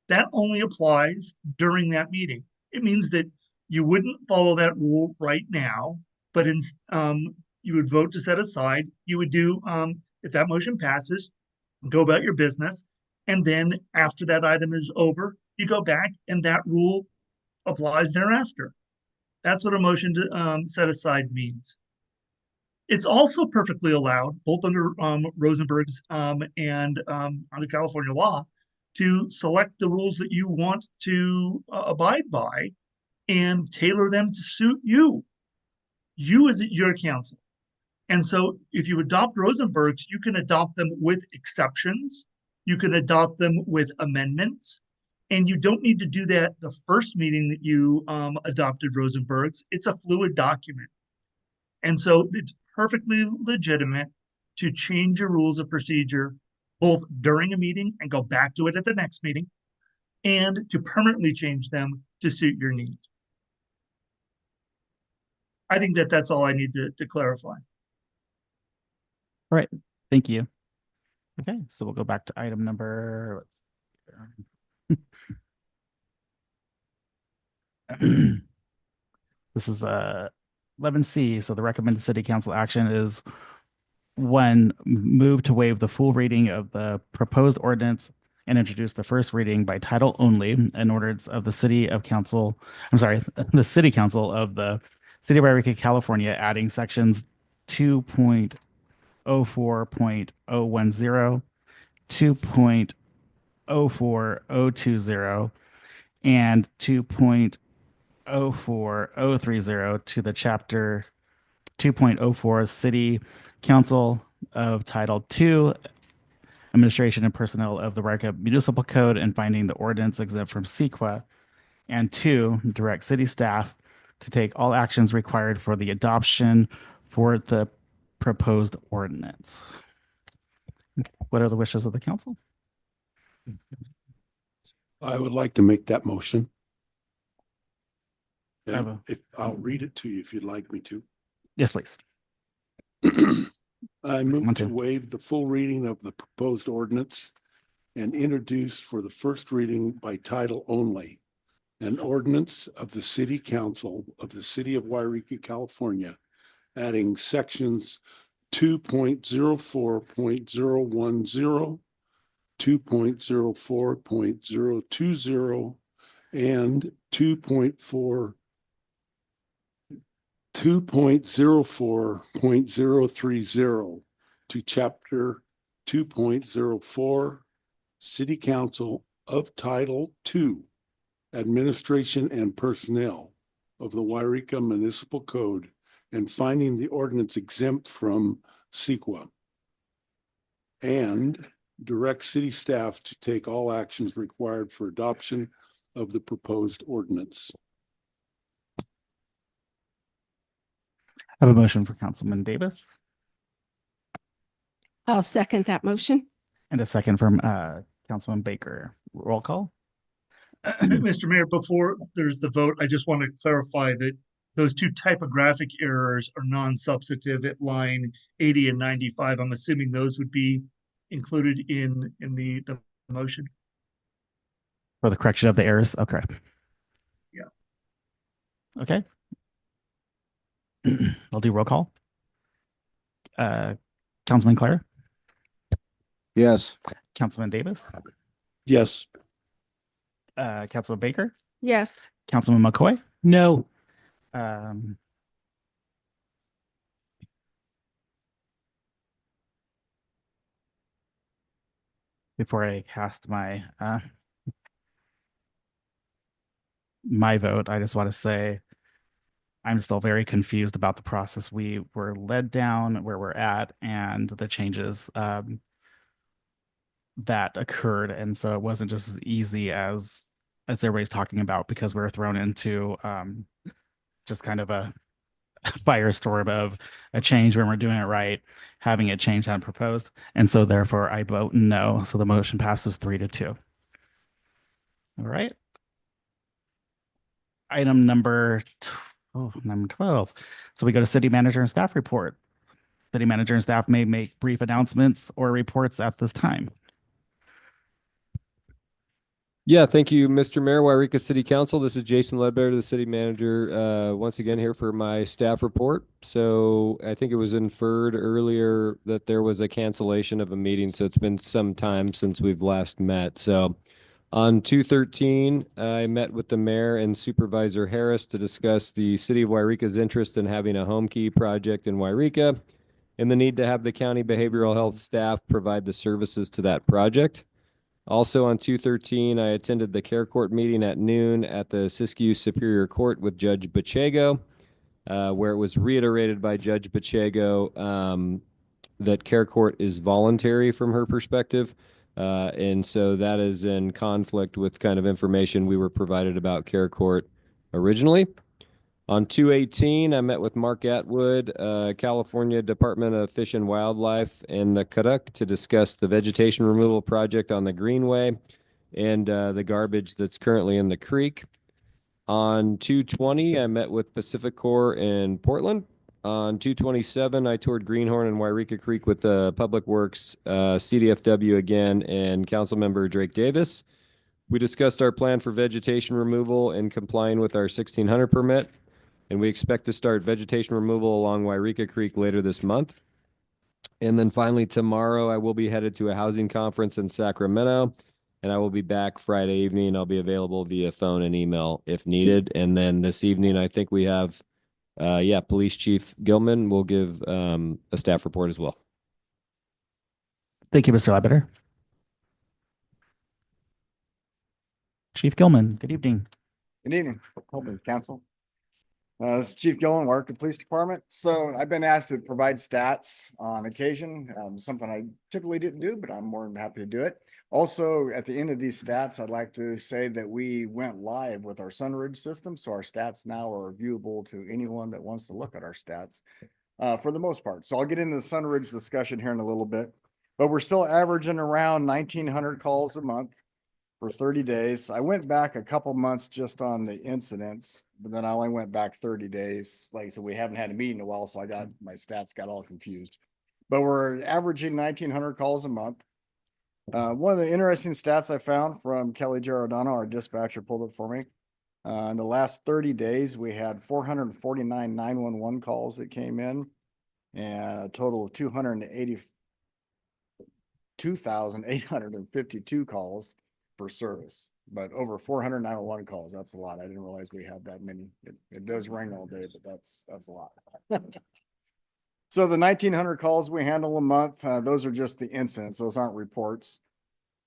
That only applies during that meeting. It means that you wouldn't follow that rule right now, but you would vote to set aside. You would do, if that motion passes, go about your business, and then after that item is over, you go back and that rule applies thereafter. That's what a motion to set aside means. It's also perfectly allowed, both under Rosenberg's and under California law, to select the rules that you want to abide by and tailor them to suit you as your council. And so if you adopt Rosenberg's, you can adopt them with exceptions. You can adopt them with amendments. And you don't need to do that the first meeting that you adopted Rosenberg's. It's a fluid document. And so it's perfectly legitimate to change your rules of procedure both during a meeting and go back to it at the next meeting, and to permanently change them to suit your needs. I think that that's all I need to clarify. All right, thank you. Okay, so we'll go back to item number, this is 11C. So the recommended city council action is 1, move to waive the full reading of the proposed ordinance and introduce the first reading by title only, an ordinance of the city council of the city of the city of Yreka, California, adding sections 2.04.010, 2.04020, and 2.04030 to the chapter 2.04 City Council of Title II, Administration and Personnel of the Yreka Municipal Code, and finding the ordinance exempt from CEQA, and 2, direct city staff to take all actions required for the adoption for the proposed ordinance. Okay. What are the wishes of the council? I would like to make that motion. I have And if I'll read it to you if you'd like me to. Yes, please. I move to waive the full reading of the proposed ordinance and introduce for the first reading by title only an ordinance of the city council of the city of Yreka, California, adding sections 2.04.010, 2.04.020, and 2.04.030 to chapter 2.04 City Council of Title II, Administration and Personnel of the Yreka Municipal Code, and finding the ordinance exempt from CEQA, and direct city staff to take all actions required for adoption of the proposed ordinance. I have a motion for Councilman Davis I'll second that motion. and a second from Councilman Baker. Roll call. Mr. Mayor, before there's the vote, I just want to clarify that those two typographic errors are non-substantive at line 80 and 95. I'm assuming those would be included in the motion. For the correction of the errors. Okay. Yeah. Okay. I'll do roll call. Councilman Clare, Yes. Councilman Davis, Yes. Councilman Baker, Yes. Councilman McCoy. No. Um, Before I cast my vote, I just want to say I'm still very confused about the process we were led down, where we're at, and the changes that occurred. And so it wasn't just as easy as everybody's talking about, because we were thrown into just kind of a firestorm of a change when we're doing it right, having it changed and proposed. And so therefore I vote no. So the motion passes 3-2. All right. Item number 12. So we go to city manager and staff report. City manager and staff may make brief announcements or reports at this time. Yeah, thank you, Mr. Mayor, Yreka City Council. This is Jason Ledbetter, the city manager, once again here for my staff report. So I think it was inferred earlier that there was a cancellation of a meeting, so it's been some time since we've last met. So on 2/13, I met with the mayor and Supervisor Harris to discuss the city of Yreka's interest in having a home key project in Yreka and the need to have the county behavioral health staff provide the services to that project. Also on 2/13, I attended the care court meeting at noon at the Siskiyou Superior Court with Judge Bachego, where it was reiterated by Judge Bachego that care court is voluntary from her perspective. And so that is in conflict with kind of information we were provided about care court originally. On 2/18, I met with Mark Atwood, California Department of Fish and Wildlife, and the Caduck to discuss the vegetation removal project on the Greenway and the garbage that's currently in the creek. On 2/20, I met with Pacific Corps in Portland. On 2/27, I toured Greenhorn and Yreka Creek with the Public Works, CDFW again, and Councilmember Drake Davis. We discussed our plan for vegetation removal and complying with our 1600 permit, and we expect to start vegetation removal along Yreka Creek later this month. And then finally, tomorrow, I will be headed to a housing conference in Sacramento, and I will be back Friday evening. I'll be available via phone and email if needed. And then this evening, I think we have, Police Chief Gilman will give a staff report as well. Thank you, Mr. Ledbetter. Chief Gilman, good evening. Good evening, Public Council. This is Chief Gillen, Yreka Police Department. So I've been asked to provide stats on occasion, something I typically didn't do, but I'm more than happy to do it. Also, at the end of these stats, I'd like to say that we went live with our Sunridge system. So our stats now are viewable to anyone that wants to look at our stats for the most part. So I'll get into the Sunridge discussion here in a little bit, but we're still averaging around 1,900 calls a month for 30 days. I went back a couple months just on the incidents, but then I only went back 30 days. Like I said, we haven't had a meeting in a while, so my stats got all confused. But we're averaging 1,900 calls a month. One of the interesting stats I found from Kelly Giordano, our dispatcher, pulled it for me. In the last 30 days, we had 449 911 calls that came in, and a total of 282,852 calls for service, but over 400 911 calls. That's a lot. I didn't realize we had that many. It does ring all day, but that's a lot. So the 1,900 calls we handle a month, those are just the incidents. Those aren't reports.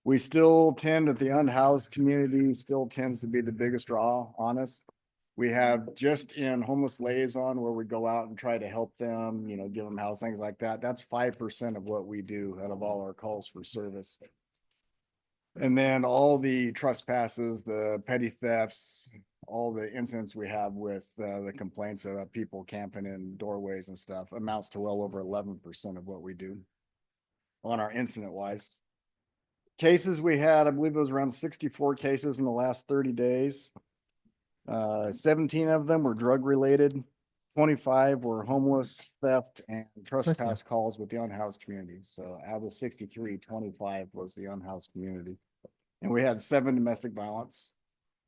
We still tend that the unhoused community still tends to be the biggest draw on us. We have just in homeless liaison where we go out and try to help them, give them house, things like that. That's 5% of what we do out of all our calls for service. And then all the trespasses, the petty thefts, all the incidents we have with the complaints of people camping in doorways and stuff amounts to well over 11% of what we do on our incident wise. Cases we had, I believe it was around 64 cases in the last 30 days. 17 of them were drug related. 25 were homeless, theft, and trespass calls with the unhoused community. So out of the 63, 25 was the unhoused community. And we had 7 domestic violence,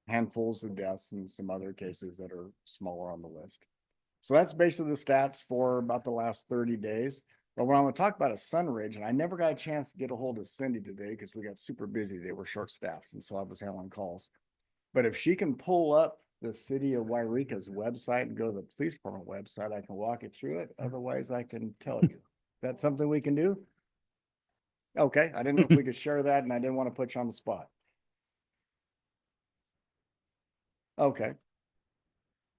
handfuls of deaths, and some other cases that are smaller on the list. So that's basically the stats for about the last 30 days. But when I'm gonna talk about a Sunridge, and I never got a chance to get a hold of Cindy today because we got super busy. They were short staffed, and so I was handling calls. But if she can pull up the city of Yreka's website and go to the police department website, I can walk you through it. Otherwise, I can tell you. That's something we can do? Okay, I didn't know if we could share that, and I didn't want to put you on the spot. Okay.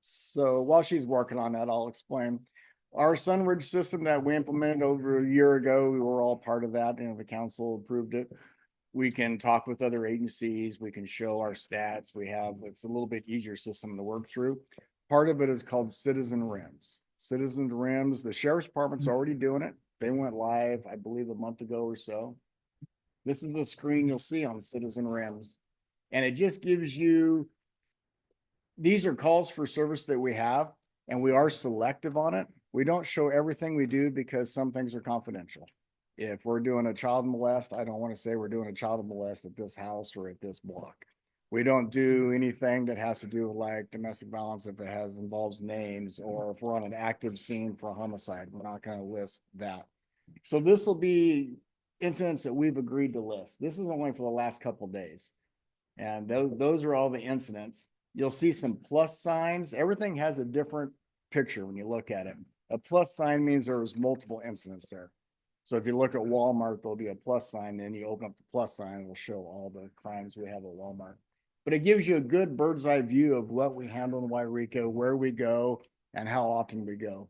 So while she's working on that, I'll explain. Our Sunridge system that we implemented over a year ago, we were all part of that, and the council approved it. We can talk with other agencies, we can show our stats, it's a little bit easier system to work through. Part of it is called Citizen RIMS. Citizen RIMS, the sheriff's department's already doing it. They went live, I believe, a month ago or so. This is the screen you'll see on Citizen RIMS. And it just gives you, these are calls for service that we have, and we are selective on it. We don't show everything we do because some things are confidential. If we're doing a child molest, I don't want to say we're doing a child molest at this house or at this block. We don't do anything that has to do with like domestic violence if it involves names, or if we're on an active scene for a homicide, we're not going to list that. So this will be incidents that we've agreed to list. This is only for the last couple of days. And those are all the incidents. You'll see some plus signs. Everything has a different picture when you look at it. A plus sign means there was multiple incidents there. So if you look at Walmart, there'll be a plus sign, and you open up the plus sign, it'll show all the crimes we have at Walmart. But it gives you a good bird's eye view of what we handle in Yreka, where we go, and how often we go.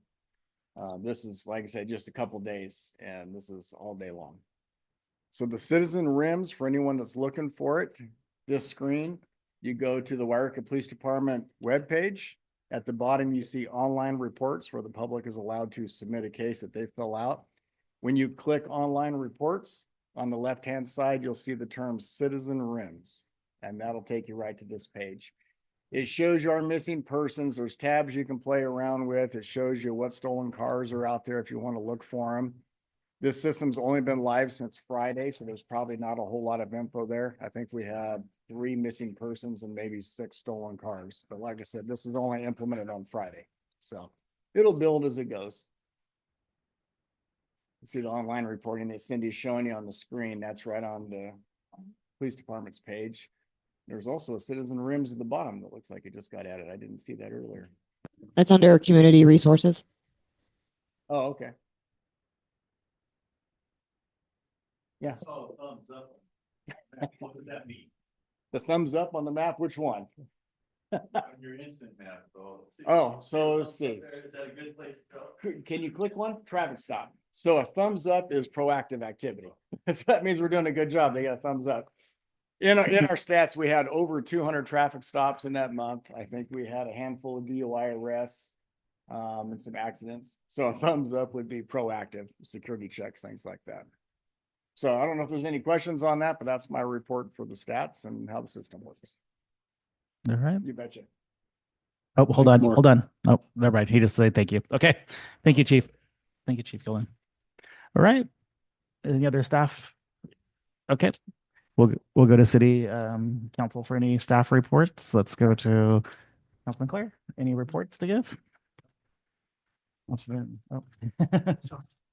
This is, like I said, just a couple days, and this is all day long. So the Citizen RIMS, for anyone that's looking for it, this screen, you go to the Yreka Police Department webpage. At the bottom, you see online reports where the public is allowed to submit a case that they fill out. When you click online reports, on the left-hand side, you'll see the term Citizen RIMS, and that'll take you right to this page. It shows you our missing persons. There's tabs you can play around with. It shows you what stolen cars are out there if you want to look for them. This system's only been live since Friday, so there's probably not a whole lot of info there. I think we had 3 missing persons and maybe 6 stolen cars. But like I said, this is only implemented on Friday, so it'll build as it goes. See the online reporting that Cindy's showing you on the screen. That's right on the police department's page. There's also a Citizen RIMS at the bottom that looks like it just got added. I didn't see that earlier. That's under community resources. Oh, okay. Yeah. Oh, thumbs up. What does that mean? The thumbs up on the map, which one? On your instant map, bro. Oh, so let's see. Is that a good place to go? Can you click one? Traffic stop. So a thumbs up is proactive activity. So that means we're doing a good job. They got a thumbs up. In our stats, we had over 200 traffic stops in that month. I think we had a handful of DUI arrests and some accidents. So a thumbs up would be proactive security checks, things like that. So I don't know if there's any questions on that, but that's my report for the stats and how the system works. All right. You betcha. Oh, hold on. Hold on. Oh, never mind. He just said thank you. Okay. Thank you, Chief. Thank you, Chief Gillen. All right. Any other staff? Okay. We'll go to City Council for any staff reports. Let's go to Councilman Clare. Any reports to give? Councilman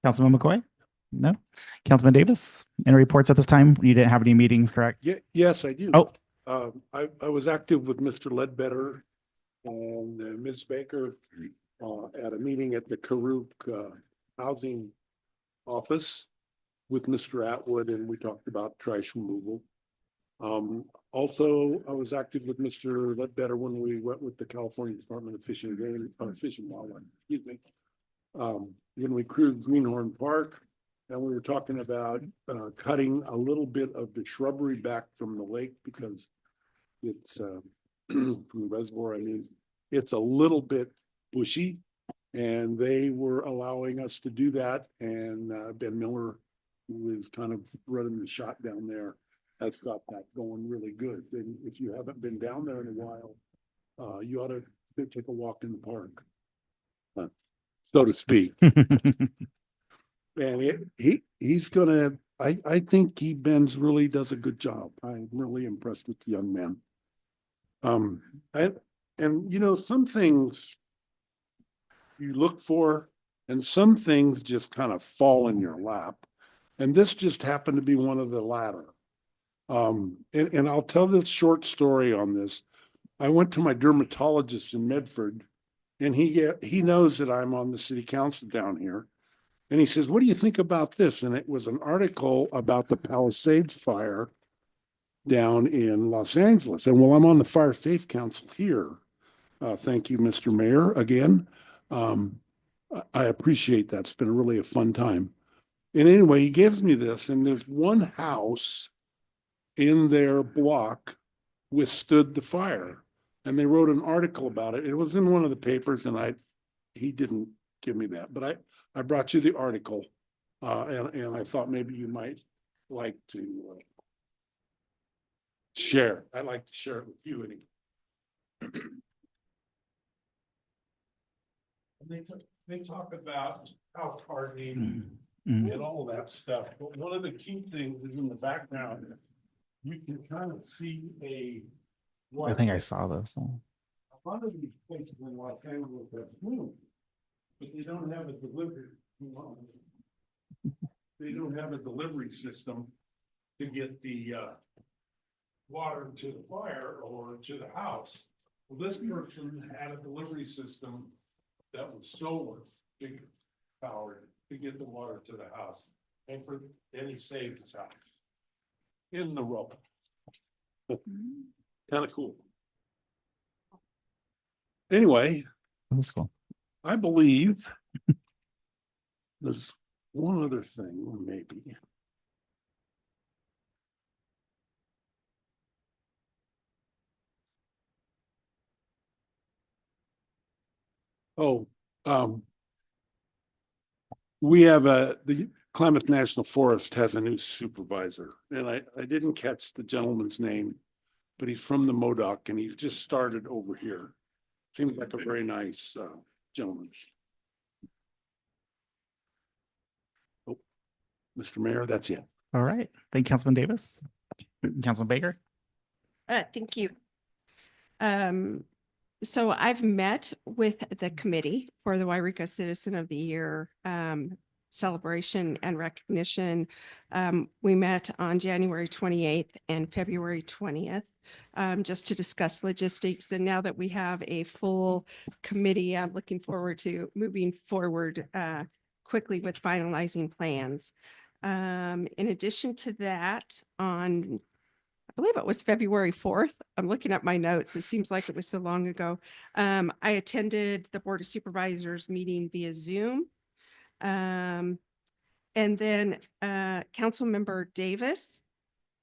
McCoy? No. Councilman Davis? Any reports at this time? You didn't have any meetings, correct? Yes, I do. Oh. I was active with Mr. Ledbetter and Ms. Baker at a meeting at the Karuk Housing Office with Mr. Atwood, and we talked about trash removal. Also, I was active with Mr. Ledbetter when we went with the California Department of Fish and Game, Fish and Wildlife, excuse me. When we cruised Greenhorn Park, and we were talking about cutting a little bit of the shrubbery back from the lake because it's from the reservoir. I mean, it's a little bit bushy, and they were allowing us to do that. And Ben Miller, who is kind of running the shot down there, has got that going really good. And if you haven't been down there in a while, you ought to take a walk in the park, so to speak. And he's gonna, I think Ben's really does a good job. I'm really impressed with the young man. And you know, some things you look for, and some things just kind of fall in your lap. And this just happened to be one of the latter. And I'll tell this short story on this. I went to my dermatologist in Medford, and he knows that I'm on the city council down here. And he says, "What do you think about this?" And it was an article about the Palisades fire down in Los Angeles. And while I'm on the Fire Safe Council here, thank you, Mr. Mayor, again. I appreciate that. It's been really a fun time. And anyway, he gives me this, and there's one house in their block withstood the fire. And they wrote an article about it. It was in one of the papers, and he didn't give me that, but I brought you the article. And I thought maybe you might like to share. I'd like to share it with you anyway. They talk about house hardening and all that stuff, but one of the key things is in the background. You can kind of see I think I saw this. a lot of these places in Los Angeles have flu, but they don't have a delivery. They don't have a delivery system to get the water to the fire or to the house. Well, this person had a delivery system that was solar powered to get the water to the house, and he saved his house in the rubble. Kind of cool. Anyway, that's cool. I believe there's one other thing, maybe. Oh, we have the Klamath National Forest has a new supervisor, and I didn't catch the gentleman's name, but he's from the Modoc, and he's just started over here. Seems like a very nice gentleman. Oh, Mr. Mayor, that's it. All right. Thank you, Councilman Davis. Councilman Baker. Thank you. So I've met with the committee for the Yreka Citizen of the Year celebration and recognition. We met on January 28th and February 20th just to discuss logistics. And now that we have a full committee, I'm looking forward to moving forward quickly with finalizing plans. In addition to that, I believe it was February 4th. I'm looking at my notes. It seems like it was so long ago. I attended the Board of Supervisors meeting via Zoom. And then Councilmember Davis,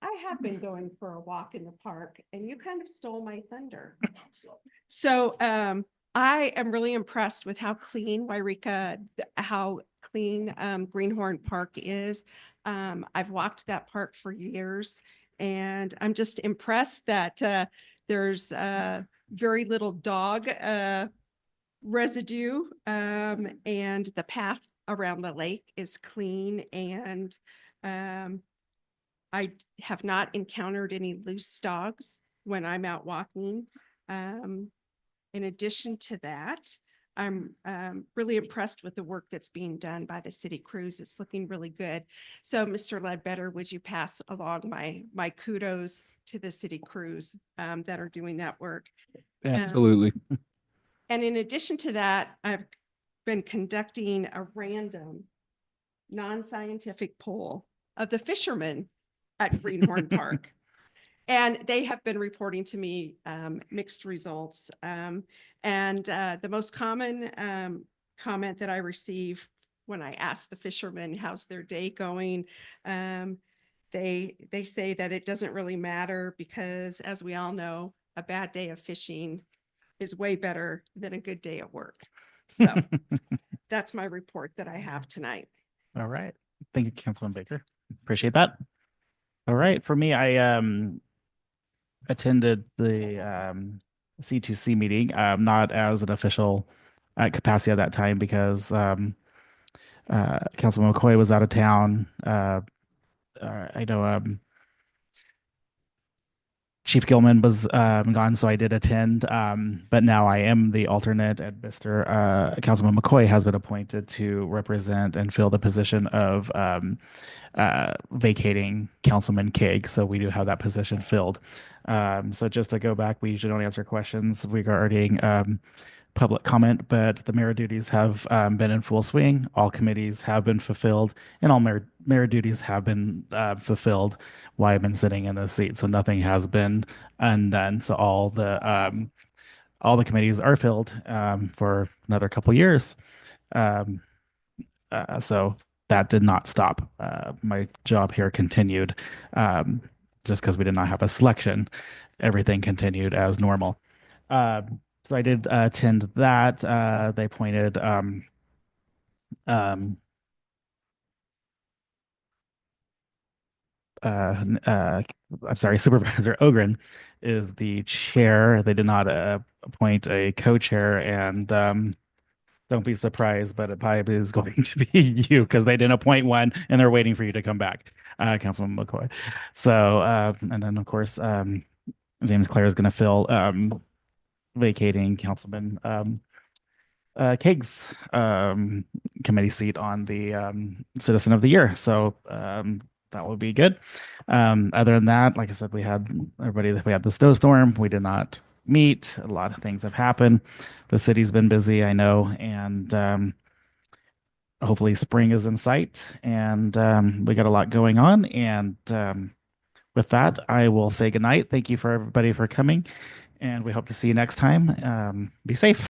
I have been going for a walk in the park, and you kind of stole my thunder. So I am really impressed with how clean how clean Greenhorn Park is. I've walked that park for years, and I'm just impressed that there's very little dog residue, and the path around the lake is clean, and I have not encountered any loose dogs when I'm out walking. In addition to that, I'm really impressed with the work that's being done by the city crews. It's looking really good. So Mr. Ledbetter, would you pass along my kudos to the city crews that are doing that work? Absolutely. And in addition to that, I've been conducting a random non-scientific poll of the fishermen at Greenhorn Park. And they have been reporting to me mixed results. And the most common comment that I receive when I ask the fishermen, how's their day going? They say that it doesn't really matter because, as we all know, a bad day of fishing is way better than a good day at work. So that's my report that I have tonight. All right. Thank you, Councilman Baker. Appreciate that. All right. For me, I attended the C2C meeting, not as an official capacity at that time because Councilman McCoy was out of town. I know Chief Gilman was gone, so I did attend. But now I am the alternate, and Mr. Councilman McCoy has been appointed to represent and fill the position of vacating Councilman Kaig. So we do have that position filled. So just to go back, we usually don't answer questions regarding public comment, but the mayor duties have been in full swing. All committees have been fulfilled, and all mayor duties have been fulfilled while I've been sitting in this seat. So nothing has been undone. So all the committees are filled for another couple years. So that did not stop. My job here continued just because we did not have a selection. Everything continued as normal. So I did attend that. They appointed I'm sorry, Supervisor Ogren is the chair. They did not appoint a co-chair, and don't be surprised, but it probably is going to be you because they didn't appoint one and they're waiting for you to come back, Councilman McCoy. So, and then of course, James Clare is going to fill vacating Councilman Kaig's committee seat on the Citizen of the Year. So that would be good. Other than that, like I said, we had the snowstorm. We did not meet. A lot of things have happened. The city's been busy, I know, and hopefully spring is in sight. And we got a lot going on. And with that, I will say goodnight. Thank you for everybody for coming, and we hope to see you next time. Be safe.